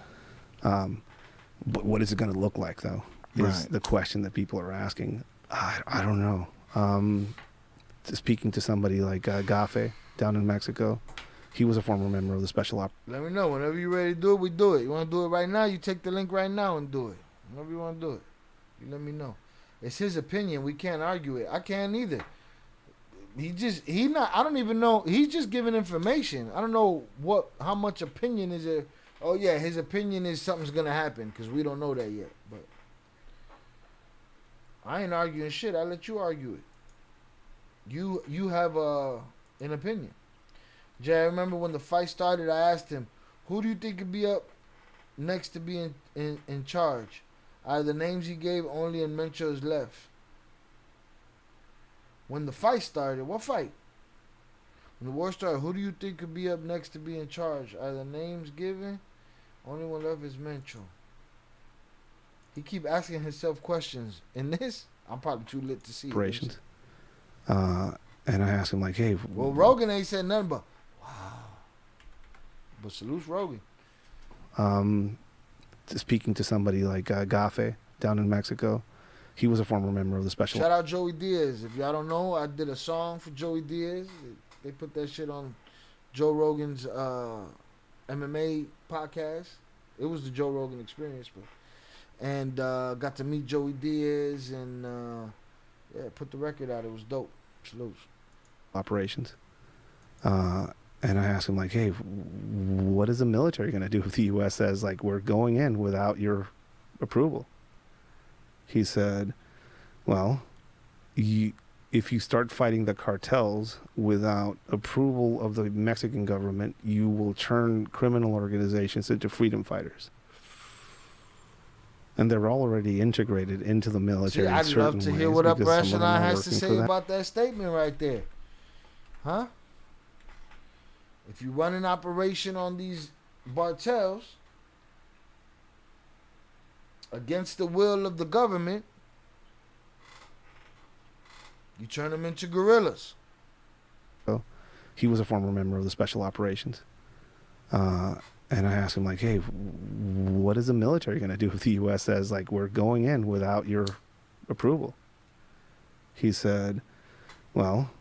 But what is it going to look like, though? is the question that people are asking. I don't know. Speaking to somebody like Gafe down in Mexico, he was a former member of the special op. Let me know. Whenever you're ready to do it, we do it. You want to do it right now, you take the link right now and do it. Whenever you want to do it, you let me know. It's his opinion. We can't argue it. I can't either. I don't even know. He's just giving information. I don't know how much opinion is there. Oh yeah, his opinion is something's going to happen because we don't know that yet. But I ain't arguing shit. I let you argue it. You have an opinion. Jay, I remember when the fight started, I asked him, who do you think could be up next to be in charge? Out of the names he gave, only in Mencho's left. When the fight started, what fight? When the war started, who do you think could be up next to be in charge? Out of the names given, only one left is Mencho. He keep asking himself questions. In this, I'm probably too lit to see. Operations. And I asked him like, hey. Well, Rogan ain't said nothing but, wow. But salute Rogan. Speaking to somebody like Gafe down in Mexico, he was a former member of the special. Shout out Joey Diaz. If y'all don't know, I did a song for Joey Diaz. They put that shit on Joe Rogan's MMA podcast. It was the Joe Rogan experience, and got to meet Joey Diaz and put the record out. It was dope. Salute. Operations. And I asked him like, hey, what is the military going to do if the U.S. says like we're going in without your approval? He said, well, if you start fighting the cartels without approval of the Mexican government, you will turn criminal organizations into freedom fighters. And they're already integrated into the military. See, I'd love to hear what Upper Echelon has to say about that statement right there. Huh? If you run an operation on these cartels against the will of the government, you turn them into guerrillas. He was a former member of the special operations. And I asked him like, hey, what is the military going to do if the U.S. says like we're going in without your approval? He said, well,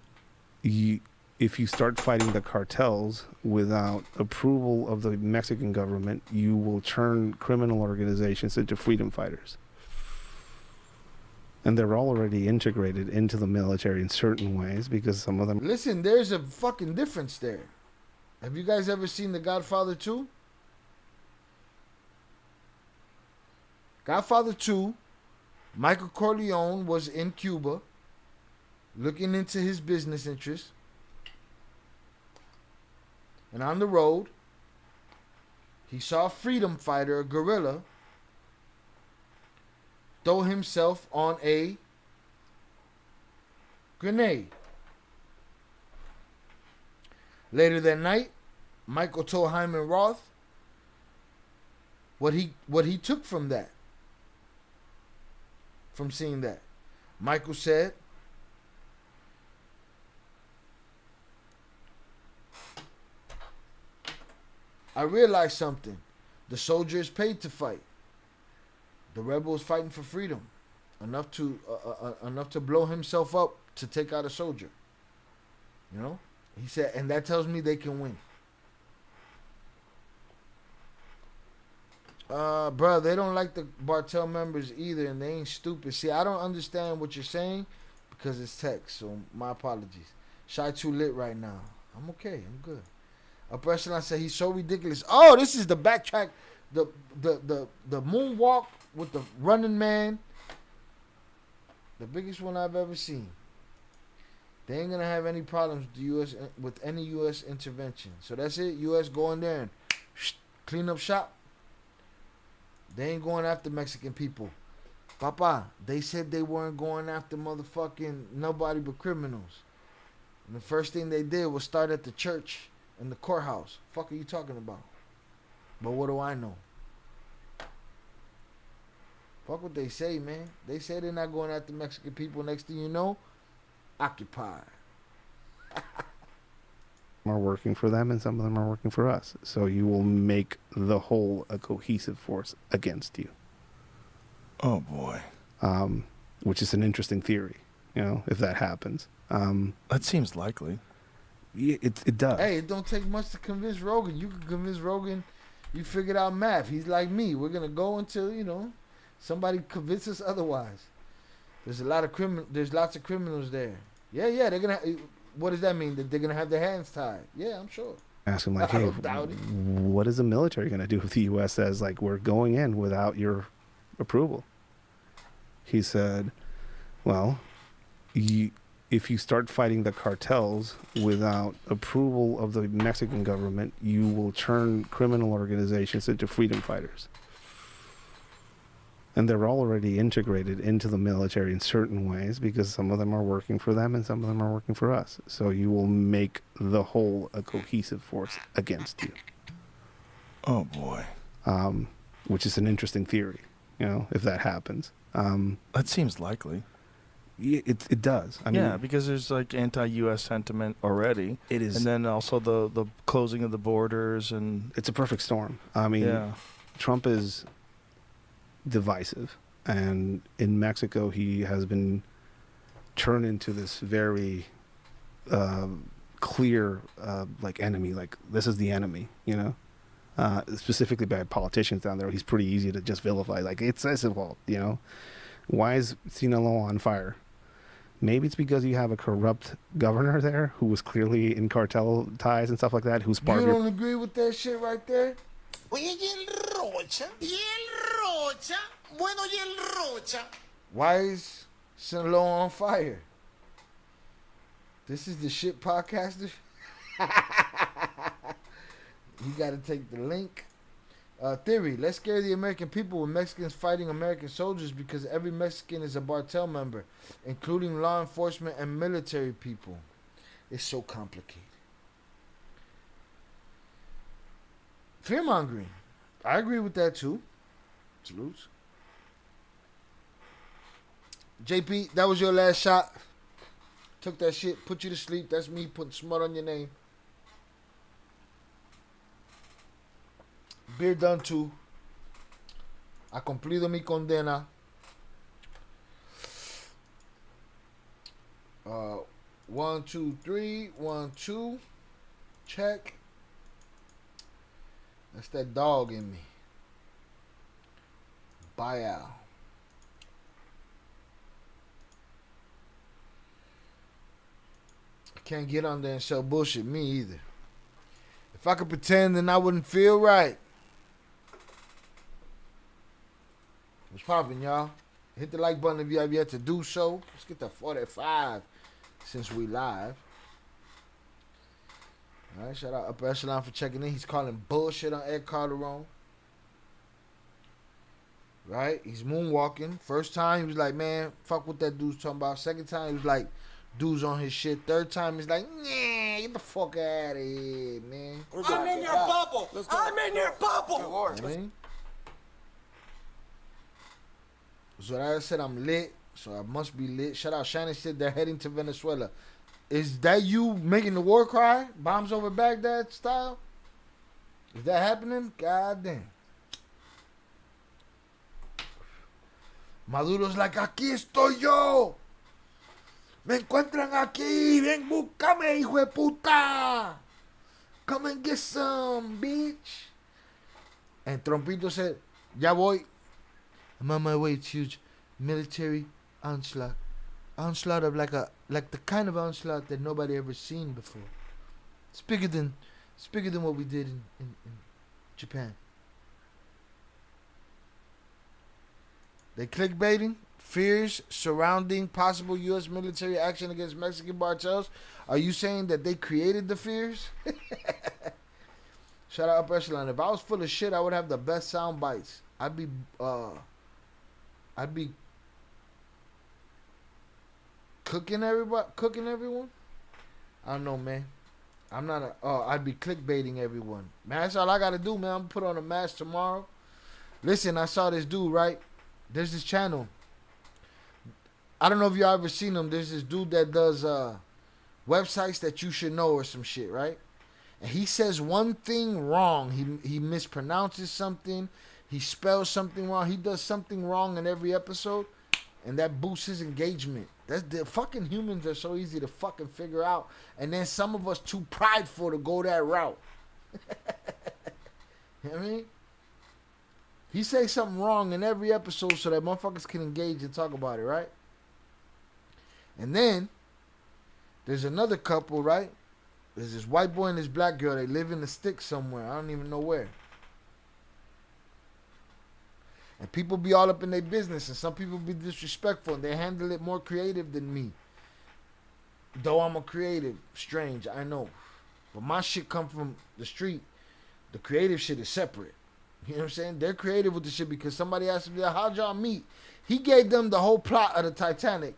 if you start fighting the cartels without approval of the Mexican government, you will turn criminal organizations into freedom fighters. And they're already integrated into the military in certain ways because some of them... Listen, there's a fucking difference there. Have you guys ever seen The Godfather 2? Godfather 2, Michael Corleone was in Cuba looking into his business interests. And on the road, he saw a freedom fighter, a guerrilla, throw himself on a grenade. Later that night, Michael told Hyman Roth what he took from that, from seeing that. Michael said, I realized something. The soldier is paid to fight. The rebel is fighting for freedom, enough to blow himself up to take out a soldier. You know, he said, and that tells me they can win. Bro, they don't like the cartel members either, and they ain't stupid. See, I don't understand what you're saying because it's text, so my apologies. Shy too lit right now. I'm okay. I'm good. A person I said he's so ridiculous. Oh, this is the backtrack, the moonwalk with the running man. The biggest one I've ever seen. They ain't gonna have any problems with the U.S. with any U.S. intervention. So that's it. U.S. go in there and clean up shop. They ain't going after Mexican people. Papa, they said they weren't going after motherfucking nobody but criminals. And the first thing they did was start at the church and the courthouse. Fuck are you talking about? But what do I know? Fuck what they say, man. They say they're not going after Mexican people. Next thing you know, occupied. are working for them and some of them are working for us. So you will make the whole a cohesive force against you. Oh boy. Which is an interesting theory, if that happens. That seems likely. It does. Hey, it don't take much to convince Rogan. You can convince Rogan. You figured out math. He's like me. We're gonna go until somebody convinces us otherwise. There's lots of criminals there. Yeah. They're gonna. What does that mean? That they're gonna have their hands tied? Yeah, I'm sure. Ask him hey, what is the military gonna do if the U.S. says we're going in without your approval? He said, well, if you start fighting the cartels without approval of the Mexican government, you will turn criminal organizations into freedom fighters. And they're already integrated into the military in certain ways because some of them are working for them and some of them are working for us. So you will make the whole a cohesive force against you. Oh, boy. Which is an interesting theory, if that happens. That seems likely. It does. I mean, because there's anti-U.S. sentiment already. It is, and then also the closing of the borders, and it's a perfect storm. I mean, Trump is divisive, and in Mexico he has been turned into this very clear enemy. This is the enemy, specifically by politicians down there. He's pretty easy to just vilify. It's his fault, Why is Sinaloa on fire? Maybe it's because you have a corrupt governor there who was clearly in cartel ties and stuff like that. Who's part You of your... don't agree with that shit right there? Why is Sinaloa on fire? This is the shit podcaster. You got to take the link. Theory: let's scare the American people with Mexicans fighting American soldiers because every Mexican is a cartel member, including law enforcement and military people. It's so complicated. Fear-mongering. I agree with that too. Salutes. JP, that was your last shot. Took that shit, put you to sleep. That's me putting smut on your name. Beer done too. Ha cumplido mi condena. 1, 2, 3. 1, 2. Check. That's that dog in me. Bye out. I can't get on there and sell bullshit. Me either. If I could pretend, then I wouldn't feel right. What's poppin', y'all? Hit the like button if you have yet to do so. Let's get to 45 since we live. All right, shout out Upper Echelon for checking in. He's calling bullshit on Ed Calderon. Right? He's moonwalking. First time, he was like, man, fuck what that dude's talking about. Second time, he was like, dude's on his shit. Third time, he's like, nah, get the fuck out of here, man. I'm in your bubble. I'm in your bubble. You know what I mean? So I said I'm lit, so I must be lit. Shout out Shannon said they're heading to Venezuela. Is that you making the war cry? Bombs over Baghdad style? Is that happening? God damn. Maduro's like, aquí estoy yo. Me encuentran aquí. Ven, búscame, hijo de puta. Come and get some, bitch. And Trompito said, ya voy. I'm on my way to huge military onslaught. Onslaught of like the kind of onslaught that nobody ever seen before. It's bigger than what we did in Japan. They clickbaiting fears surrounding possible U.S. military action against Mexican cartels. Are you saying that they created the fears? Shout out Upper Echelon. If I was full of shit, I would have the best sound bites. I'd be cooking everyone. I don't know, man. I'm not I'd be clickbaiting everyone. Man, that's all I gotta do, man. I'm gonna put on a mask tomorrow. Listen, I saw this dude, right? There's this channel. I don't know if y'all ever seen him. There's this dude that does websites that you should know or some shit, right? And he says one thing wrong. He mispronounces something. He spells something wrong. He does something wrong in every episode, and that boosts his engagement. That's the fucking humans are so easy to fucking figure out, and then some of us too prideful to go that route. You know what I mean? He says something wrong in every episode so that motherfuckers can engage and talk about it, right? And then there's another couple, right? There's this white boy and this black girl. They live in the sticks somewhere. I don't even know where. And people be all up in their business, and some people be disrespectful, and they handle it more creative than me. Though I'm a creative, strange, I know. But my shit come from the street. The creative shit is separate. You know what I'm saying? They're creative with the shit because somebody asked me, how'd y'all meet? He gave them the whole plot of the Titanic.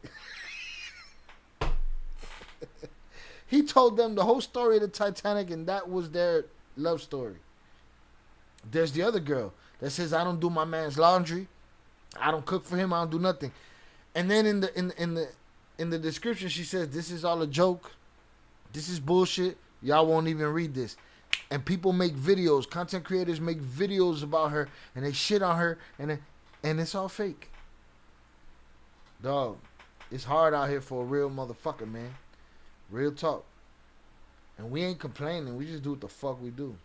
He told them the whole story of the Titanic, and that was their love story. There's the other girl that says, I don't do my man's laundry. I don't cook for him. I don't do nothing. And then in the description, she says, this is all a joke. This is bullshit. Y'all won't even read this. And people make videos. Content creators make videos about her, and they shit on her, and it's all fake. Dog, it's hard out here for a real motherfucker, man. Real talk. And we ain't complaining. We just do what the fuck we do.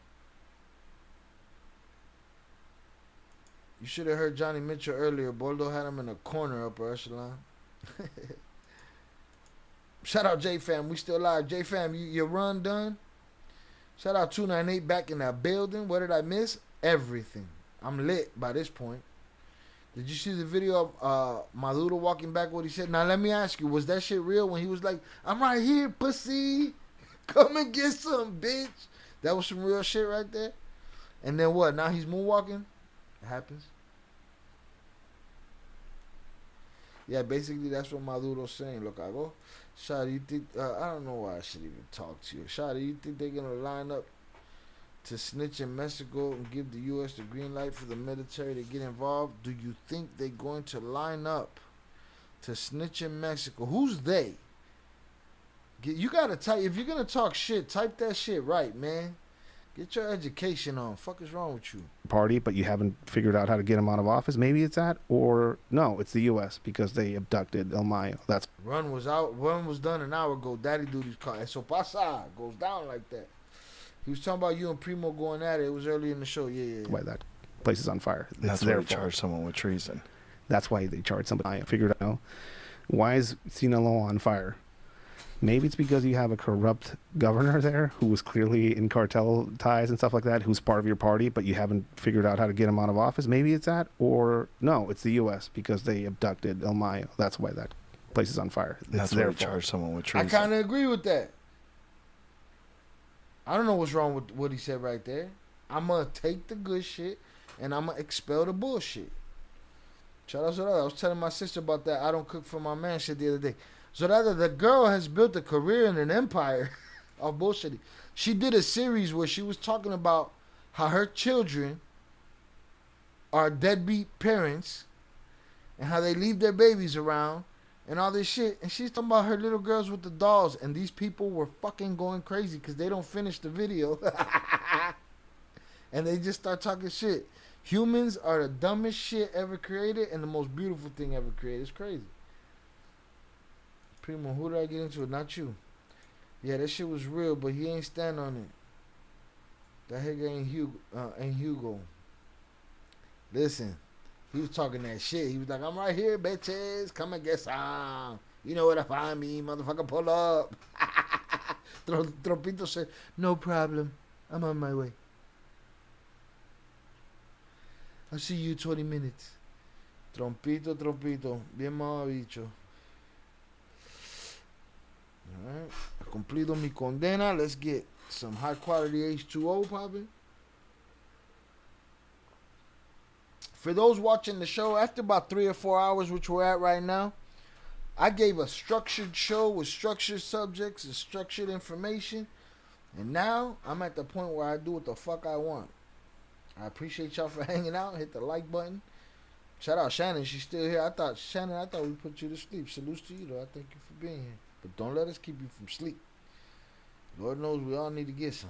You should have heard Johnny Mitchell earlier. Boldo had him in a corner, upper echelon. Shout out J-Fam. We still alive. J-Fam, your run done? Shout out 298 back in that building. What did I miss? Everything. I'm lit by this point. Did you see the video of Maduro walking back what he said? Now let me ask you, was that shit real when he was like, I'm right here, pussy. Come and get some, bitch. That was some real shit right there. And then what? Now he's moonwalking? It happens. Yeah, basically that's what Maduro's saying. Look, I go, Shadi, you think, I don't know why I should even talk to you. Shadi, you think they're going to line up to snitch in Mexico and give the U.S. the green light for the military to get involved? Do you think they're going to line up to snitch in Mexico? Who's they? You got to type, if you're going to talk shit, type that shit right, man. Get your education on. Fuck is wrong with you? Party, but you haven't figured out how to get him out of office. Maybe it's that, or no, it's the U.S. because they abducted El Mayo. That's Run was out. Run was done an hour ago. Daddy duty's car. Eso pasa. Goes down like that. He was talking about you and Primo going at it. It was early in the show. Yeah. why that place is on fire. That's why they charge someone with treason. That's why they charge somebody. I figured out. Why is Sinaloa on fire? Maybe it's because you have a corrupt governor there who was clearly in cartel ties and stuff like that, who's part of your party, but you haven't figured out how to get him out of office. Maybe it's that, or no, it's the U.S. because they abducted El Mayo. That's why that place is on fire. That's why they charge someone with treason. I kind of agree with that. I don't know what's wrong with what he said right there. I'm going to take the good shit and I'm going to expel the bullshit. Shout out to that. I was telling my sister about that I don't cook for my man shit the other day. So that the girl has built a career and an empire of bullshit. She did a series where she was talking about how her children are deadbeat parents and how they leave their babies around and all this shit. And she's talking about her little girls with the dolls. And these people were fucking going crazy because they don't finish the video. And they just start talking shit. Humans are the dumbest shit ever created and the most beautiful thing ever created. It's crazy. Primo, who did I get into it? Not you. Yeah, that shit was real, but he ain't stand on it. That nigga ain't Hugo. Listen, he was talking that shit. He was like, I'm right here, bitches. Come and get some. You know where to find me, motherfucker. Pull up. Trompito said, no problem. I'm on my way. I'll see you 20 minutes. Trompito. Bien mamabicho. Alright, cumplido mi condena. Let's get some high quality H2O popping. For those watching the show, after about 3 or 4 hours, which we're at right now, I gave a structured show with structured subjects and structured information. And now I'm at the point where I do what the fuck I want. I appreciate y'all for hanging out. Hit the like button. Shout out Shannon. She's still here. Shannon, I thought we put you to sleep. Salute to you, though. I thank you for being here. But don't let us keep you from sleep. Lord knows we all need to get some.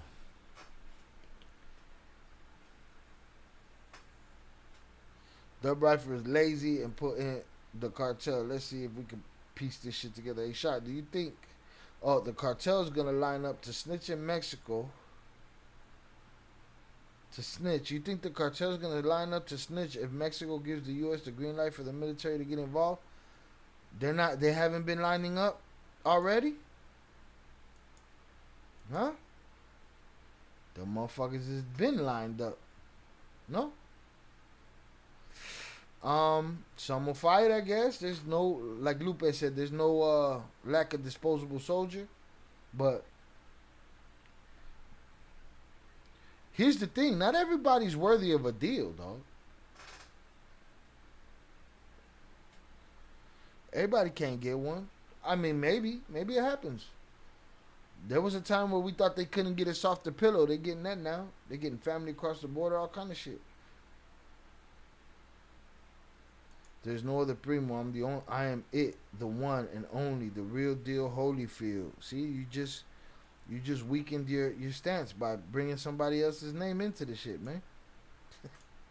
Dub Rifle is lazy and put in the cartel. Let's see if we can piece this shit together. Hey, Shot, do you think the cartel's gonna line up to snitch in Mexico? To snitch. You think the cartel's gonna line up to snitch if Mexico gives the US the green light for the military to get involved? They haven't been lining up already? Huh? The motherfuckers has been lined up. No? Some will fight, I guess. There's no, like Lupe said, there's no lack of disposable soldier. But here's the thing, not everybody's worthy of a deal, dog. Everybody can't get one. I mean, maybe it happens. There was a time where we thought they couldn't get a softer pillow. They're getting that now. They're getting family across the border, all kind of shit. There's no other primo. I am it, the one and only, the real deal Holyfield. See, you just weakened your stance by bringing somebody else's name into the shit, man.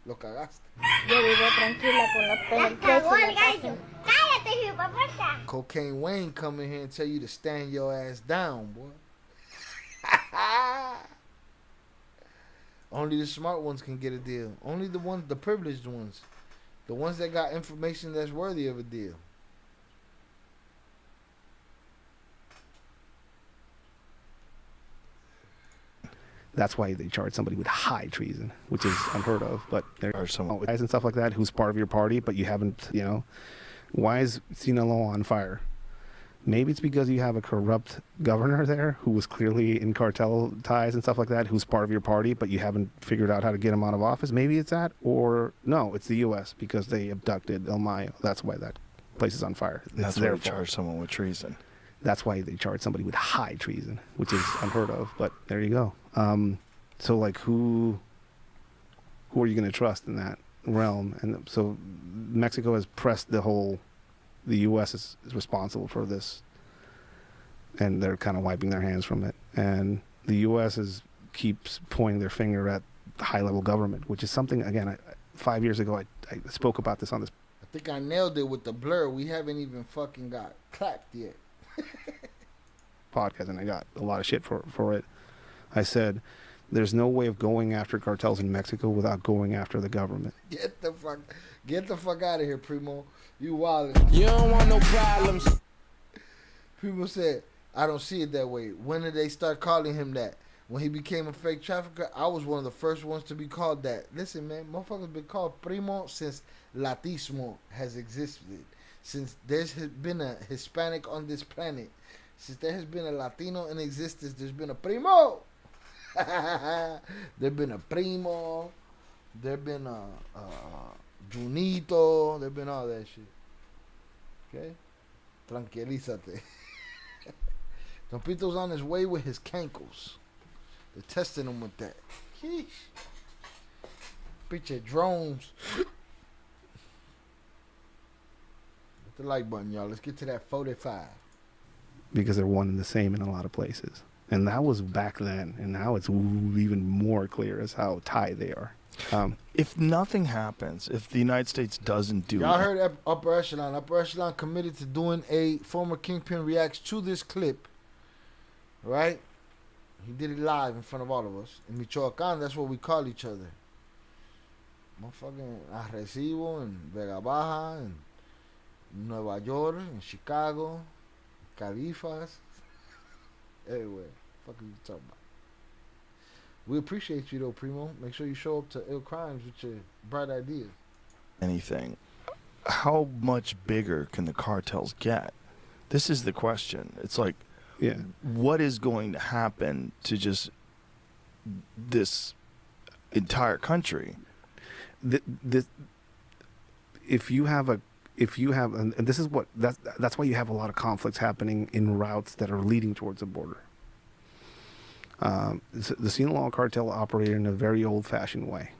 Lo cagaste. Yo vivo tranquila con los pelos presos en la casa. Cállate, hijo de puta. Cocaine Wayne come in here and tell you to stand your ass down, boy. Only the smart ones can get a deal. Only the privileged ones. The ones that got information that's worthy of a deal. That's why they charge somebody with high treason, which is unheard of. But there are some guys and stuff like that who's part of your party, but you haven't, you know. Why is Sinaloa on fire? Maybe it's because you have a corrupt governor there who was clearly in cartel ties and stuff like that, who's part of your party, but you haven't figured out how to get him out of office. Maybe it's that, or no, it's the U.S. because they abducted El Mayo. That's why that place is on fire. That's why they charge someone with treason. That's why they charge somebody with high treason, which is unheard of. But there you go. So like, who are you going to trust in that realm? And so Mexico has pressed the U.S. is responsible for this, and they're kind of wiping their hands from it. And the U.S. keeps pointing their finger at high-level government, which is something, again, 5 years ago I spoke about this on this. I think I nailed it with the blur. We haven't even fucking got clapped yet. Podcast, and I got a lot of shit for it. I said, there's no way of going after cartels in Mexico without going after the government. Get the fuck out of here, Primo. You wildin'. You don't want no problems. Primo said, I don't see it that way. When did they start calling him that? When he became a fake trafficker, I was one of the first ones to be called that. Listen, man, motherfuckers been called Primo since Latismo has existed. Since there's been a Hispanic on this planet. Since there has been a Latino in existence, there's been a Primo. There's been a Primo. There's been a Junito. There's been all that shit. Okay? Tranquilízate. Don Pito's on his way with his cankles. They're testing him with that. Sheesh. Bitch, drones. Hit the like button, y'all. Let's get to that 45. Because they're one and the same in a lot of places. And that was back then. And now it's even more clear as how tied they are. If nothing happens, if the United States doesn't do y'all it. Heard Upper Echelon. Upper Echelon committed to doing a former Kingpin reacts to this clip. Right? He did it live in front of all of us. In Michoacán, that's what we call each other. Motherfucking Arrecibo and Vega Baja and Nueva York and Chicago, Califas, everywhere. Fuck are you talking about? We appreciate you though, Primo. Make sure you show up to Ill Crimes with your bright ideas. Anything. How much bigger can the cartels get? This is the question. It's like, yeah, what is going to happen to just this entire country? If you have, and this is that's why you have a lot of conflicts happening in routes that are leading towards the border. The Sinaloa cartel operated in a very old-fashioned way.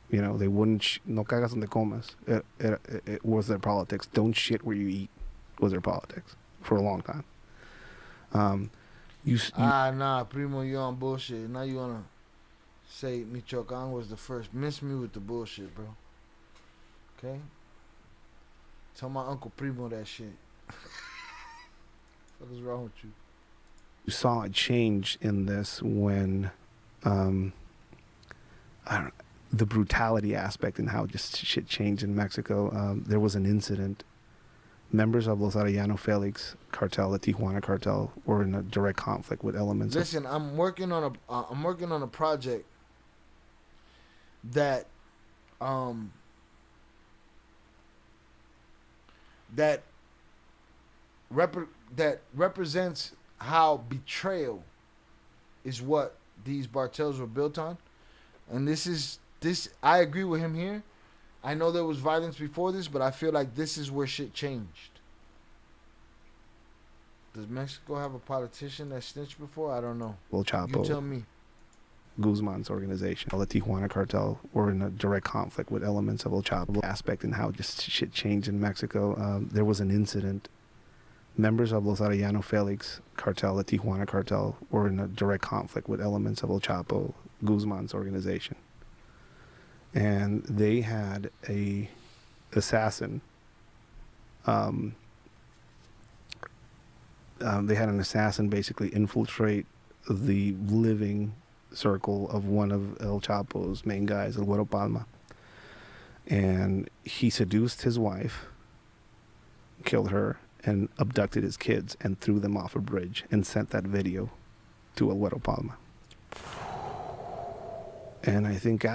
You know, they wouldn't no cagas donde comas. It was their politics. Don't shit where you eat was their politics for a long time. Nah, Primo, you on bullshit. Now you wanna say Michoacán was the first. Miss me with the bullshit, bro. Okay? Tell my Uncle Primo that shit. What is wrong with you? You saw a change in this when the brutality aspect and how just shit changed in Mexico. There was an incident. Members of Los Arellano Felix cartel, the Tijuana cartel, were in a direct conflict with elements. Listen, I'm working on a project that that represents how betrayal is what these cartels were built on. And this I agree with him here. I know there was violence before this, but I feel like this is where shit changed. Does Mexico have a politician that snitched before? I don't know. El Chapo, You tell me. Guzman's organization, the Tijuana cartel, were in a direct conflict with elements of El Chapo aspect and how just shit changed in Mexico. There was an incident. Members of Los Arellano Felix cartel, the Tijuana cartel, were in a direct conflict with elements of El Chapo, Guzman's organization. And they had a assassin. They had an assassin basically infiltrate the living circle of one of El Chapo's main guys, El Güero Palma. And he seduced his wife, killed her, and abducted his kids and threw them off a bridge and sent that video to El Güero Palma. And I think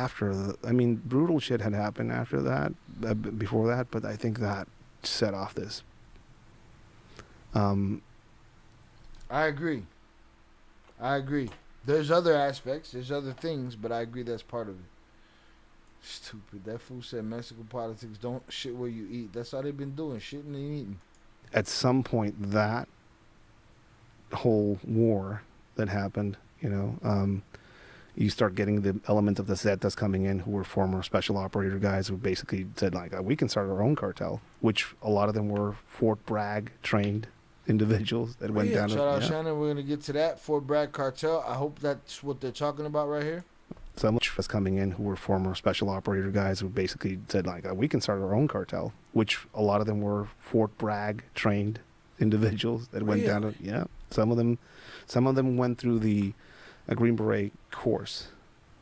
brutal shit had happened after that, before that, but I think that set off this. I agree. There's other aspects, there's other things, but I agree that's part of it. Stupid. That fool said Mexican politics don't shit where you eat. That's how they've been doing, shitting and eating. At some point, that whole war that happened, you start getting the element of the Zetas coming in, who were former special operator guys who basically said, like, we can start our own cartel, which a lot of them were Fort Bragg trained individuals that went down. Shout out Shannon. We're going to get to that. Fort Bragg cartel. I hope that's what they're talking about right here. Some was coming in who were former special operator guys who basically said, like, we can start our own cartel, which a lot of them were Fort Bragg trained individuals that went down to, some of them went through the Green Beret course.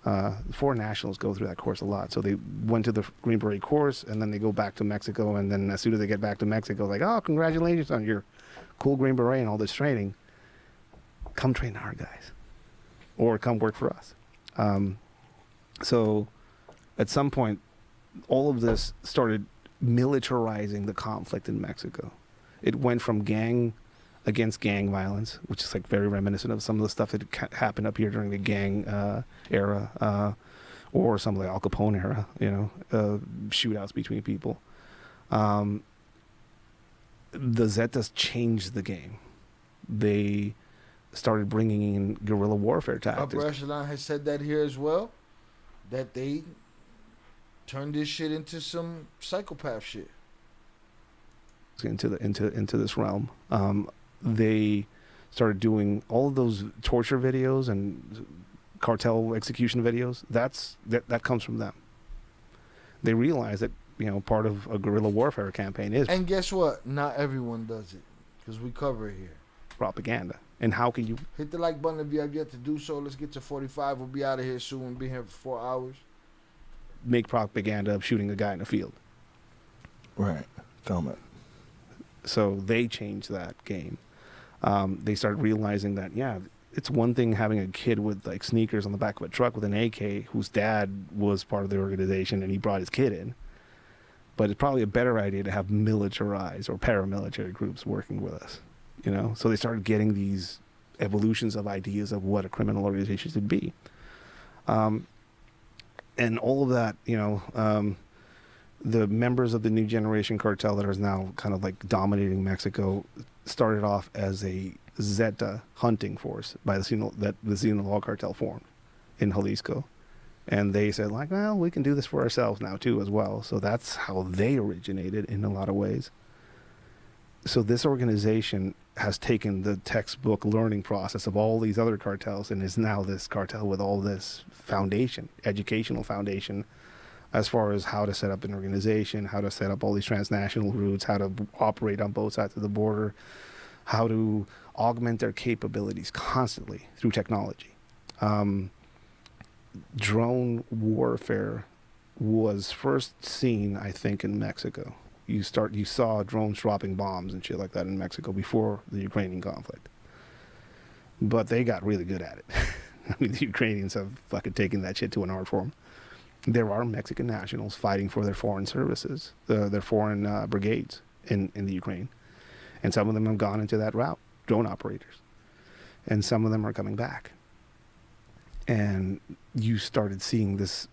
Foreign nationals go through that course a lot. So they went to the Green Beret course, and then they go back to Mexico, and then as soon as they get back to Mexico, like, oh, congratulations on your cool Green Beret and all this training. Come train our guys. Or come work for us. So at some point, all of this started militarizing the conflict in Mexico. It went from gang against gang violence, which is like very reminiscent of some of the stuff that happened up here during the gang era, or some of the Al Capone era, shootouts between people. The Zetas changed the game. They started bringing in guerrilla warfare tactics. Upper Echelon has said that here as well, that they turned this shit into some psychopath shit. Into this realm. They started doing all of those torture videos and cartel execution videos. That comes from them. They realize that part of a guerrilla warfare campaign is. And guess what? Not everyone does it, because we cover it here. Propaganda. And how can you hit the like button if you have yet to do so? Let's get to 45. We'll be out of here soon. We'll be here for 4 hours. Make propaganda of shooting a guy in a field? Right. Film it. So they changed that game. They started realizing that, it's one thing having a kid with like sneakers on the back of a truck with an AK whose dad was part of the organization and he brought his kid in. But it's probably a better idea to have militarized or paramilitary groups working with us. So they started getting these evolutions of ideas of what a criminal organization should be. And all of that, the members of the new generation cartel that are now kind of like dominating Mexico started off as a Zeta hunting force by the Sinaloa cartel formed in Jalisco. And they said, like, well, we can do this for ourselves now too as well. So that's how they originated in a lot of ways. So this organization has taken the textbook learning process of all these other cartels and is now this cartel with all this foundation, educational foundation as far as how to set up an organization, how to set up all these transnational routes, how to operate on both sides of the border, how to augment their capabilities constantly through technology. Drone warfare was first seen, I think, in Mexico. You saw drones dropping bombs and shit like that in Mexico before the Ukrainian conflict. But they got really good at it. I mean, the Ukrainians have fucking taken that shit to an art form. There are Mexican nationals fighting for their foreign services, their foreign brigades in the Ukraine. And some of them have gone into that route, drone operators. And some of them are coming back. And you started seeing this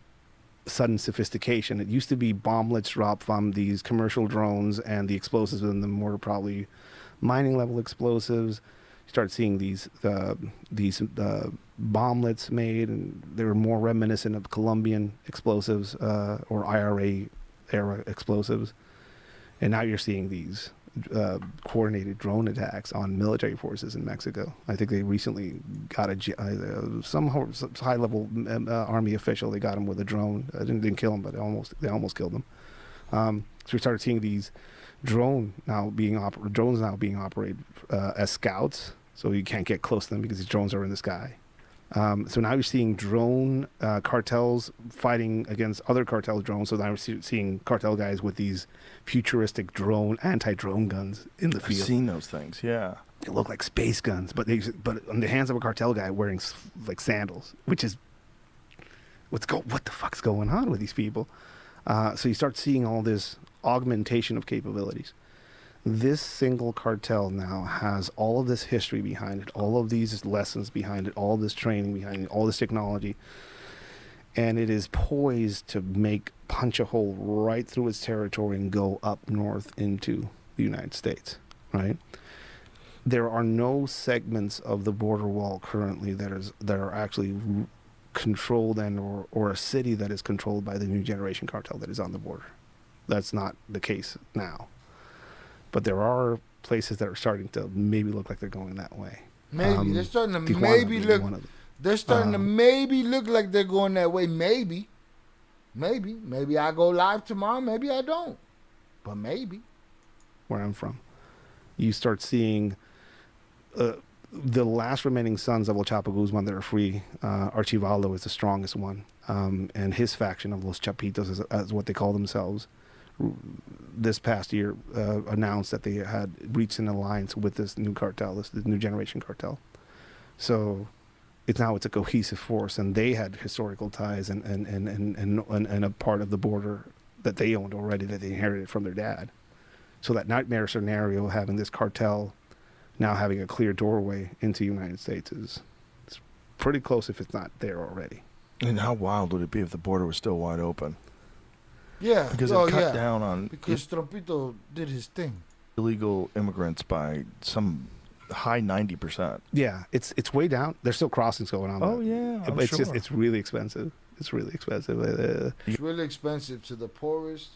sudden sophistication. It used to be bomblets dropped from these commercial drones, and the explosives in them were probably mining level explosives. You start seeing these bomblets made, and they were more reminiscent of Colombian explosives or IRA era explosives. And now you're seeing these coordinated drone attacks on military forces in Mexico. I think they recently got some high level army official. They got him with a drone. Didn't kill him, but they almost killed him. So we started seeing these drones now being operated as scouts. So you can't get close to them because these drones are in the sky. So now you're seeing drone cartels fighting against other cartel drones. So now we're seeing cartel guys with these futuristic anti-drone guns in the field. I've seen those things, yeah. They look like space guns, but on the hands of a cartel guy wearing like sandals, which is what the fuck's going on with these people? So you start seeing all this augmentation of capabilities. This single cartel now has all of this history behind it, all of these lessons behind it, all this training behind it, all this technology, and it is poised to punch a hole right through its territory and go up north into the United States, right? There are no segments of the border wall currently that are actually controlled or a city that is controlled by the new generation cartel that is on the border. That's not the case now. But there are places that are starting to maybe look like they're going that way. Maybe they're starting to Tijuana maybe look. They're starting to maybe look like they're going that way. Maybe I go live tomorrow. Maybe I don't. But maybe. Where I'm from, you start seeing the last remaining sons of El Chapo Guzman that are free. Archivaldo is the strongest one, and his faction of Los Chapitos, as what they call themselves, this past year announced that they had reached an alliance with this new cartel, this new generation cartel. So it's a cohesive force, and they had historical ties and a part of the border that they owned already that they inherited from their dad. So that nightmare scenario, having this cartel now having a clear doorway into the United States, it's pretty close if it's not there already. And how wild would it be if the border was still wide open? Yeah, because it cut down on because Trumpito did his thing. Illegal immigrants by some high 90%. Yeah, it's way down. There's still crossings going on. Oh yeah, it's sure. It's really expensive. It's really expensive. It's really expensive to the poorest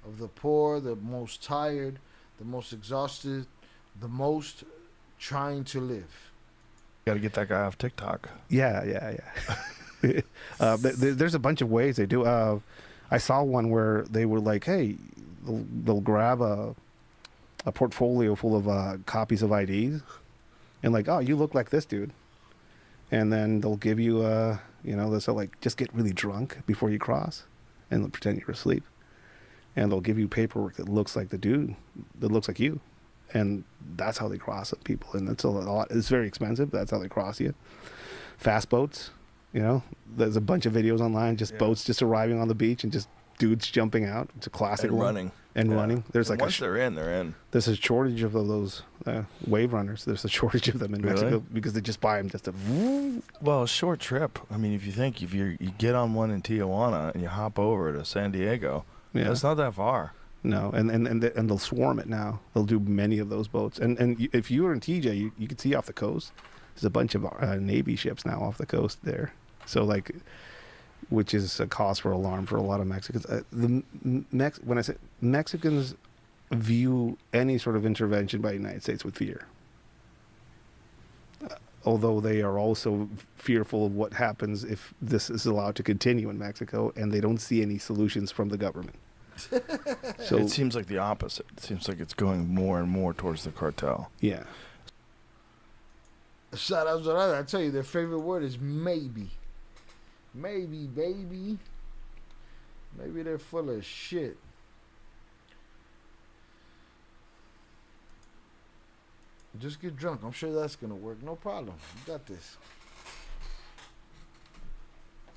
of the poor, the most tired, the most exhausted, the most trying to live. Got to get that guy off TikTok. Yeah. There's a bunch of ways they do. I saw one where they were like, hey, they'll grab a portfolio full of copies of IDs and like, oh, you look like this dude. And then they'll give you, they'll say like, just get really drunk before you cross and they'll pretend you're asleep. And they'll give you paperwork that looks like the dude, that looks like you. And that's how they cross people. And it's a lot. It's very expensive, but that's how they cross you. Fast boats. There's a bunch of videos online, boats just arriving on the beach and just dudes jumping out. It's a classic and one. Running. And running. There's like once they're in. There's a shortage of those wave runners. There's a shortage of them in Mexico because they just buy them just to. Well, a short trip. I mean, if you get on one in Tijuana and you hop over to San Diego, it's not that far. No, and they'll swarm it now. They'll do many of those boats. And if you were in TJ, you could see off the coast. There's a bunch of Navy ships now off the coast there. So like, which is a cause for alarm for a lot of Mexicans. When I say Mexicans view any sort of intervention by the United States with fear. although they are also fearful of what happens if this is allowed to continue in Mexico, and they don't see any solutions from the government. So it seems like the opposite. It seems like it's going more and more towards the cartel. Yeah. Shout out to I tell you, their favorite word is maybe. Maybe, baby. Maybe they're full of shit. Just get drunk. I'm sure that's going to work. No problem. You got this.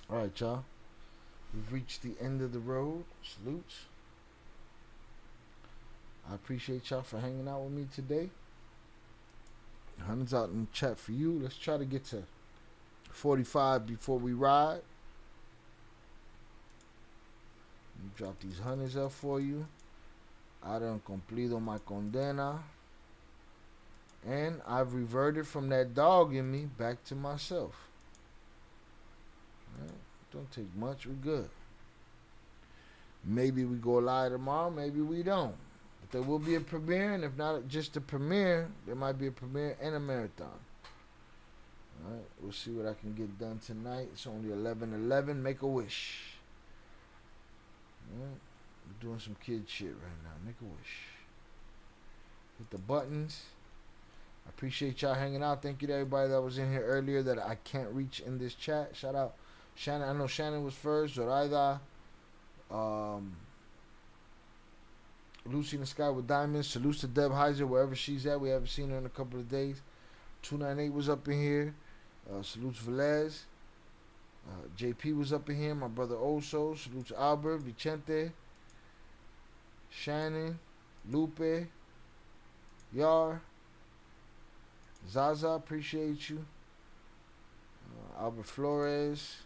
All right, y'all. We've reached the end of the road. Salutes. I appreciate y'all for hanging out with me today. Hundreds out in the chat for you. Let's try to get to 45 before we ride. Let me drop these hundreds up for you. I done cumplido my condena. And I've reverted from that dog in me back to myself. Right? Don't take much. We're good. Maybe we go live tomorrow. Maybe we don't. But there will be a premiere. And if not just a premiere, there might be a premiere and a marathon. All right. We'll see what I can get done tonight. It's only 11:11. Make a wish. All right. We're doing some kid shit right now. Make a wish. Hit the buttons. I appreciate y'all hanging out. Thank you to everybody that was in here earlier that I can't reach in this chat. Shout out Shannon. I know Shannon was first. Zoraida. Lucy in the Sky with Diamonds. Salutes to Deb Heiser wherever she's at. We haven't seen her in a couple of days. 298 was up in here. Salutes Velez. JP was up in here. My brother Oso. Salutes Albert. Vicente. Shannon. Lupe. Yar. Zaza, appreciate you. Albert Flores.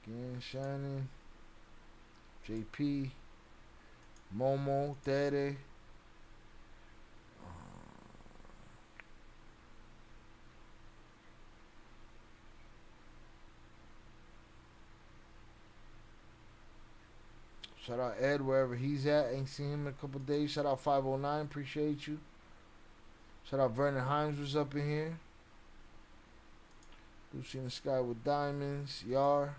Again, Shannon. JP. Momo. Tere. Shout out Ed wherever he's at. Ain't seen him in a couple days. Shout out 509. Appreciate you. Shout out Vernon Himes was up in here. Lucy in the Sky with Diamonds. Yar.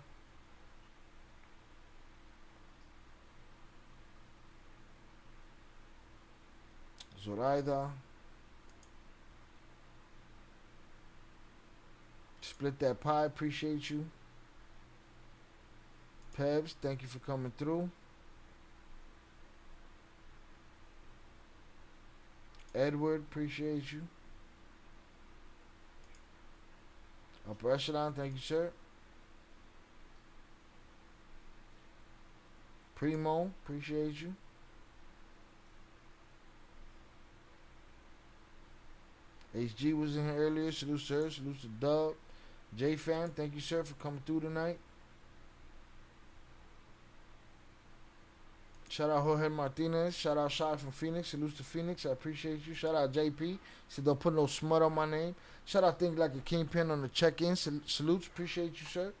Zoraida. Split That Pie. Appreciate you. Pebs, thank you for coming through. Edward, appreciate you. Upper Echelon, thank you, sir. Primo, appreciate you. HG was in here earlier. Salute, sir. Salute to Dub. J-Fam, thank you, sir, for coming through tonight. Shout out Jorge Martinez. Shout out Shy from Phoenix. Salute to Phoenix. I appreciate you. Shout out JP. Said don't put no smut on my name. Shout out Think Like a Kingpin on the check-in. Salutes. Appreciate you, sir.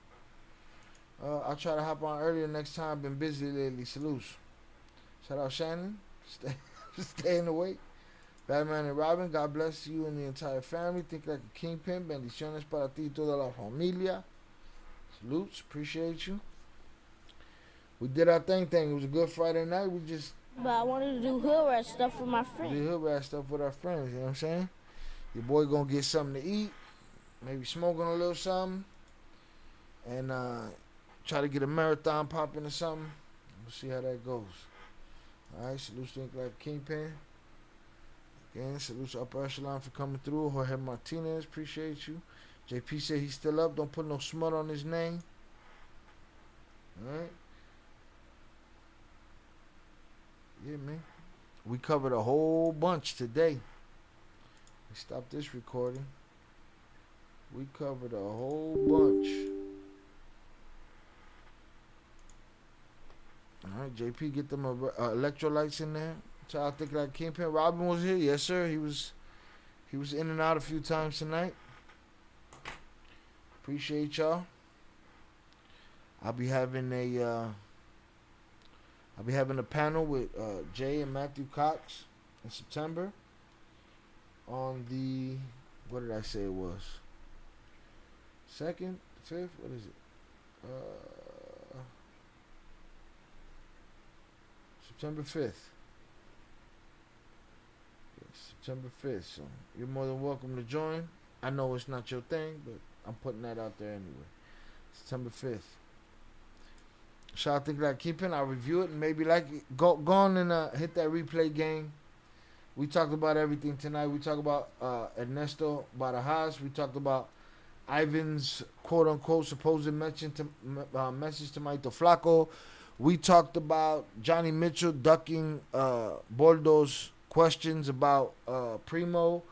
I'll try to hop on earlier next time. Been busy lately. Salutes. Shout out Shannon. Staying awake. Batman and Robin. God bless you and the entire family. Think Like a Kingpin. Bendiciones para ti y toda la familia. Salutes. Appreciate you. We did our thing. It was a good Friday night. But I wanted to do hood rat stuff with my friends. Do hood rat stuff with our friends. You know what I'm saying? Your boy gonna get something to eat. Maybe smoking a little something. And try to get a marathon popping or something. We'll see how that goes. Alright, salute to Think Like Kingpin. Again, salute to Upper Echelon for coming through. Jorge Martinez, appreciate you. JP said he's still up. Don't put no smut on his name. Alright. Yeah, man. We covered a whole bunch today. We stopped this recording. We covered a whole bunch. Alright, JP, get them electrolytes in there. So I think like Kingpin. Robin was here. Yes, sir. He was in and out a few times tonight. Appreciate y'all. I'll be having a panel with Jay and Matthew Cox in September on the what did I say it was? 2nd, 5th, what is it? September 5th. September 5th. So you're more than welcome to join. I know it's not your thing, but I'm putting that out there anyway. September 5th. Shout out Think Like Keeping. I'll review it and maybe like it. Go on and hit that replay game. We talked about everything tonight. We talked about Ernesto Barajas. We talked about Ivan's quote-unquote supposed message to Maito Flaco. We talked about Johnny Mitchell ducking Boldo's questions about Primo.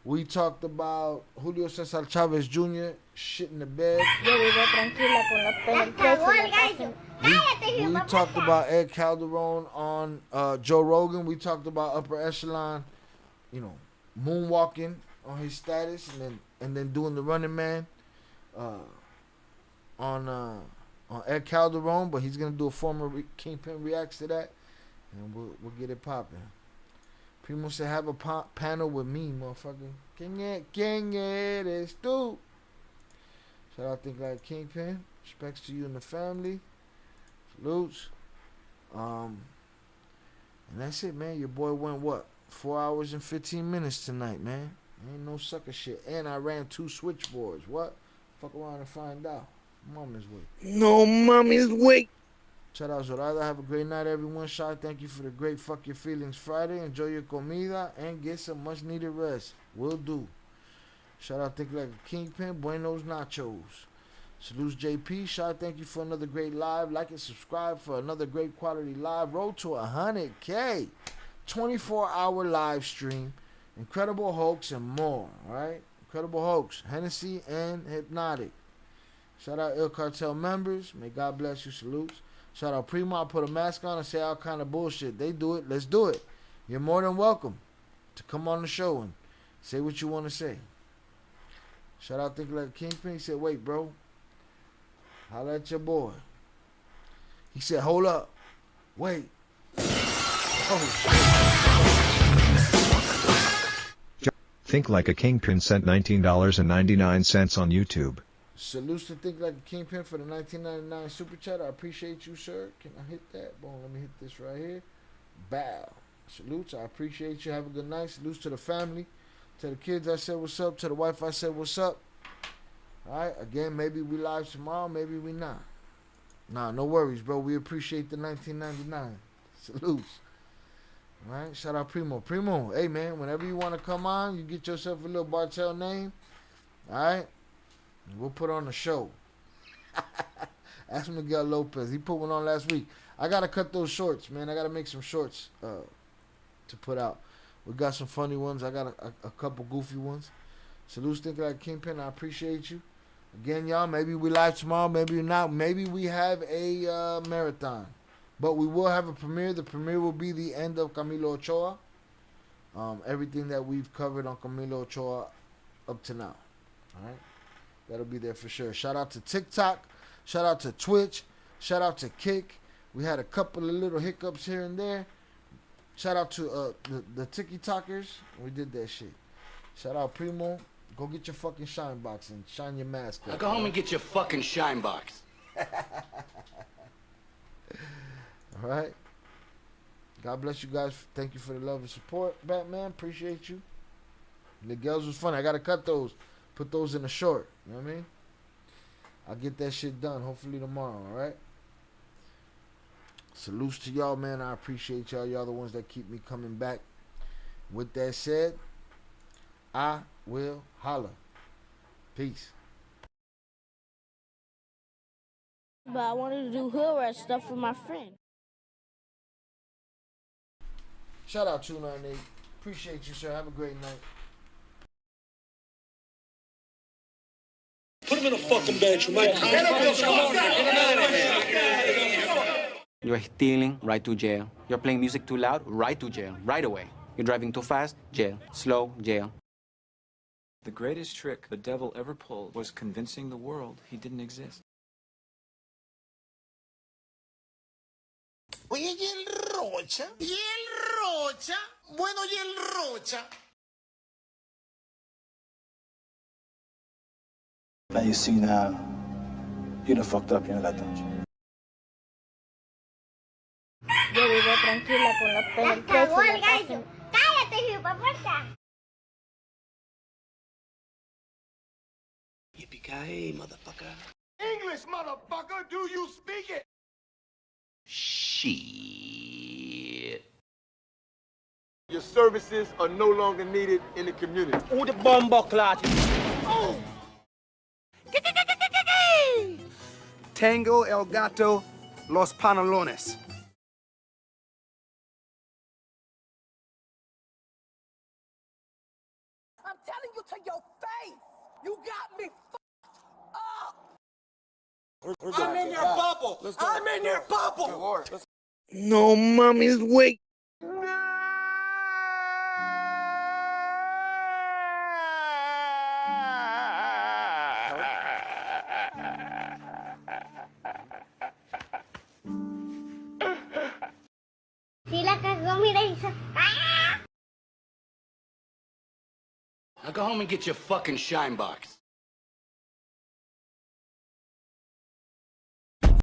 We talked about Julio Cesar Chavez Jr. shit in the bed. We talked about Ed Calderon on Joe Rogan. We talked about Upper Echelon, moonwalking on his status and then doing the Running Man on Ed Calderon, but he's gonna do a former Kingpin reacts to that, and we'll get it popping. Primo said have a panel with me, motherfucker. ¿Quién eres tú? Shout out Think Like Kingpin. Respects to you and the family. Salutes. And that's it, man. Your boy went what? 4 hours and 15 minutes tonight, man. Ain't no sucker shit. And I ran 2 switchboards. What? Fuck around and find out. Mommy's way. No, mommy's way. Shout out Zorada. Have a great night, everyone. Shot. Thank you for the great Fuck Your Feelings Friday. Enjoy your comida and get some much needed rest. Will do. Shout out Think Like a Kingpin. Buenos nachos. Salutes JP. Shot. Thank you for another great live. Like and subscribe for another great quality live. Road to 100K. 24-hour live stream. Incredible Hoax and more. Alright? Incredible Hoax. Hennessy and Hypnotic. Shout out Il Cartel members. May God bless you. Salutes. Shout out Primo. I put a mask on and say all kind of bullshit. They do it. Let's do it. You're more than welcome to come on the show and say what you want to say. Shout out Think Like Kingpin. He said, wait, bro. Holla at your boy. He said, hold up. Wait. Oh, Think Like a Kingpin sent $19.99 on YouTube. Salutes to Think Like a Kingpin for the $19.99 super chat. I appreciate you, sir. Can I hit that? Boom, let me hit this right here. Bow. Salutes. I appreciate you. Have a good night. Salutes to the family. To the kids, I said what's up. To the wife, I said what's up. All right. Again, maybe we live tomorrow. Maybe we not. Nah, no worries, bro. We appreciate the $19.99. Salutes. All right. Shout out Primo. Primo, hey, man, whenever you want to come on, you get yourself a little Bartel name. All right. We'll put on a show. Ask Miguel Lopez. He put one on last week. I got to cut those shorts, man. I got to make some shorts to put out. We got some funny ones. I got a couple goofy ones. Salute Think Like Kingpin. I appreciate you. Again, y'all, maybe we live tomorrow. Maybe not. Maybe we have a marathon. But we will have a premiere. The premiere will be the end of Camilo Ochoa. Everything that we've covered on Camilo Ochoa up to now. All right? That'll be there for sure. Shout out to TikTok. Shout out to Twitch. Shout out to Kick. We had a couple of little hiccups here and there. Shout out to the TikTokers. We did that shit. Shout out Primo. Go get your fucking shine box and shine your mask up. Now go home and get your fucking shine box. All right. God bless you guys. Thank you for the love and support, Batman. Appreciate you. The girls was funny. I gotta cut those. Put those in a short. You know what I mean? I'll get that shit done. Hopefully tomorrow. All right. Salutes to y'all, man. I appreciate y'all. Y'all the ones that keep me coming back. With that said, I will holla. Peace. But I wanted to do hood rat stuff for my friend. Shout out 298. Appreciate you, sir. Have a great night. Put him in a fucking bedroom. You're stealing, right to jail. You're playing music too loud, right to jail, right away. You're driving too fast, jail. Slow, jail. The greatest trick the devil ever pulled was convincing the world he didn't exist. Oye, ¿y el Rocha? ¿Y el Rocha? Bueno, ¿y el Rocha? Now you see now, you done fucked up, you know that, don't you? Yo vivo tranquila con los pelos presos en la casa. ¡Cállate, hijuepuerta! Yippee-ki-yay, motherfucker. English, motherfucker, do you speak it? Shit. Your services are no longer needed in the community. Who the bomber clot? Oh! Tango, el gato, los pantalones. I'm telling you to your face. You got me fucked up. I'm in your bubble. I'm in your bubble. No mommy's wake. Si la cagó, mira, hizo. Now go home and get your fucking shine box.